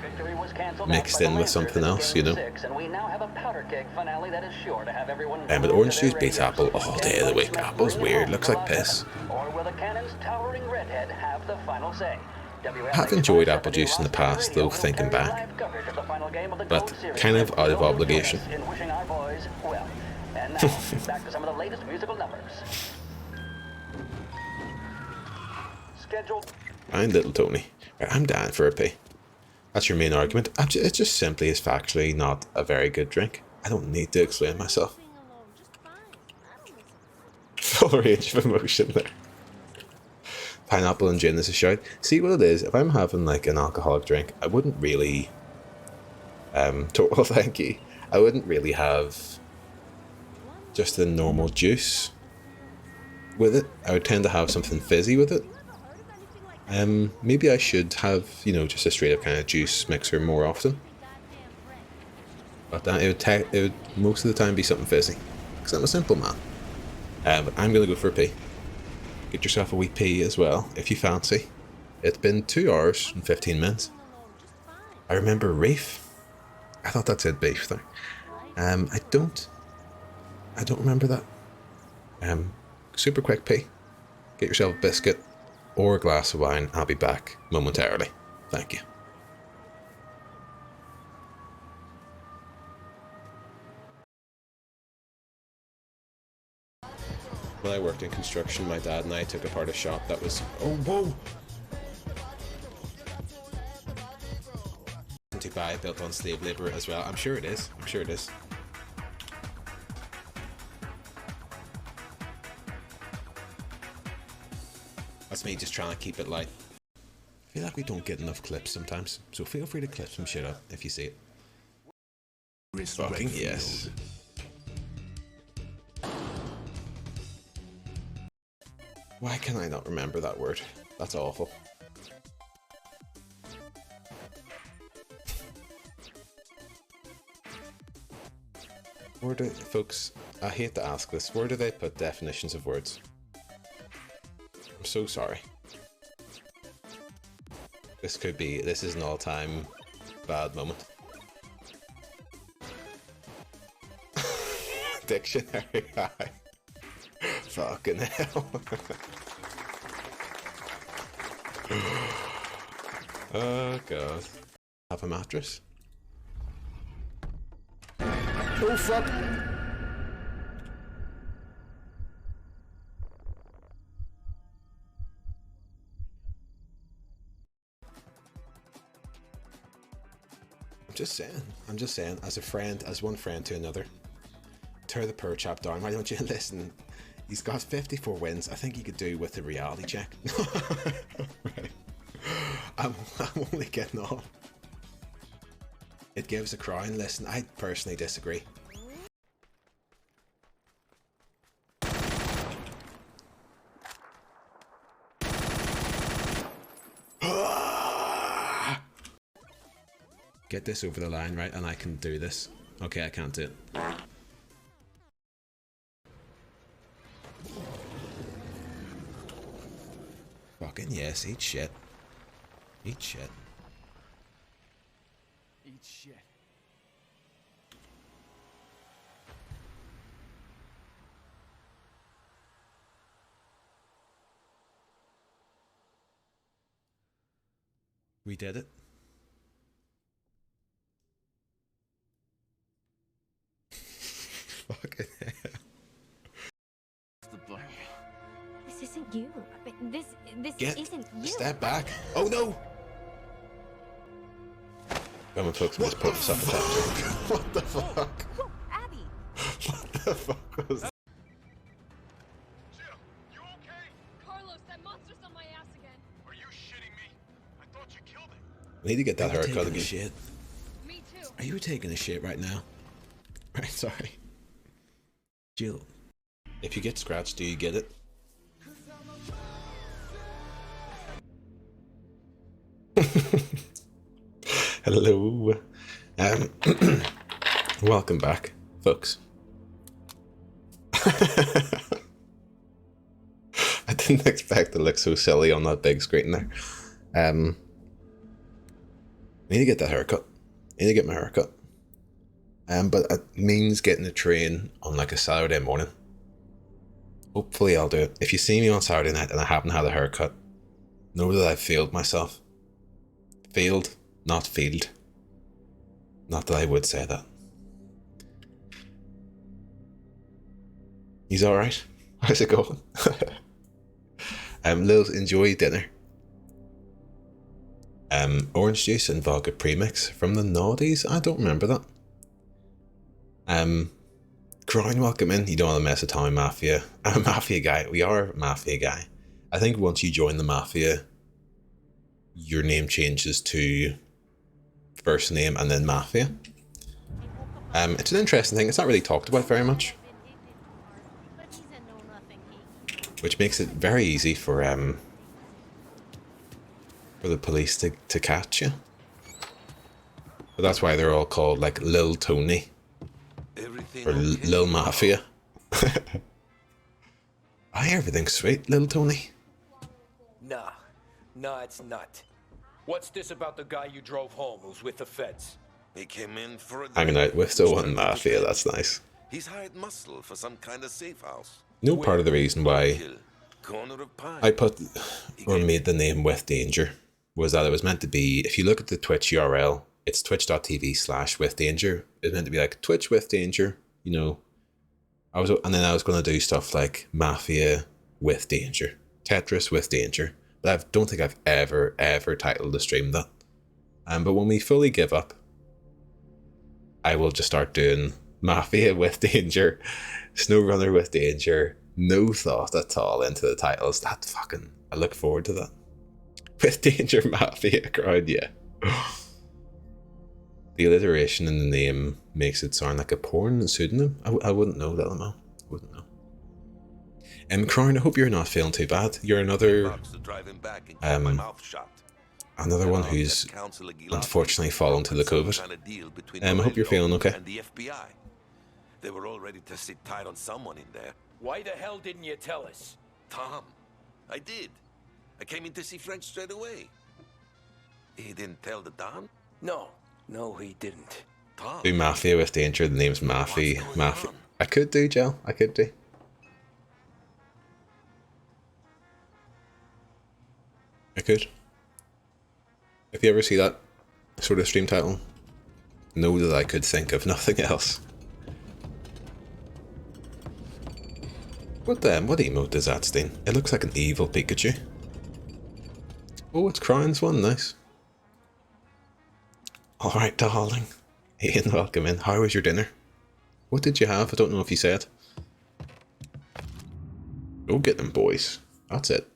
mixed in with something else, you know. But orange juice beats apple all day of the week. Apple's weird, looks like piss. I have enjoyed apple juice in the past though, thinking back, but kind of out of obligation. I'm little Tony. I'm down for a pee. That's your main argument. It just simply is factually not a very good drink. I don't need to explain myself. Full range of emotion there. Pineapple and gin is a shout. See what it is, if I'm having like an alcoholic drink, I wouldn't really... total thank you. I wouldn't really have just a normal juice with it. I would tend to have something fizzy with it. Maybe I should have, you know, just a straight up kind of juice mixer more often. But it would most of the time be something fizzy. Because I'm a simple man. But I'm going to go for a pee. Get yourself a wee pee as well, if you fancy. It's been 2 hours and 15 minutes. I remember reef. I thought that said beef there. I don't remember that. Super quick pee. Get yourself a biscuit or a glass of wine. I'll be back momentarily. Thank you. When I worked in construction, my dad and I took apart a shop that was... Oh, whoa! To buy, built on slave labour as well. I'm sure it is. I'm sure it is. That's me just trying to keep it light. I feel like we don't get enough clips sometimes, so feel free to clip some shit up if you see it. Fucking yes. Why can I not remember that word? That's awful. Where do, folks, I hate to ask this, where do they put definitions of words? I'm so sorry. This is an all-time bad moment. Dictionary, fucking hell. Oh god. Have a mattress? Oh fuck! I'm just saying, as a friend, as one friend to another, tear the poor chap down. Why don't you listen? He's got 54 wins. I think he could do with a reality check. Right. I'm only getting on. It gives a crown. Listen, I personally disagree. Get this over the line, right? And I can do this. Okay, I can't do it. Fucking yes, eat shit. Eat shit. Eat shit. We did it. Fucking hell. This isn't you. This isn't you. Step back. Oh no! I'm gonna put this up at that. What the fuck? Whoa, Abby! What the fuck was that? Jill, you okay? Carlos, that monster's on my ass again. Are you shitting me? I thought you killed him. I need to get that haircut again. Shit. Me too. Are you taking a shit right now? Right, sorry. Jill. If you get scratched, do you get it? Hello. Welcome back, folks. I didn't expect to look so silly on that big screen there. I need to get that haircut. I need to get my haircut. But it means getting a train on like a Saturday morning. Hopefully I'll do it. If you see me on Saturday night and I haven't had a haircut, know that I've failed myself. Failed, not failed. Not that I would say that. He's alright. How's it going? Lil, enjoy dinner. Orange juice and vodka premix from the Naughties? I don't remember that. Crown, welcome in. You don't want to mess with Tommy Mafia. I'm a Mafia guy. We are a Mafia guy. I think once you join the Mafia, your name changes to first name and then Mafia. It's an interesting thing. It's not really talked about very much, which makes it very easy for the police to catch you. But that's why they're all called like Lil Tony or Lil Mafia. Aye, everything's sweet, Lil Tony. Nah, it's not. What's this about the guy you drove home who's with the feds? He came in for a Hanging out with the one Mafia, that's nice. He's hired muscle for some kind of safe house. No part of the reason why I put or made the name With Danger was that it was meant to be, if you look at the Twitch URL, it's twitch.tv/withdanger. It's meant to be like Twitch with Danger, you know. And then I was going to do stuff like Mafia with Danger, Tetris with Danger. But I don't think I've ever titled the stream that. But when we fully give up, I will just start doing Mafia with Danger, SnowRunner with Danger. No thought at all into the titles. That fucking I look forward to that. With Danger Mafia crowd, yeah. The alliteration in the name makes it sound like a porn pseudonym. I wouldn't know that, I wouldn't know. Crown, I hope you're not feeling too bad. You're another another one who's unfortunately fallen to the COVID. I hope you're feeling okay. And the FBI. They were all ready to sit tight on someone in there. Why the hell didn't you tell us? Tom, I did. I came in to see Frank straight away. He didn't tell the Don? No, he didn't. Tom. Do Mafia with Danger, the name's Mafia. I could do, Joe. I could do. I could. If you ever see that sort of stream title, know that I could think of nothing else. What emote is that, Steen? It looks like an evil Pikachu. Oh, it's Crown's one, nice. Alright, darling. Ian, welcome in. How was your dinner? What did you have? I don't know if you said. Go get them, boys. That's it.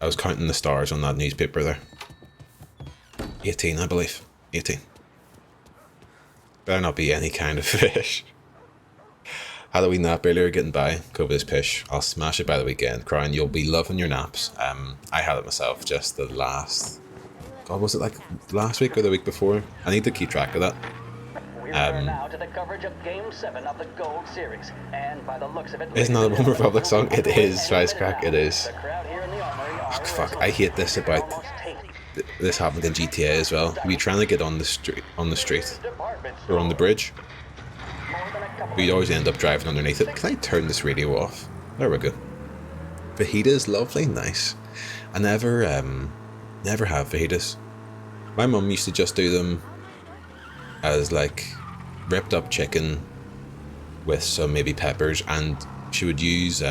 I was counting the stars on that newspaper there. 18, I believe. 18. Better not be any kind of fish. Halloween nap earlier, getting by. COVID's pish. I'll smash it by the weekend. Crown, you'll be loving your naps. I had it myself just the last... God, was it like last week or the week before? I need to keep track of that. Now to the coverage of Game 7 of the Gold Series. And by the looks of it... Isn't that a One Republic song? It is, Wisecrack, it is. Oh, fuck, I hate this about... This happened in GTA as well. You'd be trying to get on the street, or on the bridge. But you'd always end up driving underneath it. Can I turn this radio off? There we go. Fajitas, lovely, nice. I never have fajitas. My mum used to just do them as like ripped up chicken with some maybe peppers, and she would use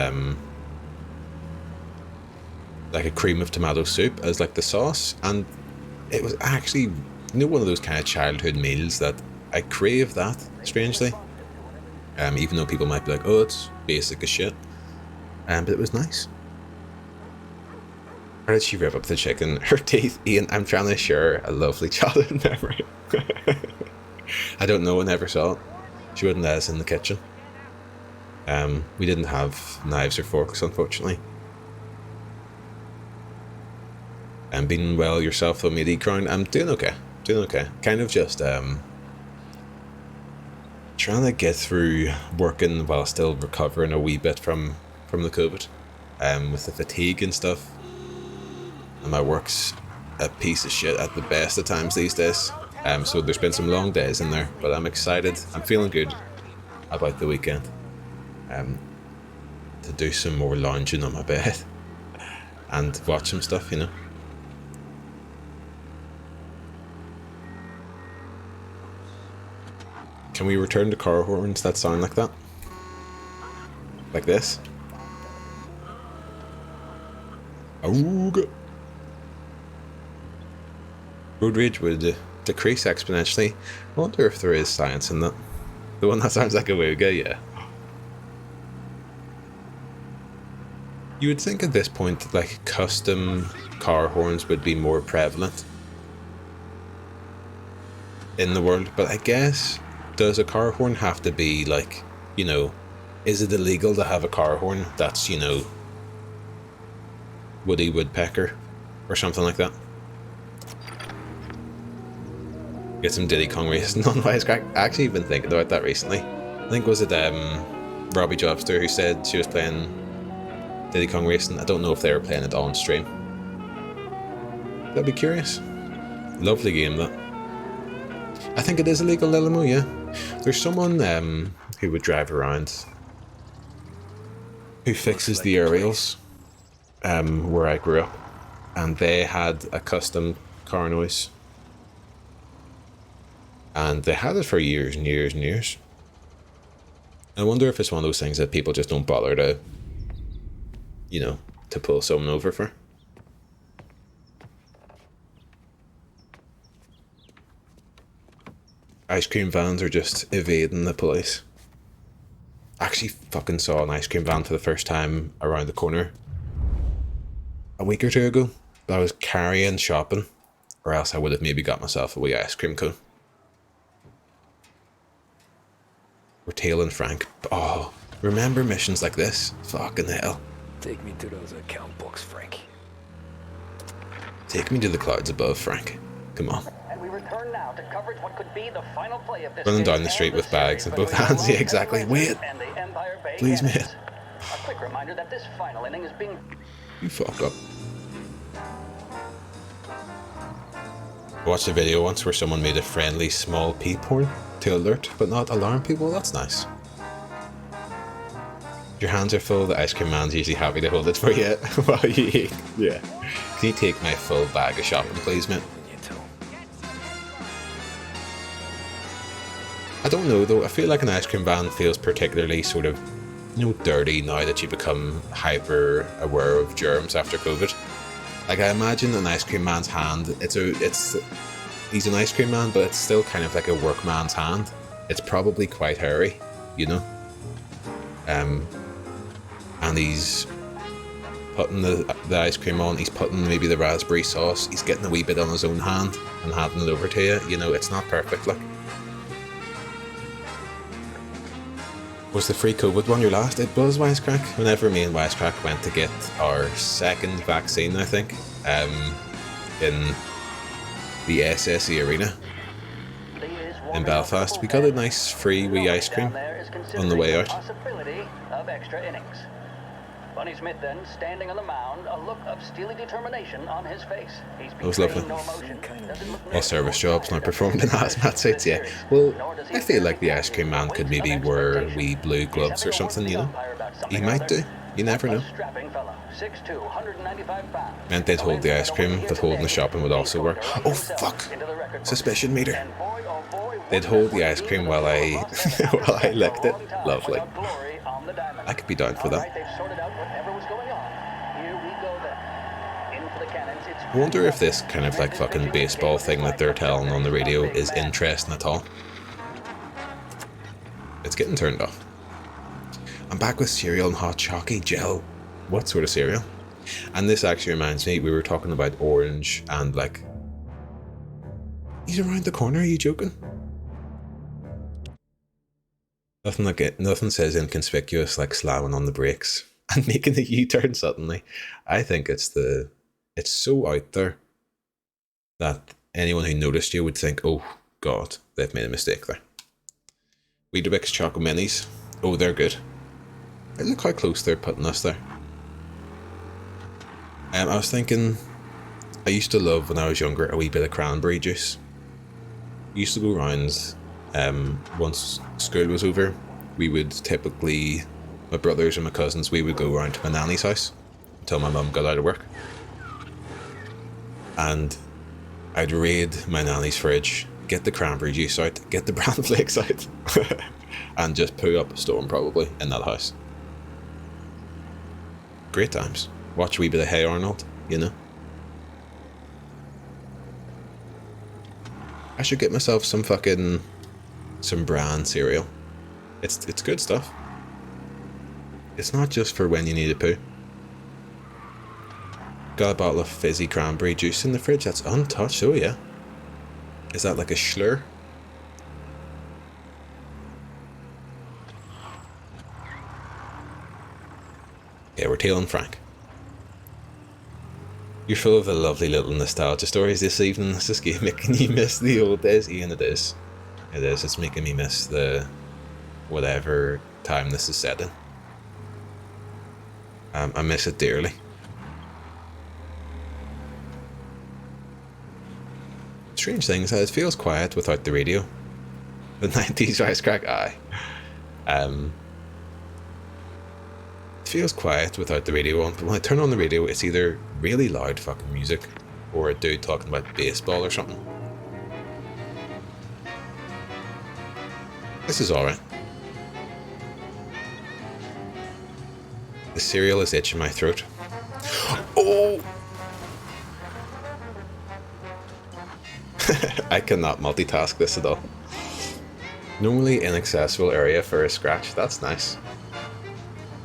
like a cream of tomato soup as like the sauce, and it was actually, you know, one of those kind of childhood meals that I crave that, strangely. Even though people might be like, oh, it's basic as shit. But it was nice. How did she rip up the chicken? Her teeth, Ian, I'm trying to share a lovely childhood memory. I don't know, I never saw it. She wouldn't let us in the kitchen. We didn't have knives or forks, unfortunately. And being well yourself, though, matey, Crown, I'm doing okay. Doing okay. Kind of just trying to get through working while still recovering a wee bit from the COVID. With the fatigue and stuff. And my work's a piece of shit at the best of times these days. So there's been some long days in there, but I'm excited. I'm feeling good about the weekend. To do some more lounging on my bed and watch some stuff, you know. Can we return to car horns that sound like that? Like this? Ooga. Road rage would decrease exponentially. I wonder if there is science in that. The one that sounds like a wooga, yeah. You would think at this point, like, custom car horns would be more prevalent in the world, but I guess, does a car horn have to be, like, you know, is it illegal to have a car horn that's, you know, Woody Woodpecker or something like that? Get some Diddy Kong racing on Wisecrack. I actually been thinking about that recently. I think was it Robbie Jobster who said she was playing Diddy Kong racing. I don't know if they were playing it on stream. That'd be curious. Lovely game, that. I think it is illegal, Lilimo, yeah. There's someone who would drive around who fixes the aerials where I grew up, and they had a custom car noise, and they had it for years and years and years. I wonder if it's one of those things that people just don't bother to, you know, to pull someone over for. Ice cream vans are just evading the police. Actually fucking saw an ice cream van for the first time around the corner a week or two ago. But I was carrying shopping, or else I would have maybe got myself a wee ice cream cone. We're tailing Frank. Oh, remember missions like this? Fucking hell. Take me to those account books, Frank. Take me to the clouds above, Frank. Come on. And we return now to coverage what could be the final play of this Running game down the street and with bags in series both hands. Yeah, exactly. Wait. and the Empire Bay Please, Cannons. mate. A quick reminder that this final inning is being... You fuck up. I watched a video once where someone made a friendly small pee porn to alert but not alarm people. That's nice. Your hands are full, the ice cream man's usually happy to hold it for you while you eat. Yeah. Can you take my full bag of shopping, please, mate? I don't know though, I feel like an ice cream van feels particularly sort of, you know, dirty now that you become hyper aware of germs after COVID. Like, I imagine an ice cream man's hand, he's an ice cream man, but it's still kind of like a workman's hand. It's probably quite hairy, you know? And he's putting the ice cream on, he's putting maybe the raspberry sauce, he's getting a wee bit on his own hand and handing it over to you. You know, it's not perfect, like. Was the free COVID one your last? It was Wisecrack. Whenever me and Wisecrack went to get our second vaccine, I think, in the SSE Arena in Belfast, we got a nice free wee ice cream on the way out. Possibility of extra innings. Bunny Smith then standing on the mound, a look of steely determination on his face. He's It was lovely. no emotion. All service jobs now performed in hazmat suits, yeah. Well, I feel like the ice cream man could maybe wear wee blue gloves or something, you know? He might do. You never know. Strapping fellow, 6'2", 195 pounds. Meant they'd hold the ice cream, but holding the shopping would also work. Oh fuck! Suspicion meter. They'd hold the ice cream while I while I licked it. Lovely. I could be down for that. I wonder if this kind of like fucking baseball thing that they're telling on the radio is interesting at all. It's getting turned off. I'm back with cereal and hot chalky gel. What sort of cereal? And this actually reminds me, we were talking about orange and like... He's around the corner, are you joking? Nothing like it. Nothing says inconspicuous like slamming on the brakes and making a U-turn suddenly. I think it's so out there that anyone who noticed you would think, oh god, they've made a mistake there. Weetabix Choco Minis. Oh, they're good. Hey, look how close they're putting us there. I was thinking, I used to love when I was younger a wee bit of cranberry juice. I used to go around, once school was over, we would typically, my brothers and my cousins, we would go around to my nanny's house until my mum got out of work. And I'd raid my nanny's fridge, get the cranberry juice out, get the bran flakes out, and just poo up a storm probably in that house. Great times. Watch a wee bit of Hey Arnold, you know. I should get myself some bran cereal. It's good stuff. It's not just for when you need a poo. Got a bottle of fizzy cranberry juice in the fridge that's untouched. Oh yeah. Is that like a Schlur? Yeah, we're tailing Frank. You're full of the lovely little nostalgia stories this evening. Is this game making you miss the old days? Ian, it is. It is. It's making me miss the whatever time this is set in. I miss it dearly. Strange thing is that it feels quiet without the radio. The 90s Wisecrack, aye. It feels quiet without the radio on, but when I turn on the radio, it's either really loud fucking music or a dude talking about baseball or something. This is alright. The cereal is itching my throat. Oh! I cannot multitask this at all. Normally inaccessible area for a scratch. That's nice.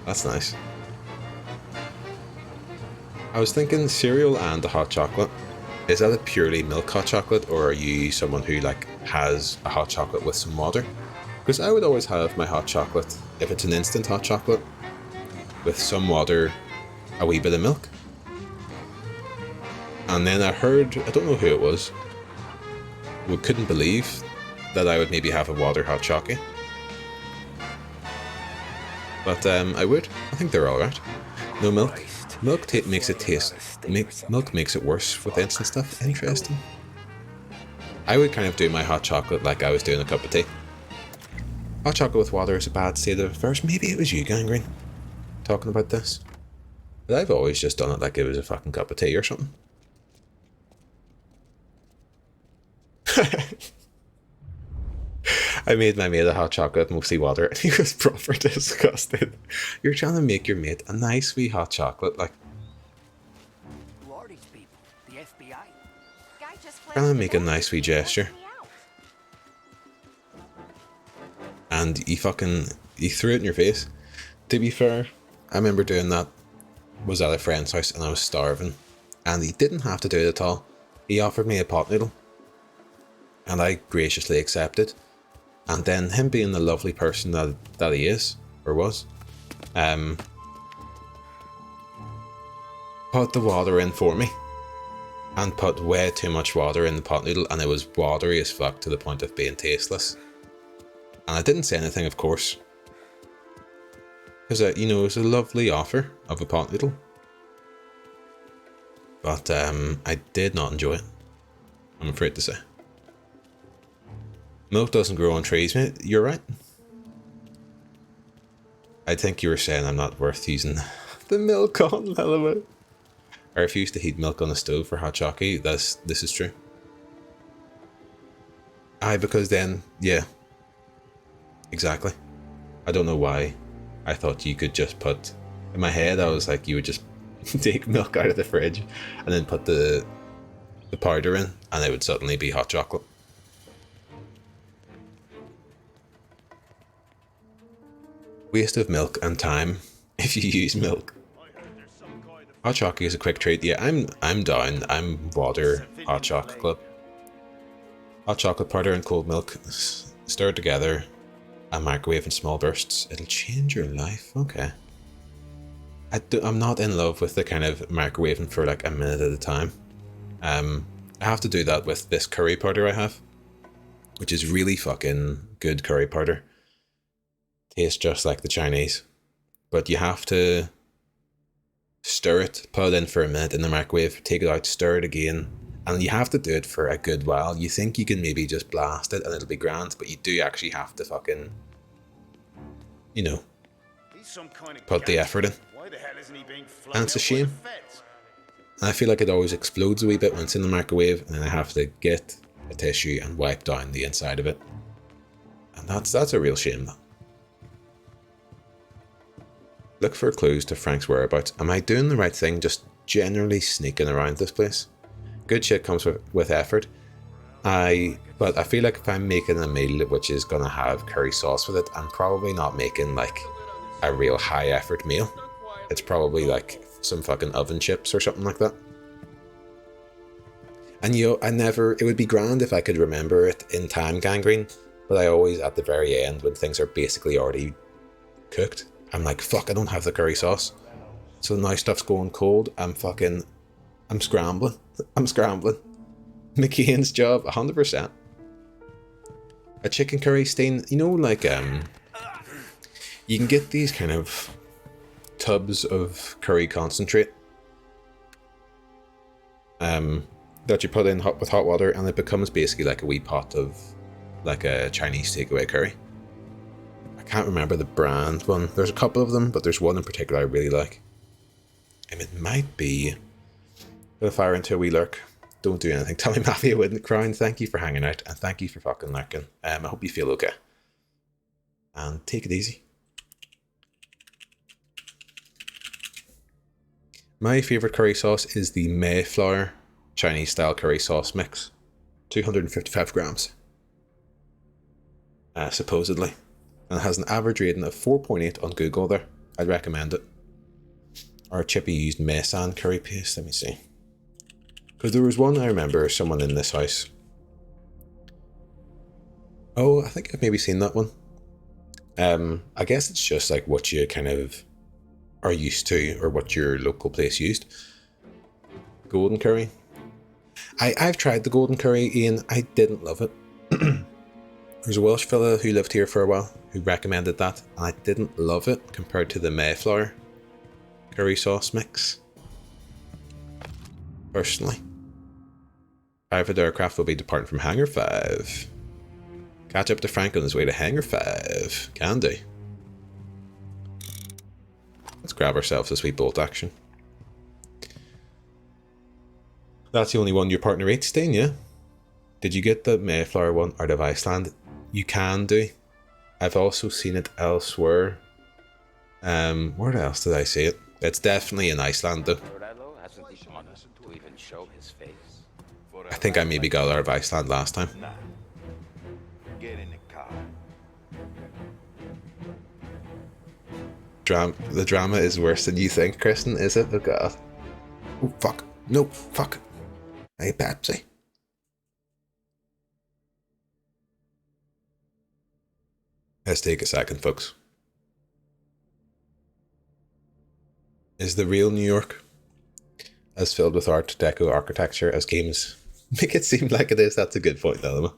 That's nice. I was thinking cereal and a hot chocolate. Is that a purely milk hot chocolate, or are you someone who like has a hot chocolate with some water? Because I would always have my hot chocolate, if it's an instant hot chocolate, with some water, a wee bit of milk. And then I heard, I don't know who it was, who couldn't believe that I would maybe have a water hot chocolate. But I would. I think they're alright. No milk. Milk makes it taste. Milk makes it worse with instant stuff. Interesting. I would kind of do my hot chocolate like I was doing a cup of tea. Hot chocolate with water is a bad state of affairs. Maybe it was you, Gangrene, talking about this. But I've always just done it like it was a fucking cup of tea or something. I made my mate a hot chocolate, mostly water, and he was proper disgusted. You're trying to make your mate a nice wee hot chocolate, like. Who are these people? The FBI? Trying to make a nice wee gesture. And he threw it in your face. To be fair, I remember doing that. Was at a friend's house and I was starving. And he didn't have to do it at all. He offered me a pot noodle. And I graciously accepted. And then him being the lovely person that he is, or was, put the water in for me. And put way too much water in the pot noodle, and it was watery as fuck to the point of being tasteless. And I didn't say anything, of course. Because, you know, it was a lovely offer of a pot noodle. But I did not enjoy it, I'm afraid to say. Milk doesn't grow on trees, mate. You're right. I think you were saying I'm not worth using the milk on Lillibut. I refuse to heat milk on the stove for hot chocolate. This is true. Aye, because then, yeah. Exactly. I don't know why I thought you could just put... In my head, I was like, you would just take milk out of the fridge and then put the powder in and it would suddenly be hot chocolate. Waste of milk and time if you use milk. Hot chocolate is a quick treat. Yeah, I'm down. I'm water hot chocolate club. Hot chocolate powder and cold milk stirred together and microwave in small bursts. It'll change your life. Okay. I'm not in love with the kind of microwaving for like a minute at a time. I have to do that with this curry powder I have, which is really fucking good curry powder. Tastes just like the Chinese, but you have to stir it, put it in for a minute in the microwave, take it out, stir it again, and you have to do it for a good while. You think you can maybe just blast it and it'll be grand, but you do actually have to fucking, you know, put the effort in. And it's a shame. And I feel like it always explodes a wee bit when it's in the microwave, and then I have to get a tissue and wipe down the inside of it. And that's a real shame, though. Look for clues to Frank's whereabouts. Am I doing the right thing, just generally sneaking around this place? Good shit comes with effort. But I feel like if I'm making a meal which is going to have curry sauce with it, I'm probably not making like a real high effort meal. It's probably like some fucking oven chips or something like that. And you know, it would be grand if I could remember it in time, Gangrene, but I always, at the very end, when things are basically already cooked, I'm like, fuck, I don't have the curry sauce. So now stuff's going cold. I'm scrambling. McCain's job, 100%. A chicken curry stain, you know, like, you can get these kind of tubs of curry concentrate that you put in with hot water, and it becomes basically like a wee pot of like a Chinese takeaway curry. I can't remember the brand one. There's a couple of them, but there's one in particular I really like. And it might be... Gonna fire into a wee lurk. Don't do anything. Tell me Mafia wouldn't crown. Thank you for hanging out, and thank you for fucking lurking. I hope you feel okay. And take it easy. My favourite curry sauce is the Mayflower Chinese style curry sauce mix. 255 grams. Supposedly. And it has an average rating of 4.8 on Google there. I'd recommend it. Or a chippy used Mesan curry paste. Let me see. Because there was one I remember, someone in this house. Oh, I think I've maybe seen that one. I guess it's just like what you kind of are used to, or what your local place used. Golden curry. I've tried the golden curry, Ian. I didn't love it. There's a Welsh fella who lived here for a while who recommended that, and I didn't love it compared to the Mayflower curry sauce mix. Personally. Private aircraft will be departing from Hangar 5. Catch up to Frank on his way to Hangar 5. Can do. Let's grab ourselves a sweet bolt action. That's the only one your partner ate, Stain, yeah? Did you get the Mayflower one out of Iceland? You can do. I've also seen it elsewhere. Where else did I see it? It's definitely in Iceland though. I think I maybe got it out of Iceland last time. Get in the car. The drama is worse than you think, Kristen, is it? Oh god. Oh fuck. No, fuck. Hey, Pepsi. Let's take a second, folks. Is the real New York as filled with Art Deco architecture as games make it seem like it is? That's a good point, Elma.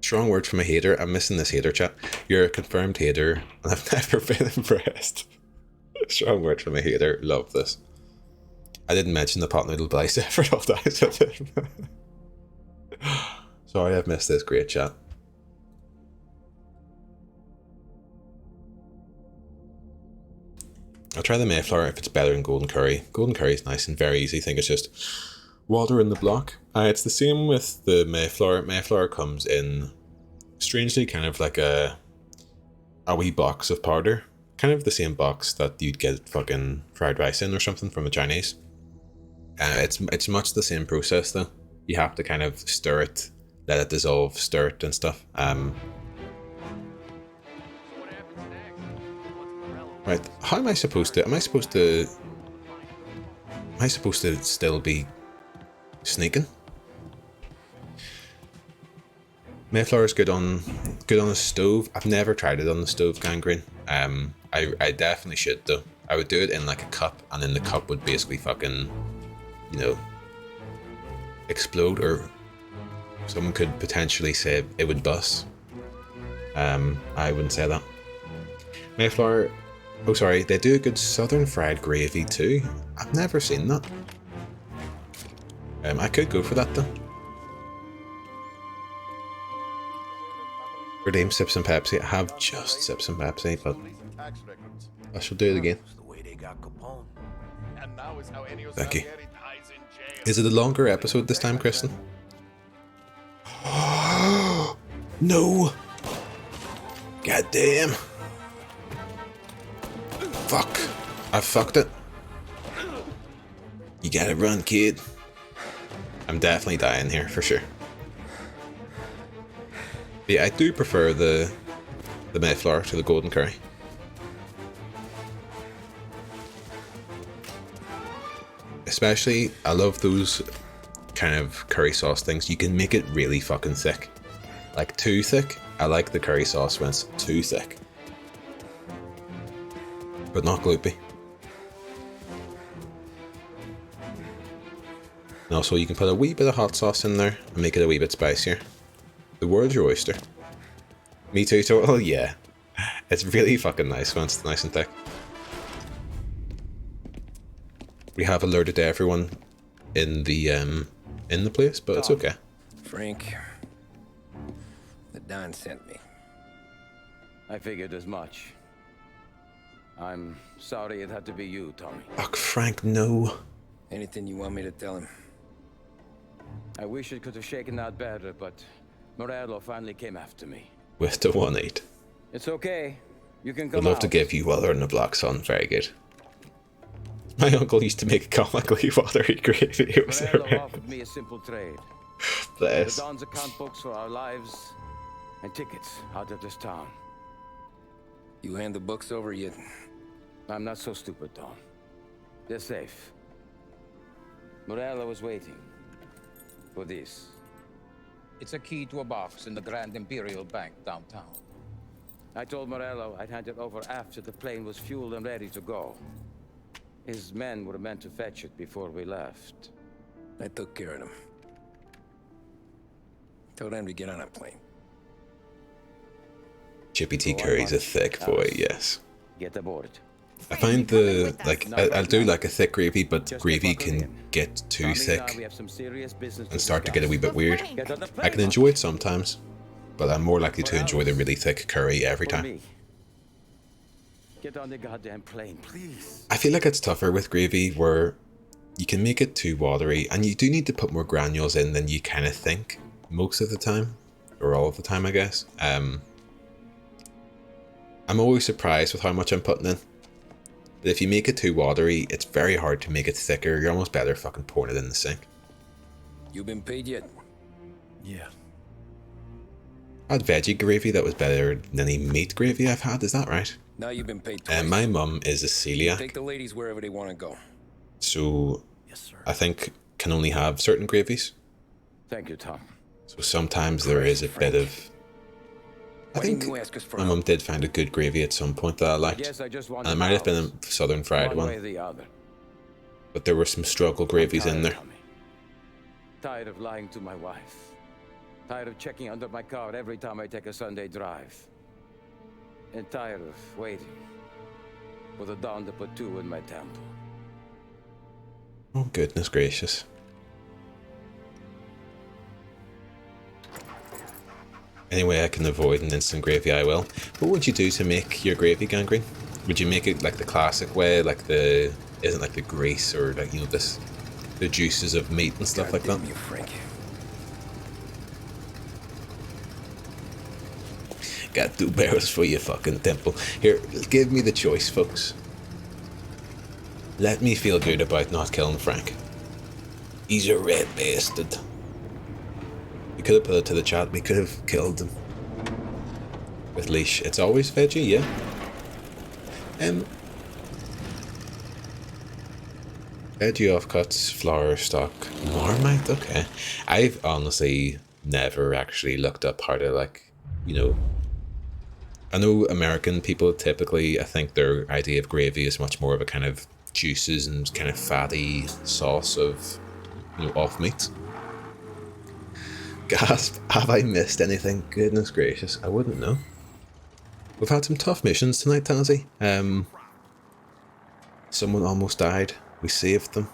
Strong word from a hater. I'm missing this hater chat. You're a confirmed hater, and I've never been impressed. Strong word from a hater. Love this. I didn't mention the pot noodle, but I several times. Sorry, I've missed this great chat. I'll try the Mayflower if it's better than Golden Curry. Golden Curry is nice and very easy. I think it's just water in the block. It's the same with the Mayflower. Mayflower comes in, strangely, kind of like a wee box of powder. Kind of the same box that you'd get fucking fried rice in or something from the Chinese. It's much the same process though. You have to kind of stir it, let it dissolve, stir it and stuff. Right, how am I supposed to still be sneaking? Mayflower is good on a stove. I've never tried it on the stove, Gangrene. I definitely should though. I would do it in like a cup, and then the cup would basically fucking, you know, explode, or someone could potentially say it would bust. I wouldn't say that. Mayflower. Oh, sorry, they do a good southern fried gravy too. I've never seen that. I could go for that though. Redeem sips and Pepsi. I have just sips and Pepsi, but I shall do it again. Thank you. Is it a longer episode this time, Kristen? No! God damn. Fuck. I fucked it. You gotta run, kid. I'm definitely dying here, for sure. But yeah, I do prefer the Mayflower to the Golden Curry. Especially, I love those kind of curry sauce things. You can make it really fucking thick. Like, too thick. I like the curry sauce when it's too thick. But not gloopy. And also you can put a wee bit of hot sauce in there and make it a wee bit spicier. The world's your oyster. Me too, so oh yeah. It's really fucking nice when it's nice and thick. We have alerted everyone in the place, but it's okay. Frank, the Don sent me. I figured as much. I'm sorry it had to be you, Tommy. Fuck, Frank, no. Anything you want me to tell him? I wish it could have shaken out better, but Morello finally came after me. With the 1-8. It's okay. You can come I'd love out. to give you Weather in the Black Sun. Very good. My uncle used to make a comically watery gravy. It was Morello offered me a simple trade. Bless. The Don's account books for our lives and tickets out of this town. You hand the books over yet? I'm not so stupid, Tom. They're safe. Morello was waiting for this. It's a key to a box in the Grand Imperial Bank downtown. I told Morello I'd hand it over after the plane was fueled and ready to go. His men were meant to fetch it before we left. I took care of them. Tell them to get on a plane. Chippy T. Curry's a thick boy, yes. Get aboard. I find the, like, I'll do like a thick gravy, but gravy can get too thick and start to get a wee bit weird. I can enjoy it sometimes, but I'm more likely to enjoy the really thick curry every time. Get on the goddamn plane, please. I feel like it's tougher with gravy where you can make it too watery, and you do need to put more granules in than you kind of think most of the time, or all of the time, I guess. I'm always surprised with how much I'm putting in. But if you make it too watery, it's very hard to make it thicker. You're almost better fucking pouring it in the sink. You been paid yet? Yeah. I had veggie gravy that was better than any meat gravy I've had, is that right? Now you've been paid twice. My mum is a celiac. Take the ladies wherever they want to go. So I think can only have certain gravies. Thank you, Tom. So sometimes there is a bit of... I think my mum did find a good gravy at some point that I liked. And it might have been a southern fried one. But there were some struggle gravies in there. Tired of lying to my wife. Tired of checking under my car every time I take a Sunday drive. And tired of waiting for the dawn to put two in my temple. Oh, goodness gracious. Any way I can avoid an instant gravy, I will. What would you do to make your gravy, Gangrene? Would you make it like the classic way, like the... Isn't like the grease or like, you know, this... The juices of meat and stuff like that? Got 2 barrels for your fucking temple. Here, give me the choice, folks. Let me feel good about not killing Frank. He's a red bastard. We could have put it to the chat. We could have killed him. With leash. It's always veggie, yeah. Veggie offcuts, flour, stock, Marmite. Okay. I've honestly never actually looked up how to, like, you know. I know American people typically, I think their idea of gravy is much more of a kind of juices and kind of fatty sauce of, you know, off meat. Gasp, have I missed anything? Goodness gracious, I wouldn't know. We've had some tough missions tonight, Tazzy. Someone almost died. We saved them.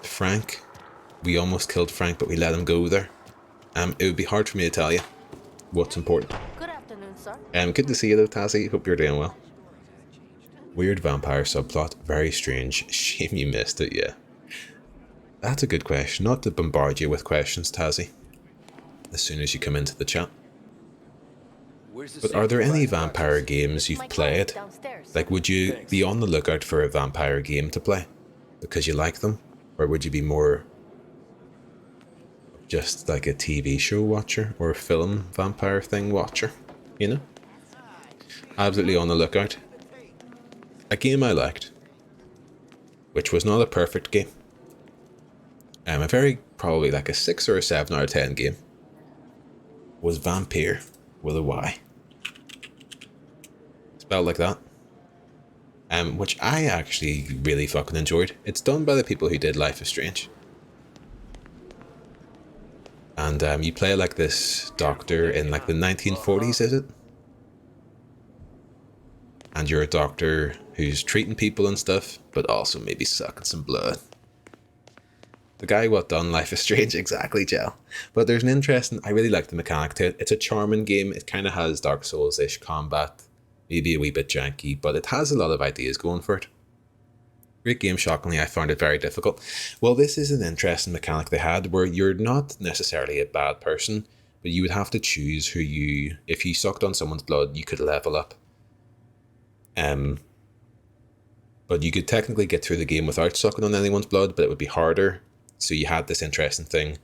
Frank. We almost killed Frank, but we let him go there. It would be hard for me to tell you what's important. Good afternoon, sir. Good to see you though, Tazzy. Hope you're doing well. Weird vampire subplot. Very strange. Shame you missed it, yeah. That's a good question. Not to bombard you with questions, Tazzy, as soon as you come into the chat. But are there any vampire games you've played? Like, would you be on the lookout for a vampire game to play because you like them? Or would you be more just like a TV show watcher or a film vampire thing watcher? You know? Absolutely on the lookout. A game I liked, which was not a perfect game. A very, probably like a 6 or a 7 out of 10 game, was Vampire with a Y. Spelled like that. Which I actually really fucking enjoyed. It's done by the people who did Life is Strange. And you play like this doctor in like the 1940s, is it? And you're a doctor who's treating people and stuff, but also maybe sucking some blood. The guy what done Life is Strange, exactly, Gel. But there's an interesting... I really like the mechanic to it. It's a charming game. It kind of has Dark Souls-ish combat. Maybe a wee bit janky, but it has a lot of ideas going for it. Great game, shockingly. I found it very difficult. Well, this is an interesting mechanic they had where you're not necessarily a bad person, but you would have to choose who you... If you sucked on someone's blood, you could level up. But you could technically get through the game without sucking on anyone's blood, but it would be harder. So you had this interesting thing,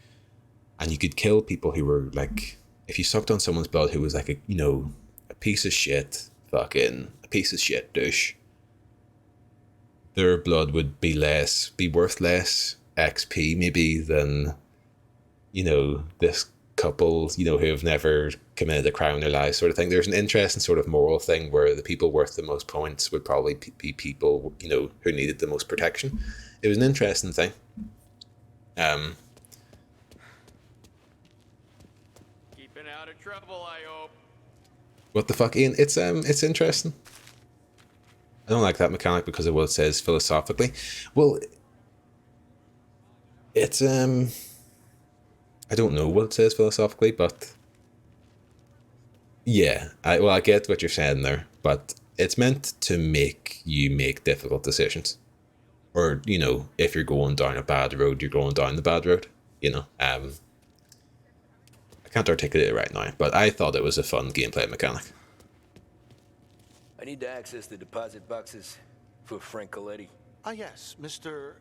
and you could kill people who were like, if you sucked on someone's blood who was like a, you know, a piece of shit, fucking a piece of shit douche, their blood would be worth less XP maybe than, you know, this couple, you know, who have never committed a crime in their lives, sort of thing. There's an interesting sort of moral thing where the people worth the most points would probably be people, you know, who needed the most protection. It was an interesting thing. Keeping out of trouble, I hope. What the fuck, Ian? It's interesting. I don't like that mechanic because of what it says philosophically. Well, it's I don't know what it says philosophically, but yeah, I get what you're saying there, but it's meant to make you make difficult decisions, or, you know, if you're going down a bad road, you're going down the bad road. You know, I can't articulate it right now, but I thought it was a fun gameplay mechanic. I need to access the deposit boxes for Frank Coletti. Ah, yes, Mr.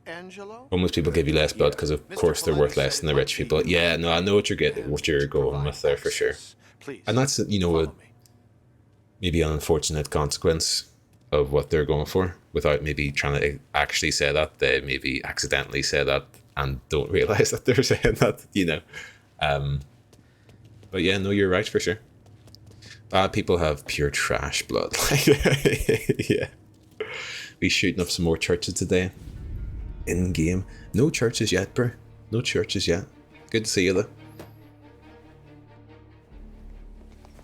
Angelo? Well, most people give you less blood because, of course, they're worth less than the rich people. Yeah, no, I know what you're going with there for sure. And that's, you know, maybe an unfortunate consequence of what they're going for, without maybe trying to actually say that. They maybe accidentally say that and don't realize that they're saying that, you know. But yeah, no, you're right for sure. Bad people have pure trash blood. Yeah. We shooting up some more churches today. In game. No churches yet, bro. No churches yet. Good to see you though.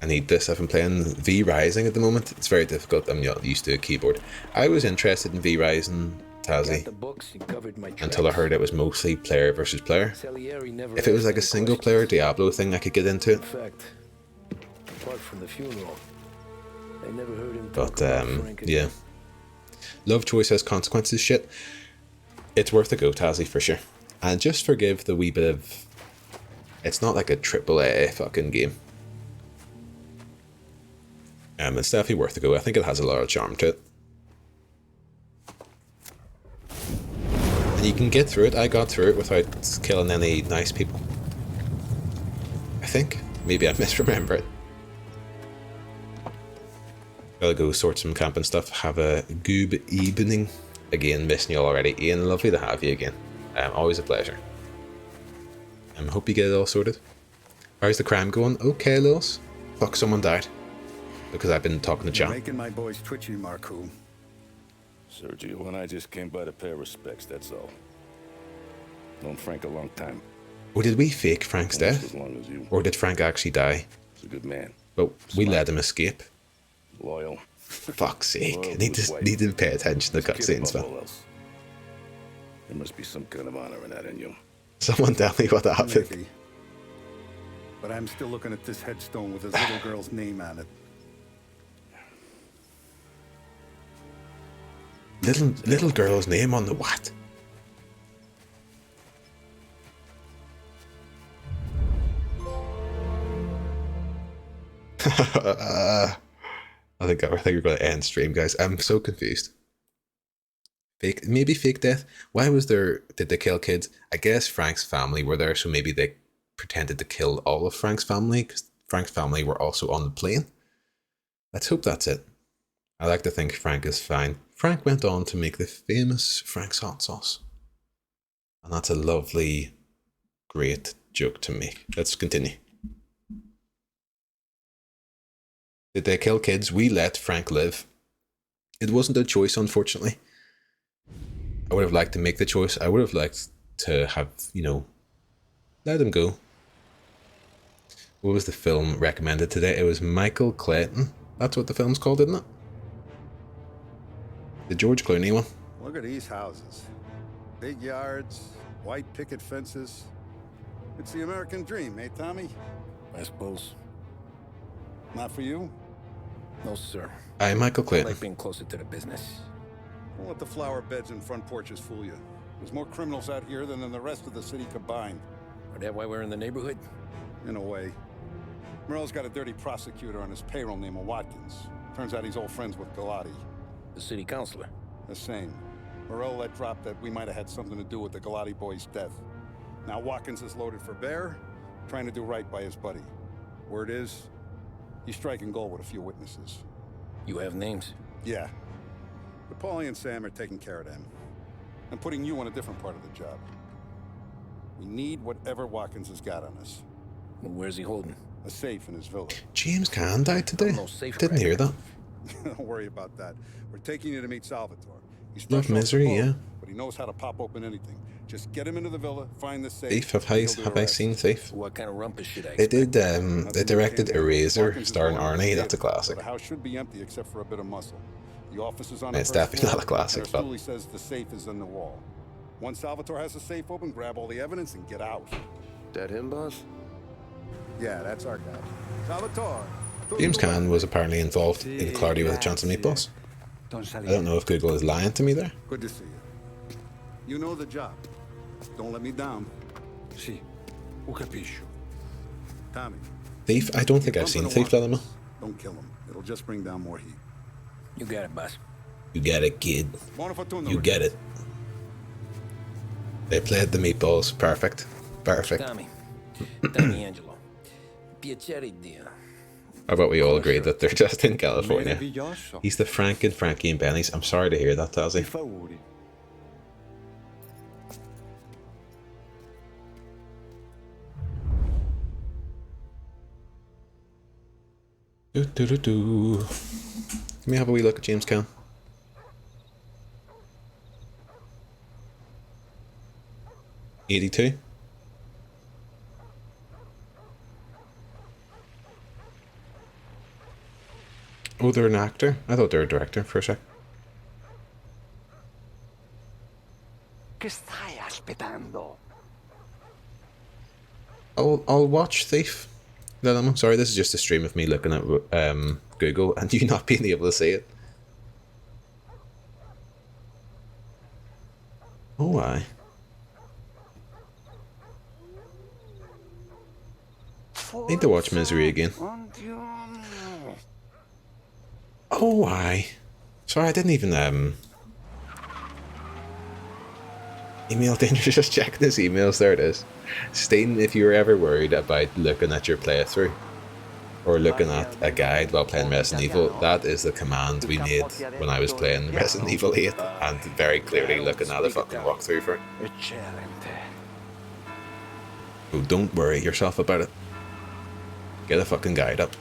I need this. I've been playing V Rising at the moment. It's very difficult. I'm not used to a keyboard. I was interested in V Rising, Tazzy, until I heard it was mostly player versus player. If it was like a single player Diablo thing, I could get into it. Apart from the funeral, I never heard him talk about Frank again. Yeah. Love choice has consequences shit. It's worth a go, Tazzy, for sure. And just forgive the wee bit of... It's not like a AAA fucking game. It's definitely worth a go. I think it has a lot of charm to it. And you can get through it. I got through it without killing any nice people. I think. Maybe I misremember it. Gotta go sort some camping stuff. Have a good evening. Again, missing you already. Ian, lovely to have you again. Always a pleasure. Hope you get it all sorted. How's the crime going? Okay, Lils. Fuck, someone died. Because I've been talking to John. Making my boys twitchy, Marco. Sergio and I just came by to pay respects, that's all. Known Frank a long time. Oh, did we fake Frank's death? As long as you. Or did Frank actually die? He's a good man. But we let him escape. Loyal. For fuck's sake. I need to pay attention to cutscenes, man. There must be some kind of honor in that in you. Someone tell me what happened. Maybe. But I'm still looking at this headstone with his little girl's name on it. Little girl's name on the what? I think we're going to end stream, guys. I'm so confused. Maybe fake death. Why was there? Did they kill kids? I guess Frank's family were there, so maybe they pretended to kill all of Frank's family because Frank's family were also on the plane. Let's hope that's it. I like to think Frank is fine. Frank went on to make the famous Frank's hot sauce, and that's a lovely, great joke to make. Let's continue. Did they kill kids? We let Frank live. It wasn't a choice, unfortunately. I would have liked to make the choice. I would have liked to have, you know, let him go. What was the film recommended today? It was Michael Clayton. That's what the film's called, isn't it? The George Clooney one. Look at these houses. Big yards, white picket fences. It's the American dream, eh, Tommy? I suppose. Not for you? No, sir. I'm Michael Clayton. I like being closer to the business. Don't let the flower beds and front porches fool you. There's more criminals out here than in the rest of the city combined. Is that why we're in the neighborhood? In a way. Morell's got a dirty prosecutor on his payroll named Watkins. Turns out he's old friends with Galati. The city councilor? The same. Morell let drop that we might have had something to do with the Galati boy's death. Now Watkins is loaded for bear, trying to do right by his buddy. Word is, He's striking gold with a few witnesses. You have names? Yeah. But Paulie and Sam are taking care of them. I'm putting you on a different part of the job. We need whatever Watkins has got on us. Well, where's he holding? A safe in his villa. James Caan died today. Didn't hear that. Don't worry about that. We're taking you to meet Salvatore. He's Love fresh off the Misery, boat, yeah. but he knows how to pop open anything. Just get him into the villa, find the safe. Thief, have I seen Thief? What kind of rumpus should I They expect? did, they directed Eraser, starring Arnie. That's a classic. The house should be empty except for a bit of muscle. The office is on It's the first definitely floor, not a classic, and but- our stoolie says the safe is in the wall. Once Salvatore has the safe open, grab all the evidence and get out. That him, boss? Yeah, that's our guy. Salvatore. James Caan was apparently involved in Cloudy with a Chance of Meatballs. I don't know if Google is lying to me there. Good to see you. You know the job. Don't let me down. Sì, ho capisco. Tommy. Thief? I don't think I've seen Thief, Dilemma. Don't kill him. It'll just bring down more heat. You got it, boss. You get it, kid. Buona fortuna. You get it. They played the meatballs. Perfect. Perfect. Tommy Angelo. Piacere Dio. How about we all agree that they're just in California? He's the Frank and Frankie and Benny's. I'm sorry to hear that, Tazzy. Let me have a wee look at James Caan. '82. Oh, they're an actor? I thought they were a director for a sec. Che stai aspettando? I'll watch Thief. No, I'm sorry, this is just a stream of me looking at Google and you not being able to see it. Oh, why? Need to watch Misery again. Oh, why? Sorry, I didn't even email Danger, just checking his emails. There it is. Stating if you were ever worried about looking at your playthrough or looking at a guide while playing Resident Evil, that is the command we made when I was playing Resident Evil 8 and very clearly looking at a fucking walkthrough for it. Oh, don't worry yourself about it. Get a fucking guide up.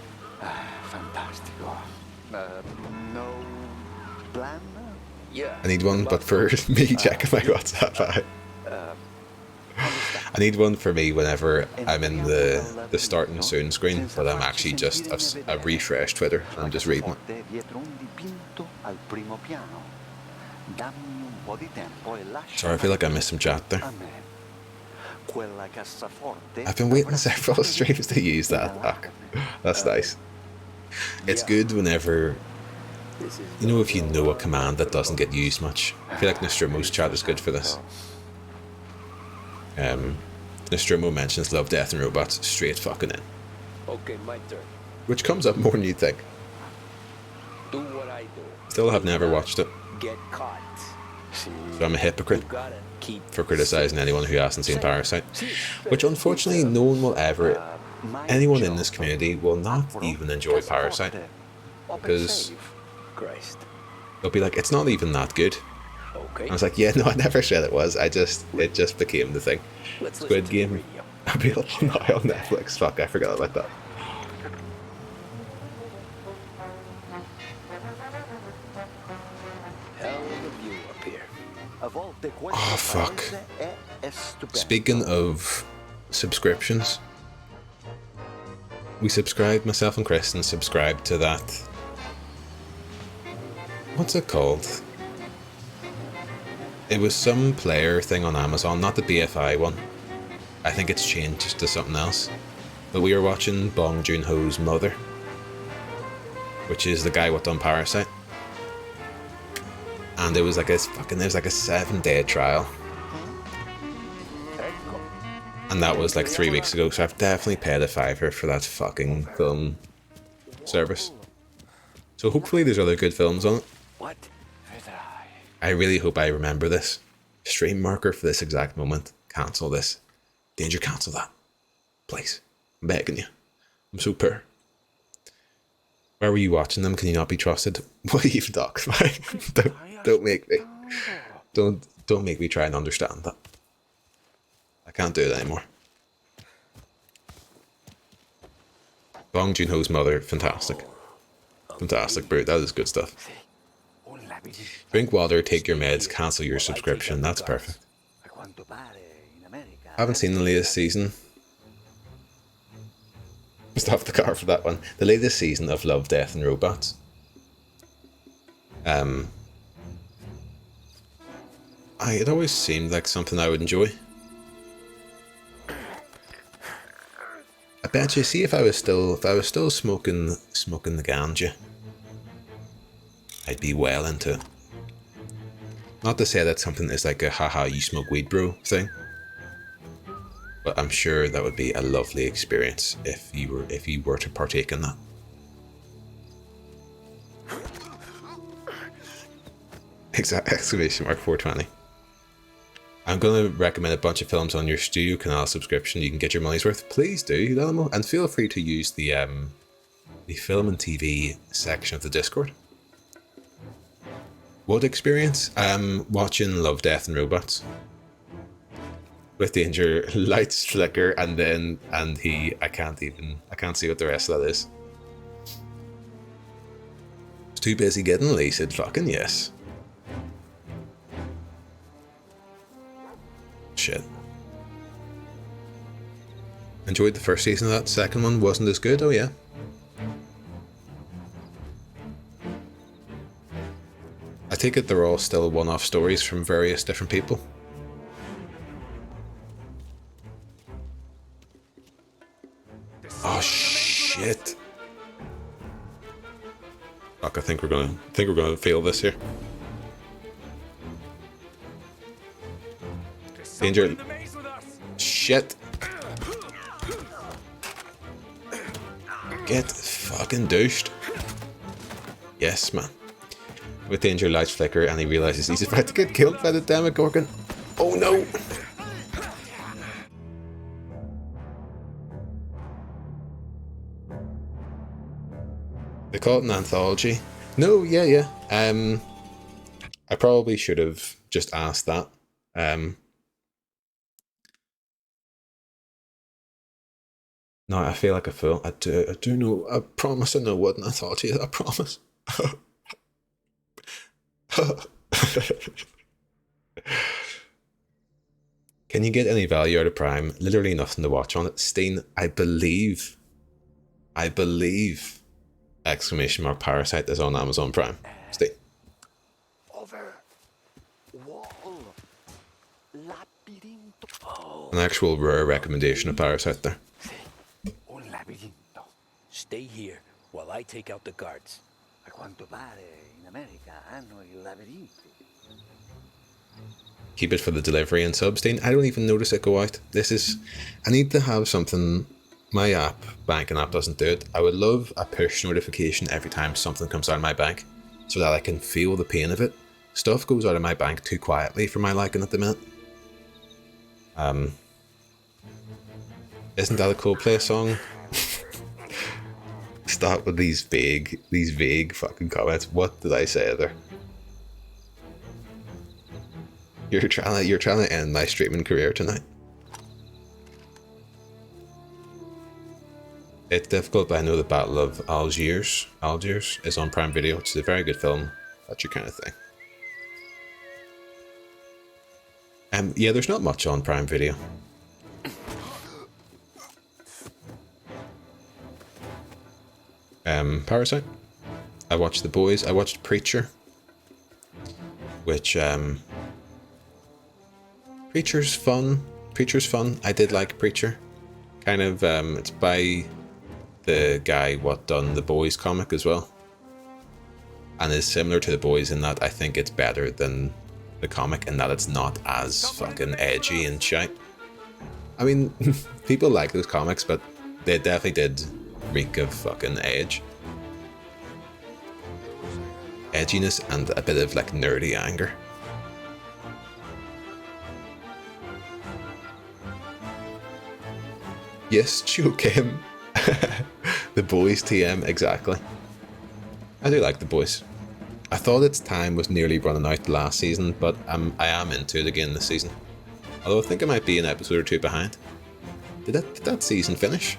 Fantastico. No plan? Yeah. I need one, but for me checking my WhatsApp. I need one for me whenever I'm in the starting soon screen, but I'm actually just a refresh Twitter and I'm just reading it. Sorry, I feel like I missed some chat there. I've been waiting several streams to use that back. That's nice. It's good whenever, you know, if you know a command that doesn't get used much. I feel like Nostromo's chat is good for this. Nostromo mentions Love, Death and Robots straight fucking in. Okay, my turn. Which comes up more than you'd think. Do what I do. Still have never watched it. Get caught. So I'm a hypocrite for criticising anyone who hasn't seen Parasite. Which unfortunately no one will ever, anyone in this community will not even enjoy Parasite. Because they'll be like, it's not even that good. I was like, yeah, no, I never said it was. It just became the thing. Squid Game available now on Netflix. Fuck, I forgot about that. Oh, fuck. Speaking of subscriptions, we subscribed, myself and Kristen subscribed to that. What's it called? It was some player thing on Amazon, not the BFI one. I think it's changed to something else. But we were watching Bong Joon-ho's Mother, which is the guy what done Parasite. And it was like there's like a 7-day trial. And that was like 3 weeks ago, so I've definitely paid a $5 for that fucking film service. So hopefully there's other good films on it. What? I really hope I remember this. Stream marker for this exact moment. Cancel this. Danger, cancel that. Please. I'm begging you. I'm so poor. Where were you watching them? Can you not be trusted? What are you even talking about? don't make me. Don't make me try and understand that. I can't do it anymore. Bong Joon-ho's mother, fantastic. Fantastic, bro. That is good stuff. Drink water, take your meds, cancel your subscription. That's perfect. I haven't seen the latest season. Stop the car for that one. The latest season of Love, Death and Robots. It always seemed like something I would enjoy. I bet you, see, if I was still smoking the ganja, I'd be well into it. Not to say that something is like a haha you smoke weed bro thing, but I'm sure that would be a lovely experience if you were to partake in that. Exclamation mark 420. I'm going to recommend a bunch of films on your Studio Canal subscription. You can get your money's worth. Please do, Lamo, and feel free to use the film and TV section of the Discord. What experience? Watching Love, Death and Robots. With danger, lights flicker, and I can't see what the rest of that is. It's too busy getting laced, fucking yes. Shit. Enjoyed the first season of that. Second one wasn't as good. Oh yeah. I take it they're all still one-off stories from various different people. Oh shit. Fuck, I think we're gonna fail this here. Danger. Shit. Get fucking douched. Yes, man. With danger, lights flicker, and he realizes he's about to get killed by the Demogorgon. Oh no! They call it an anthology. No, yeah. I probably should have just asked that. No, I feel like a fool. I do know. I promise I know what an anthology is. I promise. Can you get any value out of Prime? Literally nothing to watch on it. Steen, I believe, exclamation mark Parasite is on Amazon Prime. Steen. An actual rare recommendation of Parasite there. Stay here while I take out the guards. Keep it for the delivery and Substain. I don't even notice it go out. I need to have something. My banking app doesn't do it. I would love a push notification every time something comes out of my bank so that I can feel the pain of it. Stuff goes out of my bank too quietly for my liking at the minute. Isn't that a Coldplay song? Stop with these vague fucking comments. What did I say there? You're trying to end my streaming career tonight. It's difficult, but I know the Battle of Algiers is on Prime Video, which is a very good film. That's your kind of thing. Yeah, there's not much on Prime Video. Parasite. I watched The Boys. I watched Preacher, which Preacher's fun. I did like Preacher. Kind of it's by the guy what done the Boys comic as well, and is similar to the Boys in that I think it's better than the comic in that it's not as fucking edgy and shite. I mean, people like those comics, but they definitely did reek of fucking edginess and a bit of like nerdy anger. Yes, Joe Kim. The Boys TM, exactly. I do like The Boys. I thought its time was nearly running out last season, but I am into it again this season. Although I think I might be an episode or two behind. Did that season finish?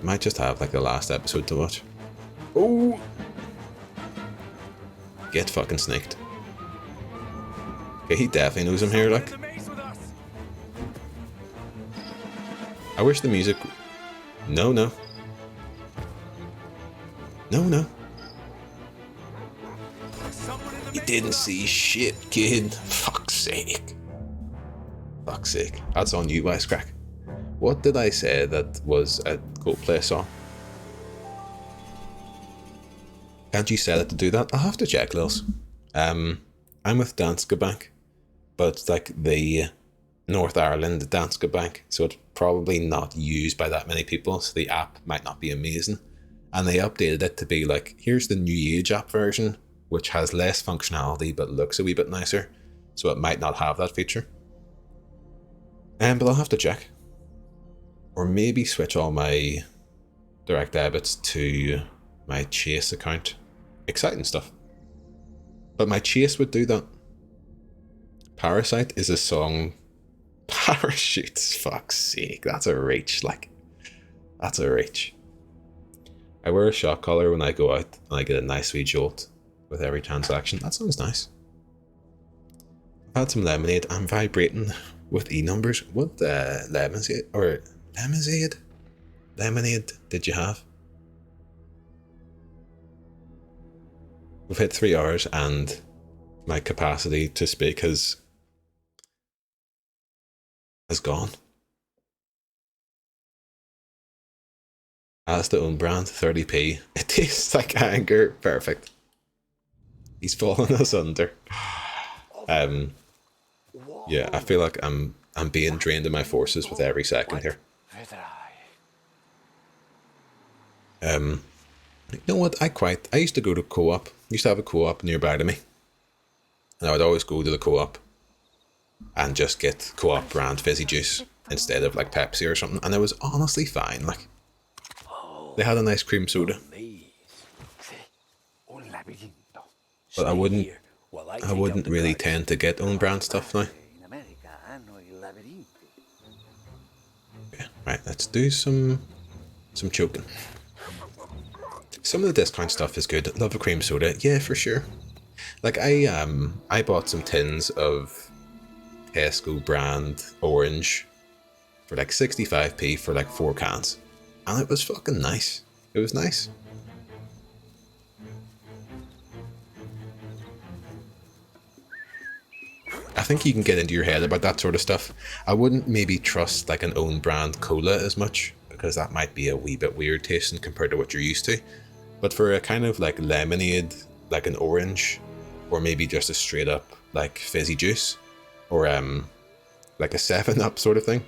I might just have like the last episode to watch. Oh! Get fucking snaked. Okay, he definitely knows I'm here, like. I wish the music... No, no. No, no. You didn't see shit, kid. Fuck's sake. Fuck's sake. That's on you, Wisecrack. What did I say that was a Coldplay song? Can't you set it to do that? I'll have to check, Lils. I'm with Danske Bank, but it's like the North Ireland Danske Bank, so it's probably not used by that many people, so the app might not be amazing. And they updated it to be like, here's the New Age app version, which has less functionality but looks a wee bit nicer, so it might not have that feature. But I'll have to check. Or maybe switch all my direct debits to my Chase account. Exciting stuff. But my Chase would do that. Parasite is a song. Parachutes, fuck's sake. That's a reach, like. That's a reach. I wear a shock collar when I go out and I get a nice wee jolt with every transaction. That sounds nice. I've had some lemonade. I'm vibrating with E-numbers. What lemonade did you have? We've hit 3 hours and my capacity to speak has gone. As the own brand, 30p. It tastes like anger. Perfect. He's fallen us under. Yeah, I feel like I'm being drained of my forces with every second here. You know what? I used to go to co-op. Used to have a co-op nearby to me. And I would always go to the co-op and just get co-op brand fizzy juice instead of like Pepsi or something. And it was honestly fine. Like, they had a nice cream soda. But I wouldn't really tend to get own brand stuff now. Okay, right, let's do some choking. Some of the discount stuff is good. Love a cream soda, yeah, for sure. Like I bought some tins of Tesco brand orange for like 65p for like 4 cans. And it was fucking nice. It was nice. I think you can get into your head about that sort of stuff. I wouldn't maybe trust like an own brand cola as much, because that might be a wee bit weird tasting compared to what you're used to. But for a kind of like lemonade, like an orange, or maybe just a straight up like fizzy juice, or like a 7-Up sort of thing.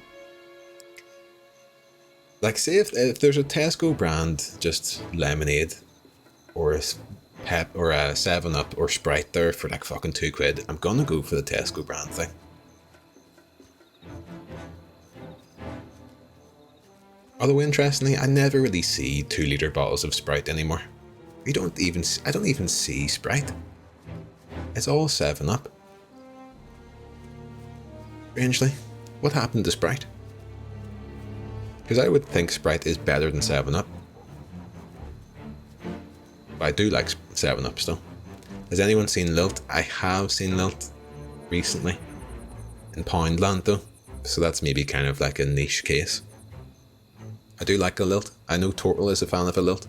Like say if there's a Tesco brand just lemonade, or a Pep or a 7-Up or Sprite there for like fucking £2, I'm gonna go for the Tesco brand thing. Although interestingly, I never really see 2-litre bottles of Sprite anymore. I don't even see Sprite. It's all 7-Up. Strangely, what happened to Sprite? Because I would think Sprite is better than 7-Up. But I do like 7-Up still. Has anyone seen Lilt? I have seen Lilt recently. In Poundland though. So that's maybe kind of like a niche case. I do like a Lilt. I know Tortle is a fan of a Lilt.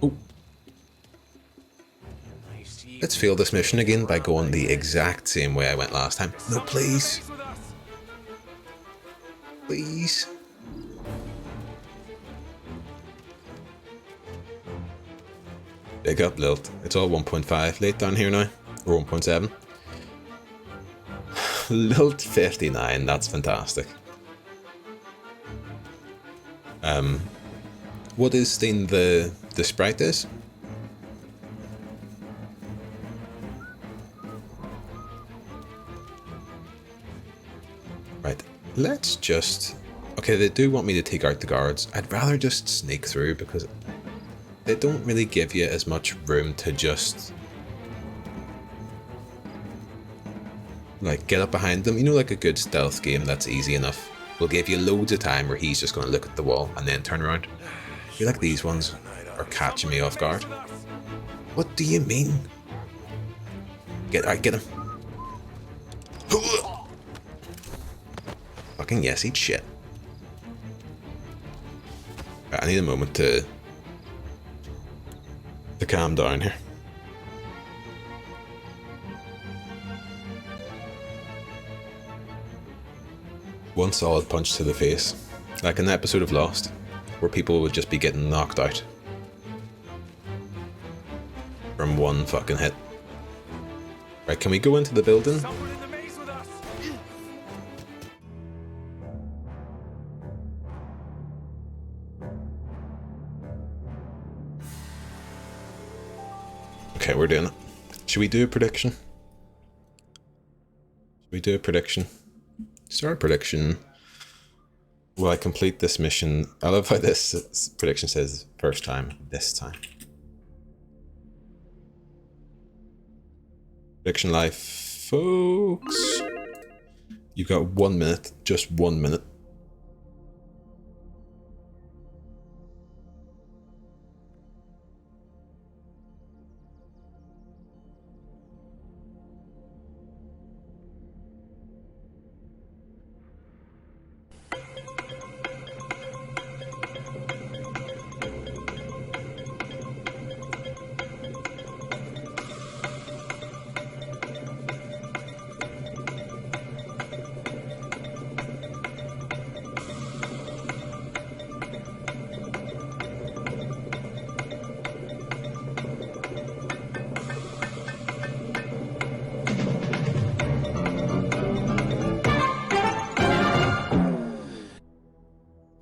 Ooh. Let's fail this mission again by going the exact same way I went last time. No, please. Please. Big up, Lilt. It's all 1.5 late down here now. Or 1.7. Lilt 59, that's fantastic. What is the Sprite is? Right, let's just... Okay, they do want me to take out the guards. I'd rather just sneak through because they don't really give you as much room to just like get up behind them. You know, like a good stealth game that's easy enough will give you loads of time where he's just going to look at the wall and then turn around. I feel like these ones are catching me off guard. What do you mean? Alright, get him. Fucking yes, eat shit. Right, I need a moment to calm down here. One solid punch to the face, like an episode of Lost, where people would just be getting knocked out from one fucking hit. Right, can we go into the building? Okay, we're doing it. Should we do a prediction? Should we do a prediction? Start a prediction. Will I complete this mission? I love how this prediction says first time, this time. Prediction life, folks. You've got 1 minute, just 1 minute.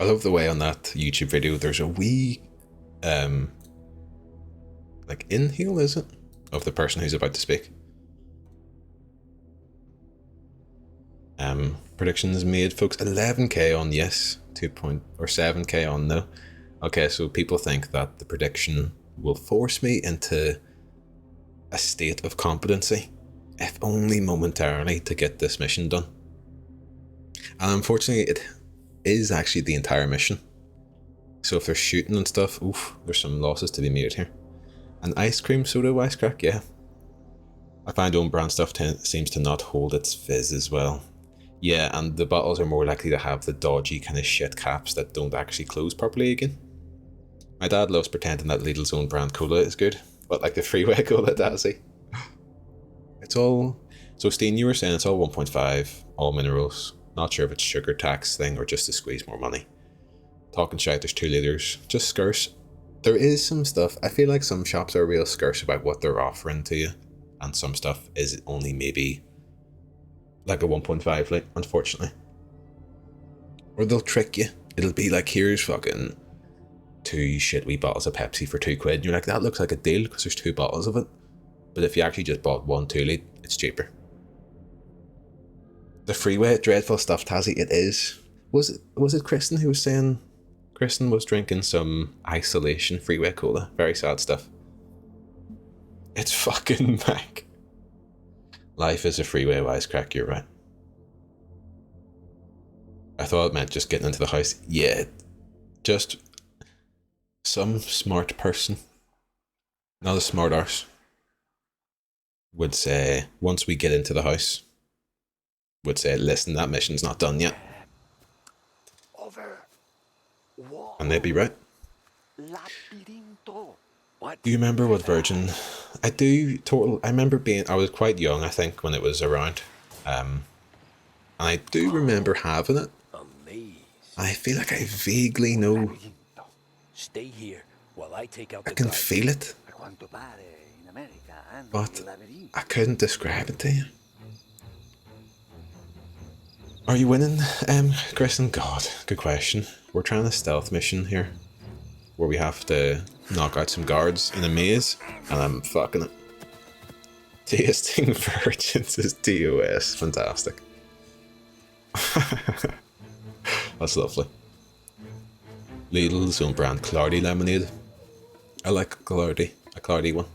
I love the way on that YouTube video there's a wee like inhale, is it? Of the person who's about to speak. Predictions made, folks. 11k on yes, 7k on no. Okay, so people think that the prediction will force me into a state of competency, if only momentarily, to get this mission done. And unfortunately, it is actually the entire mission. So if they're shooting and stuff, oof, there's some losses to be made here. An ice cream soda wisecrack, yeah. I find own brand stuff seems to not hold its fizz as well. Yeah, and the bottles are more likely to have the dodgy kind of shit caps that don't actually close properly again. My dad loves pretending that Lidl's own brand cola is good, but like the freeway cola, does he? It's all... So Steen, you were saying it's all 1.5, all minerals. Not sure if it's sugar tax thing or just to squeeze more money. Talking shite, there's 2 litres. Just scarce. There is some stuff. I feel like some shops are real scarce about what they're offering to you. And some stuff is only maybe like a 1.5, like, unfortunately. Or they'll trick you. It'll be like, here's fucking 2 shit wee bottles of Pepsi for £2. And you're like, that looks like a deal because there's 2 bottles of it. But if you actually just bought 1 2-litre, it's cheaper. The freeway, dreadful stuff, Tazzy, it is. Was it Kristen who was saying Kristen was drinking some isolation freeway cola? Very sad stuff. It's fucking back. Life is a freeway wisecrack, you're right. I thought it meant just getting into the house. Yeah, just some smart person, not a smart arse, would say, once we get into the house, would say, listen, that mission's not done yet. And they'd be right. Do you remember what Virgin... I do, total... I remember being... I was quite young, I think, when it was around. And I do remember having it. I feel like I vaguely know... Stay here while I take out I can feel it. But I couldn't describe it to you. Are you winning, Kristen? God, good question. We're trying a stealth mission here, where we have to knock out some guards in a maze, and I'm fucking it. Tasting virgins is DOS. Fantastic. That's lovely. Lidl's own brand Clardy lemonade. I like a cloudy one.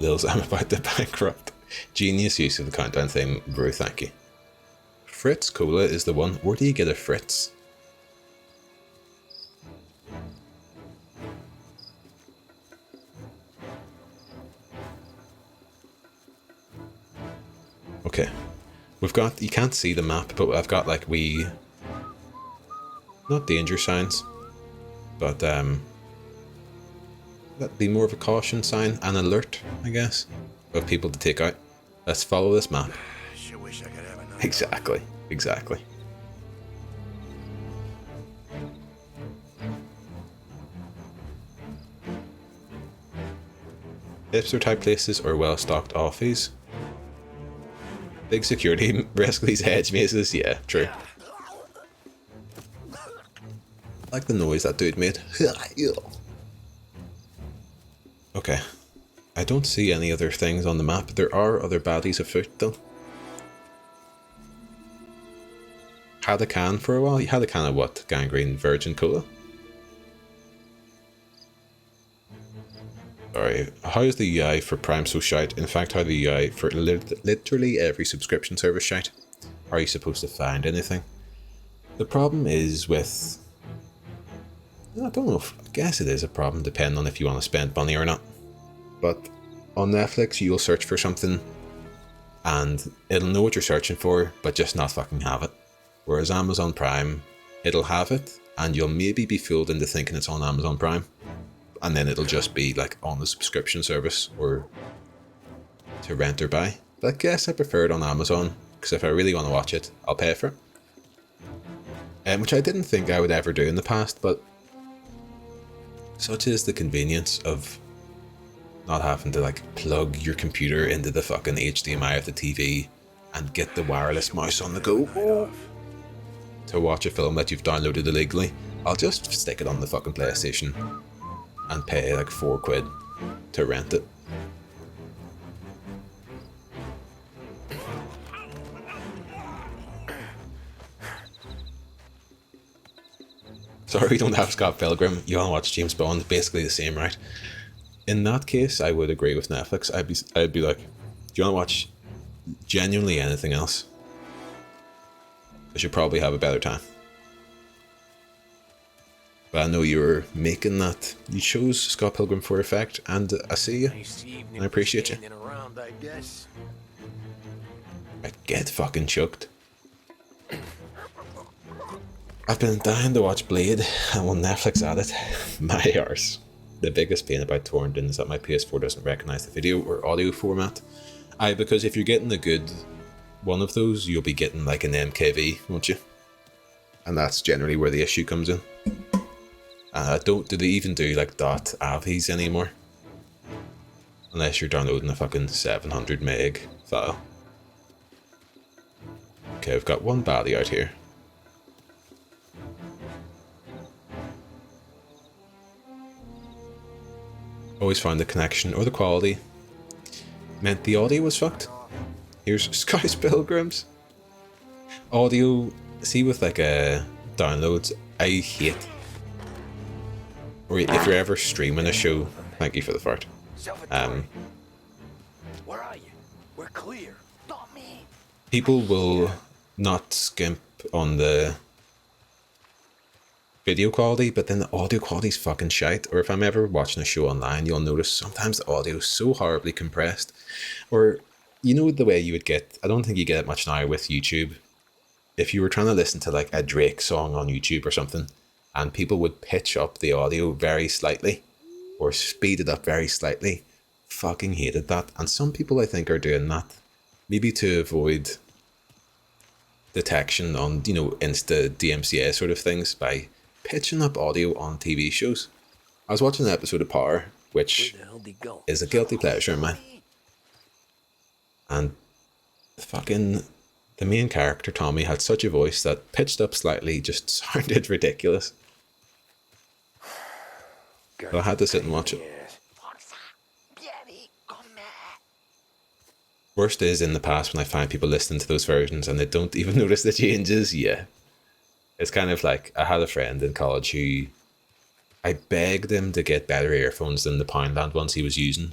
Lils, I'm about to bankrupt. Genius use of the countdown theme, bro, thank you. Fritz Cola is the one. Where do you get a Fritz? Okay. We've got, you can't see the map, but I've got like not danger signs, but that'd be more of a caution sign, an alert, I guess, of people to take out. Let's follow this map. Sure wish I could have another. Exactly. Hipster type places or well stocked offies. Big security risk these hedge mazes, yeah, true. I like the noise that dude made. Okay. I don't see any other things on the map. There are other baddies afoot though. Had a can for a while? You had a can of what? Gangrene Virgin Cola? Sorry, how is the UI for Prime so shite? In fact, how the UI for literally every subscription service shite? Are you supposed to find anything? The problem is with... I don't know, I guess it is a problem depending on if you want to spend money or not. But on Netflix, you'll search for something and it'll know what you're searching for, but just not fucking have it. Whereas Amazon Prime, it'll have it and you'll maybe be fooled into thinking it's on Amazon Prime. And then it'll just be like on the subscription service or to rent or buy. But I guess I prefer it on Amazon because if I really want to watch it, I'll pay for it. Which I didn't think I would ever do in the past, but such is the convenience of not having to like plug your computer into the fucking HDMI of the TV and get the wireless mouse on the go to watch a film that you've downloaded illegally. I'll just stick it on the fucking PlayStation and pay like £4 to rent it. Sorry, we don't have Scott Pilgrim. You want to watch James Bond? Basically the same, right? In that case, I would agree with Netflix. I'd be like, do you want to watch genuinely anything else? I should probably have a better time. But I know you were making that. You chose Scott Pilgrim for effect, and I see you. And I appreciate you. Around, I guess. I get fucking choked. I've been dying to watch Blade, and when Netflix added, my arse. The biggest pain about torrenting is that my PS4 doesn't recognise the video or audio format. Because if you're getting a good one of those, you'll be getting like an MKV, won't you? And that's generally where the issue comes in. Do they even do like .avs anymore? Unless you're downloading a fucking 700 meg file. Okay, I've got one baddie out here. Always found the connection or the quality meant the audio was fucked. Here's Scouse Pilgrims. Audio, see with like downloads, I hate. Or if you're ever streaming a show, thank you for the fart. Where are you? We're clear. Not me. People will not skimp on the video quality, but then the audio quality's fucking shite. Or if I'm ever watching a show online, you'll notice sometimes the audio is so horribly compressed. Or, you know the way you would get, I don't think you get it much now with YouTube. If you were trying to listen to like a Drake song on YouTube or something, and people would pitch up the audio very slightly, or speed it up very slightly, fucking hated that. And some people I think are doing that, maybe to avoid detection on, you know, Insta DMCA sort of things by pitching up audio on TV shows. I was watching an episode of Power, which is a guilty pleasure of mine. And fucking the main character, Tommy, had such a voice that pitched up slightly just sounded ridiculous. So I had to sit and watch it. Worst is in the past when I find people listening to those versions and they don't even notice the changes. Yeah. It's kind of like, I had a friend in college who I begged him to get better earphones than the Poundland ones he was using.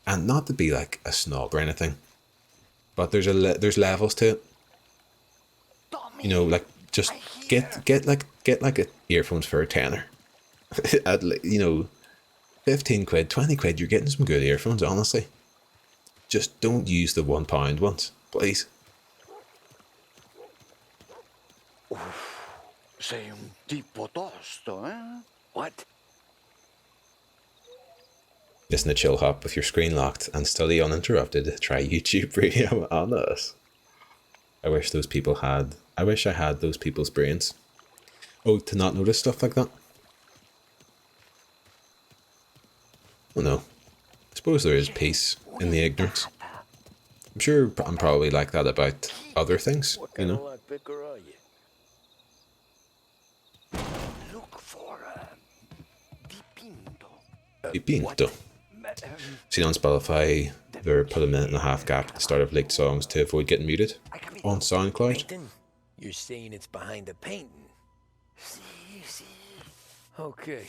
And not to be like a snob or anything, but there's levels to it. You know, like just get like a earphones for a tenner. At, you know, 15 quid, 20 quid, you're getting some good earphones, honestly. Just don't use the £1 ones, please. Sei tipo tosto, eh? What? Listen to Chill Hop with your screen locked and study uninterrupted. Try YouTube Radio on us. I wish I had those people's brains. Oh, to not notice stuff like that? Oh no. I suppose there is peace in the ignorance. I'm sure I'm probably like that about other things, you know? Look for Dipinto. Seen on Spotify, they put a 1.5-minute gap at the start of leaked songs to avoid getting muted on SoundCloud. Painting? You're saying it's behind the painting? Okay.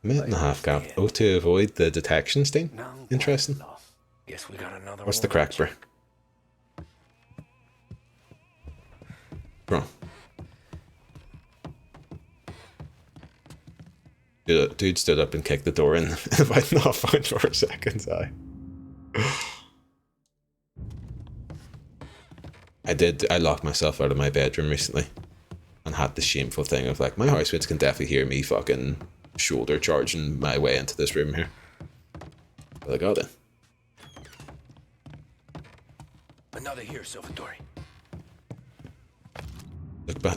1.5-minute gap. Oh, to avoid the detection stain? Interesting. Guess we got another What's the crack, bro? Bro. Dude stood up and kicked the door in about 0.4 seconds. I locked myself out of my bedroom recently and had the shameful thing of like, my housemates can definitely hear me fucking shoulder charging my way into this room here. But I got it. Another here, Salvatore.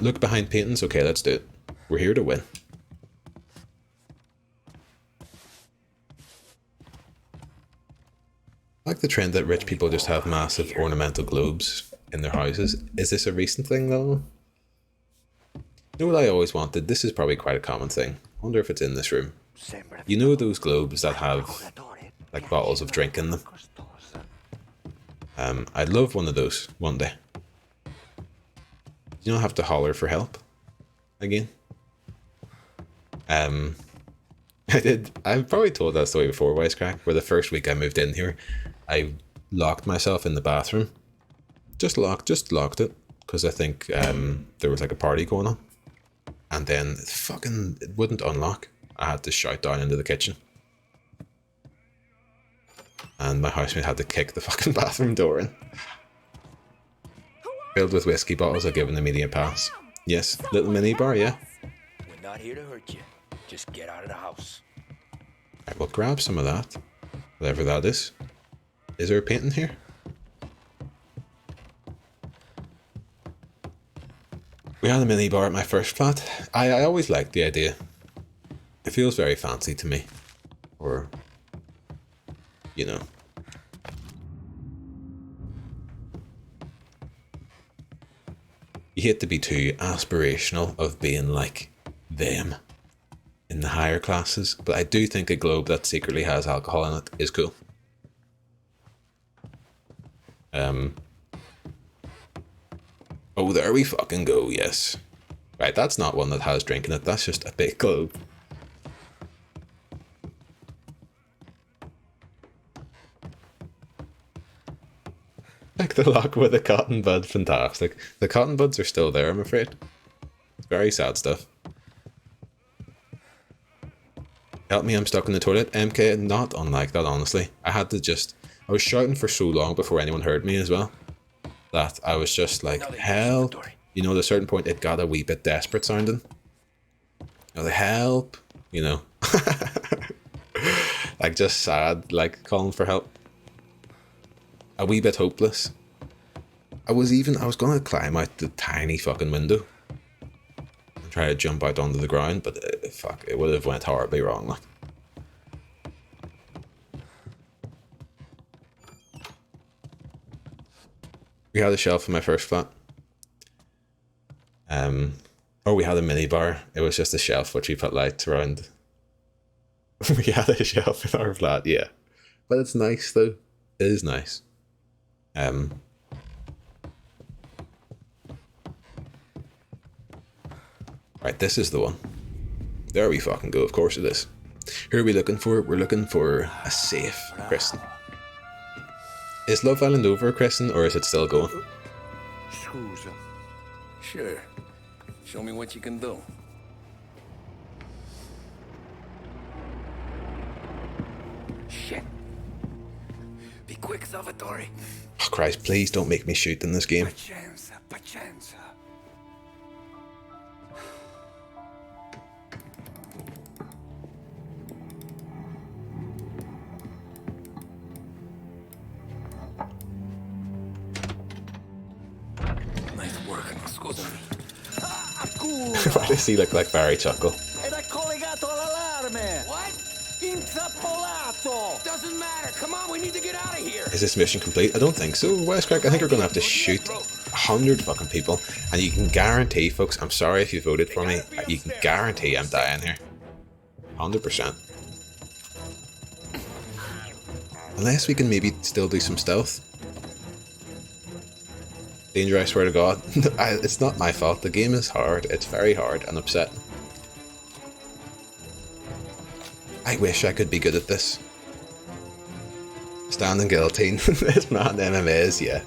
Look behind paintings. Okay, let's do it. We're here to win. I like the trend that rich people just have massive ornamental globes in their houses. Is this a recent thing though? You know what I always wanted? This is probably quite a common thing. I wonder if it's in this room. You know those globes that have like bottles of drink in them? I'd love one of those one day. You don't have to holler for help again. I've probably told that story before, Wisecrack, where the first week I moved in here, I locked myself in the bathroom. Just locked it, because I think there was like a party going on. And then it wouldn't unlock. I had to shout down into the kitchen. And my housemate had to kick the fucking bathroom door in. Filled with whiskey bottles, I give an immediate pass. Yes, little mini bar, yeah. We're not here to hurt you. Just get out of the house. I will grab some of that. Whatever that is. Is there a painting here? We had a mini bar at my first flat. I always liked the idea. It feels very fancy to me. Or, you know. You hate to be too aspirational of being like them in the higher classes, but I do think a globe that secretly has alcohol in it is cool. Oh, there we fucking go, yes. Right, that's not one that has drink in it, that's just a big globe. Like the lock with the cotton bud, fantastic. The cotton buds are still there, I'm afraid. It's very sad stuff. Help me, I'm stuck in the toilet. MK, not unlike that, honestly. I was shouting for so long before anyone heard me as well, that I was just like, help. You know, at a certain point it got a wee bit desperate sounding. You know, the help, you know. Like just sad, like calling for help. A wee bit hopeless. I was gonna climb out the tiny fucking window and try to jump out onto the ground, but fuck, it would have went horribly wrong, like. We had a shelf in my first flat. Or we had a mini bar. It was just a shelf which we put lights around. We had a shelf in our flat, yeah. But it's nice though. It is nice. Right, this is the one. There we fucking go, of course it is. Who are we looking for? We're looking for a safe Kristen. Is Love Island over, Kristen, or is it still going? Sure. Show me what you can do. Shit. Be quick, Salvatore. Oh Christ, please don't make me shoot in this game. Pacienza, pacienza. Nice work, scusami. Why does he look like Barry Chuckle? Ed è collegato all'allarme! What? Intrappolato! Doesn't matter. Come on, we need to get out of here. Is this mission complete? I don't think so. Wisecrack, I think we're going to have to shoot 100 fucking people. And you can guarantee, folks, I'm sorry if you voted for me, you can guarantee I'm dying here. 100%. Unless we can maybe still do some stealth. Danger, I swear to God. It's not my fault. The game is hard. It's very hard and upsetting. I wish I could be good at this. Standing guillotine. This man MMAs, yeah.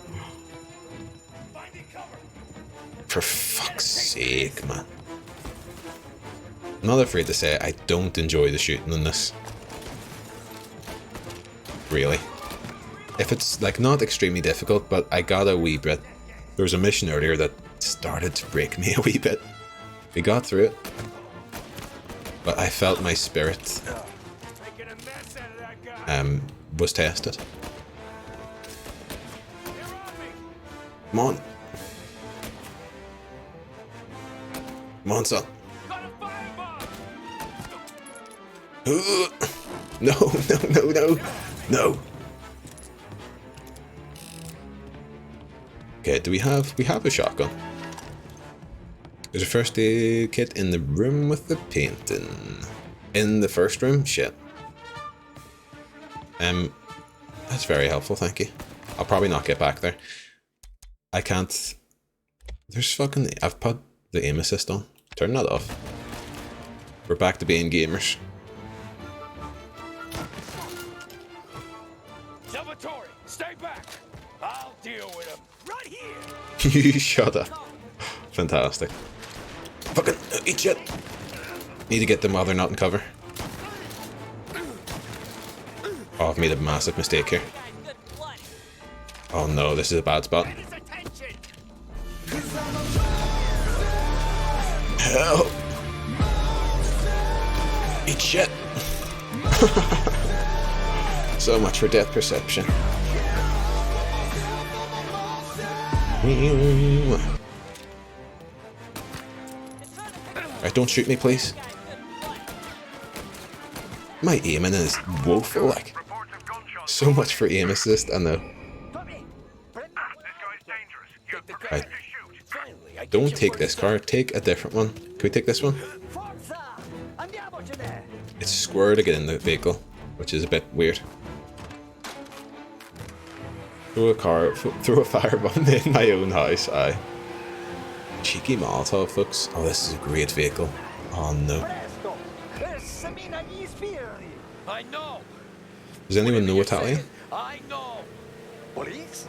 For fuck's sake, man. I'm not afraid to say it, I don't enjoy the shooting in this. Really. If it's like not extremely difficult, but I got a wee bit. There was a mission earlier that started to break me a wee bit. We got through it. But I felt my spirit was tested. Come on. Come on, son. No, no, no, no, no. Okay, do we have a shotgun? There's a first aid kit in the room with the painting. In the first room? Shit. That's very helpful, thank you. I'll probably not get back there. I can't... There's fucking... I've put the aim assist on. Turn that off. We're back to being gamers. Salvatore, stay back. I'll deal with him. Right here. You shut up. Fantastic. Fucking eat shit. Need to get them while they're not in cover. Oh, I've made a massive mistake here. Oh no, this is a bad spot. Help! Eat shit. So much for death perception. Right, don't shoot me, please. My aiming is woeful, like. So much for aim assist, I know. Right. Don't take this car, take a different one. Can we take this one? It's square to get in the vehicle, which is a bit weird. Throw a firebomb in my own house, aye. Cheeky Molotov, folks. Oh, this is a great vehicle. Oh no. I know. Does anyone know Italian? I know. Police?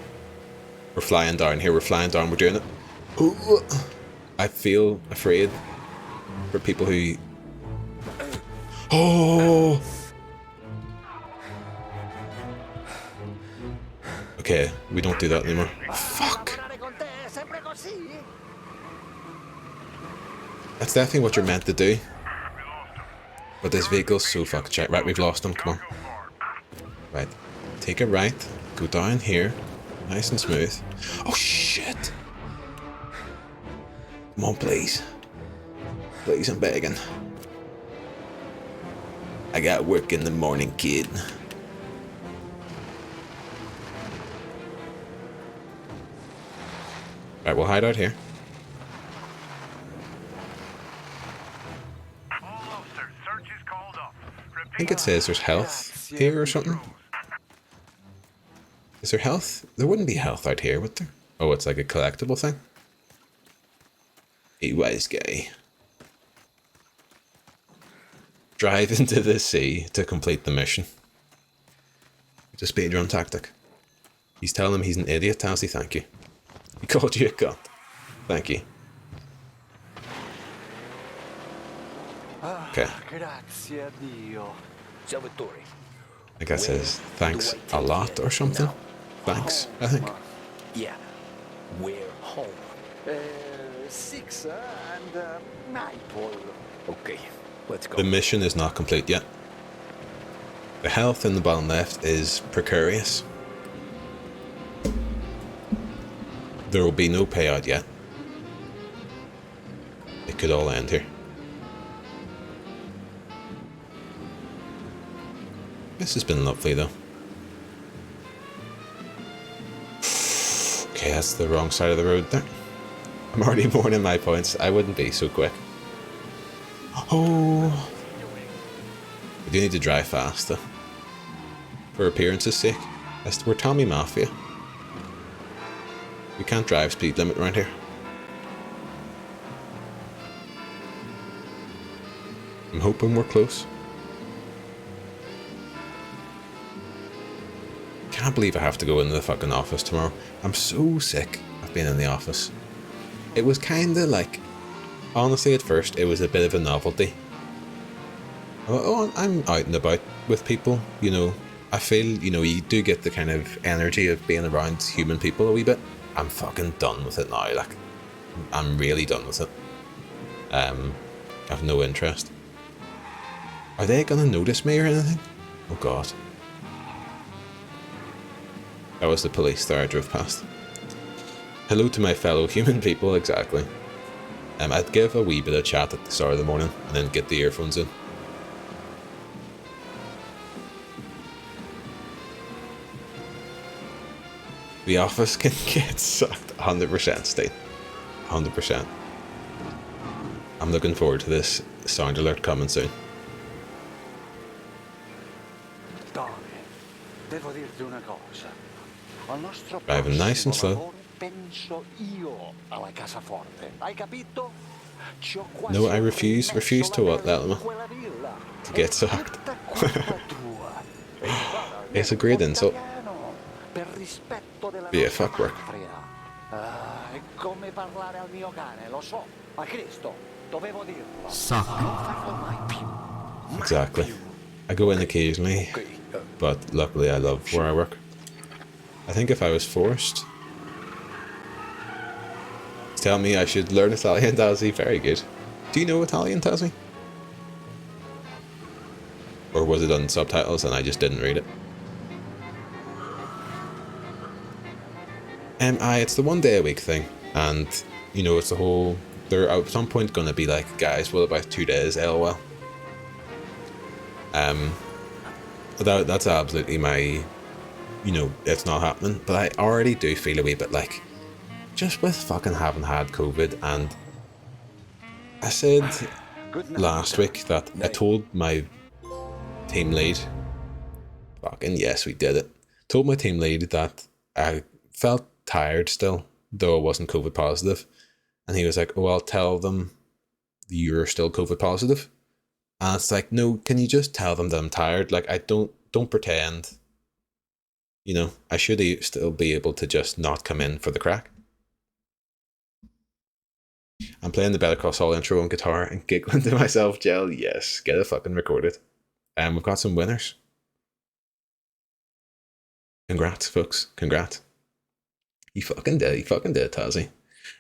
We're flying down here, we're flying down, we're doing it. Ooh. I feel afraid for people who... Oh! Okay, we don't do that anymore. Fuck! That's definitely what you're meant to do. But this vehicle's so fucking shit. Right, we've lost him, come on. Right, take a right, go down here, nice and smooth. Oh shit! Come on, please. Please, I'm begging. I got work in the morning, kid. Right, we'll hide out here. I think it says there's health here or something. Is there health? There wouldn't be health out here, would there? Oh, it's like a collectible thing? A wise guy. Drive into the sea to complete the mission. It's a speedrun tactic. He's telling him he's an idiot, Tazzy, thank you. He called you a cunt. Thank you. Okay. Grazie a Dio. Salvatore. I guess it says thanks a lot or something. Thanks, I think. Yeah. We're home. 6 and Maple. Okay, let's go. The mission is not complete yet. The health in the bottom left is precarious. There will be no payout yet. It could all end here. This has been lovely though. Okay, that's the wrong side of the road there. I'm already mourning my points. I wouldn't be so quick. Oh. We do need to drive fast though. For appearance's sake. We're Tommy Mafia. We can't drive speed limit around here. I'm hoping we're close. Can't believe I have to go into the fucking office tomorrow. I'm so sick of being in the office. It was kinda like, honestly at first it was a bit of a novelty. Oh, I'm out and about with people, you know. I feel, you know, you do get the kind of energy of being around human people a wee bit. I'm fucking done with it now, like. I'm really done with it. I have no interest. Are they gonna notice me or anything? Oh god. That was the police there I drove past. Hello to my fellow human people, exactly. I'd give a wee bit of chat at the start of the morning and then get the earphones in. The office can get sucked 100%, Steve. 100%. I'm looking forward to this sound alert coming soon. Devo dirti una cosa. Al nostro Driving nice and slow. penso io alla casaforte. Hai capito? No, I refuse. Refuse to what, Lelma? To get sucked. It's a great insult. Yeah, fuck work. È come parlare al mio cane, lo so. Ma Cristo, dovevo dirlo. Suck. Non farlo mai più. Exactly. I go in occasionally, but luckily I love where I work. I think if I was forced... Tell me I should learn Italian, Tazzy. Very good. Do you know Italian, Tazzy? Or was it on subtitles and I just didn't read it? It's the 1 day a week thing, and you know, it's the whole, they're at some point going to be like, guys, what about 2 days, lol. That's absolutely my, you know, it's not happening, but I already do feel a wee bit like, just with fucking having had COVID, and I said last week that I told my team lead, fucking yes, we did it, told my team lead that I felt tired still, though I wasn't COVID positive, and he was like, oh, I'll tell them you're still COVID positive. And it's like, no, can you just tell them that I'm tired? Like, I don't pretend, you know, I should still be able to just not come in for the crack. I'm playing the Better Call Saul intro on guitar and giggling to myself, Gel, yes, get it fucking recorded. We've got some winners. Congrats, folks, congrats. You fucking did, Tazzy.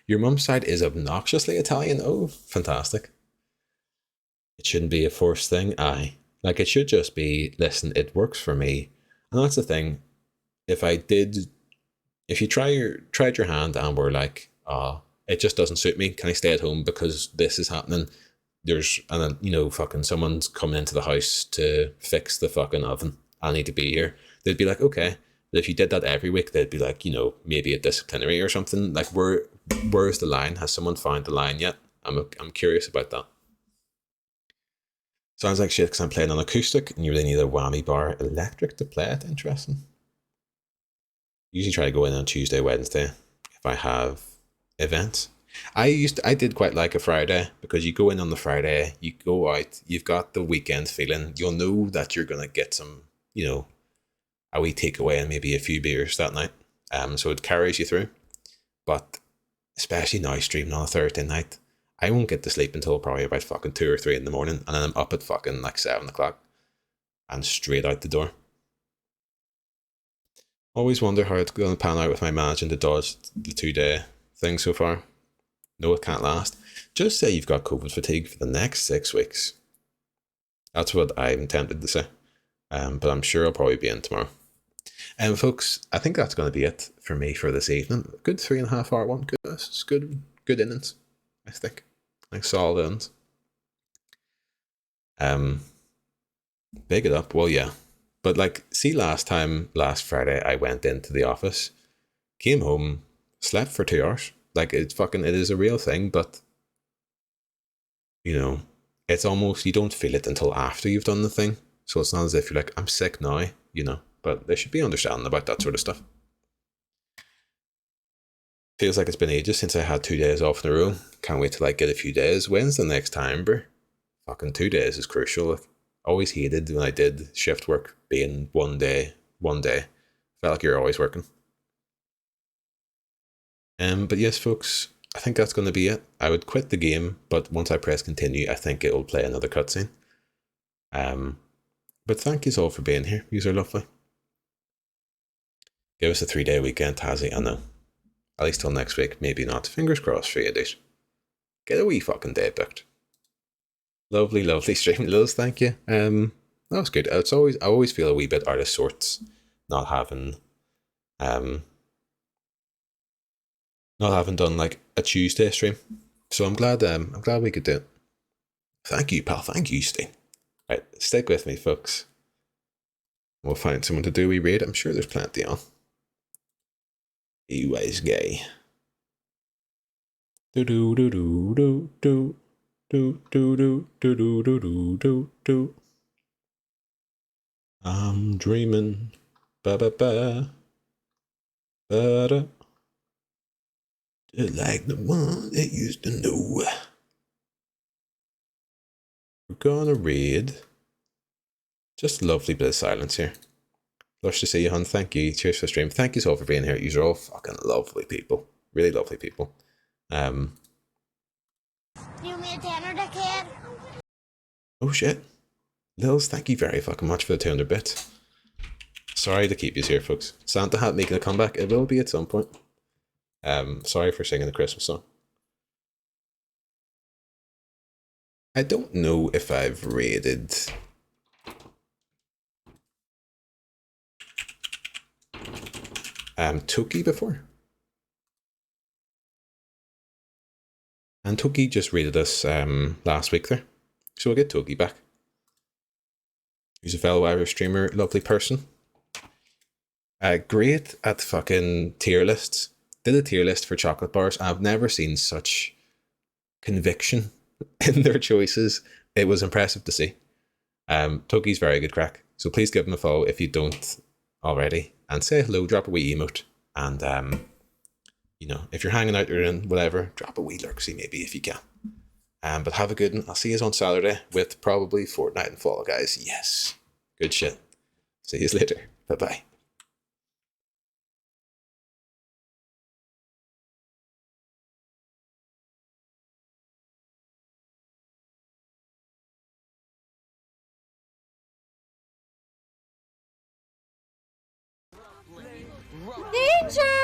Your mum's side is obnoxiously Italian. Oh, fantastic. It shouldn't be a forced thing, aye. Like, it should just be, listen, it works for me. And that's the thing. If you tried your hand and were like, it just doesn't suit me, can I stay at home because this is happening? And you know, fucking someone's coming into the house to fix the fucking oven. I need to be here. They'd be like, okay. But if you did that every week, they'd be like, you know, maybe a disciplinary or something. Like, where's the line? Has someone found the line yet? I'm curious about that. Sounds like shit because I'm playing on acoustic and you really need a whammy bar electric to play it. Interesting. Usually try to go in on Tuesday, Wednesday if I have events. I did quite like a Friday because you go in on the Friday, you go out, you've got the weekend feeling. You'll know that you're gonna get some, you know, a wee takeaway and maybe a few beers that night. So it carries you through. But especially now streaming on a Thursday night, I won't get to sleep until probably about fucking 2 or 3 in the morning, and then I'm up at fucking like 7 o'clock and straight out the door. Always wonder how it's going to pan out with my managing to dodge the 2-day thing so far. No, it can't last. Just say you've got COVID fatigue for the next 6 weeks. That's what I'm tempted to say. But I'm sure I'll probably be in tomorrow. And folks, I think that's going to be it for me for this evening. Good 3.5 hour one. Good innings, I think. Like solid innings. Big it up. Well, yeah. But like, see, last Friday, I went into the office, came home, slept for 2 hours. Like, it is a real thing, but, you know, it's almost, you don't feel it until after you've done the thing. So it's not as if you're like, I'm sick now, you know, but they should be understanding about that sort of stuff. Feels like it's been ages since I had 2 days off in a row. Can't wait to like get a few days. When's the next time, bro? Fucking 2 days is crucial. Like, always hated when I did shift work being one day. Felt like you're always working. But yes, folks, I think that's going to be it. I would quit the game, but once I press continue, I think it will play another cutscene. But thank you all for being here. Yous are lovely. Give us a 3-day weekend, Tazzy, I know. At least till next week, maybe not. Fingers crossed for you, dude. Get a wee fucking day booked. Lovely stream, Liz, thank you. That was good. I always feel a wee bit out of sorts not having done like a Tuesday stream. So I'm glad we could do it. Thank you, pal. Thank you, Steen. Right, stick with me, folks. We'll find someone to do a wee raid. I'm sure there's plenty on. Anyways, gay. Do do do do do do. Do do do do do do do do do. I'm dreaming, ba ba ba, ba da. Just like the one that used to know. We're gonna read. Just a lovely bit of silence here. Lush to see you, hun. Thank you. Cheers for the stream. Thank you all for being here. You're all fucking lovely people. Really lovely people. You me a Tanner dickhead? Oh shit. Lils, thank you very fucking much for the 200 bits. Sorry to keep you here, folks. Santa Hat making a comeback. It will be at some point. Sorry for singing the Christmas song. I don't know if I've raided Toki before. And Toki just raided us last week there. So we'll get Toki back. He's a fellow Irish streamer, lovely person. Great at fucking tier lists. Did a tier list for chocolate bars. I've never seen such conviction in their choices. It was impressive to see. Toki's very good crack. So please give him a follow if you don't already. And say hello, drop a wee emote. And, you know, if you're hanging out or in whatever, drop a wee lurksy maybe if you can. But have a good one. I'll see you on Saturday with probably Fortnite and Fall Guys. Yes. Good shit. See you later. Bye-bye. Danger!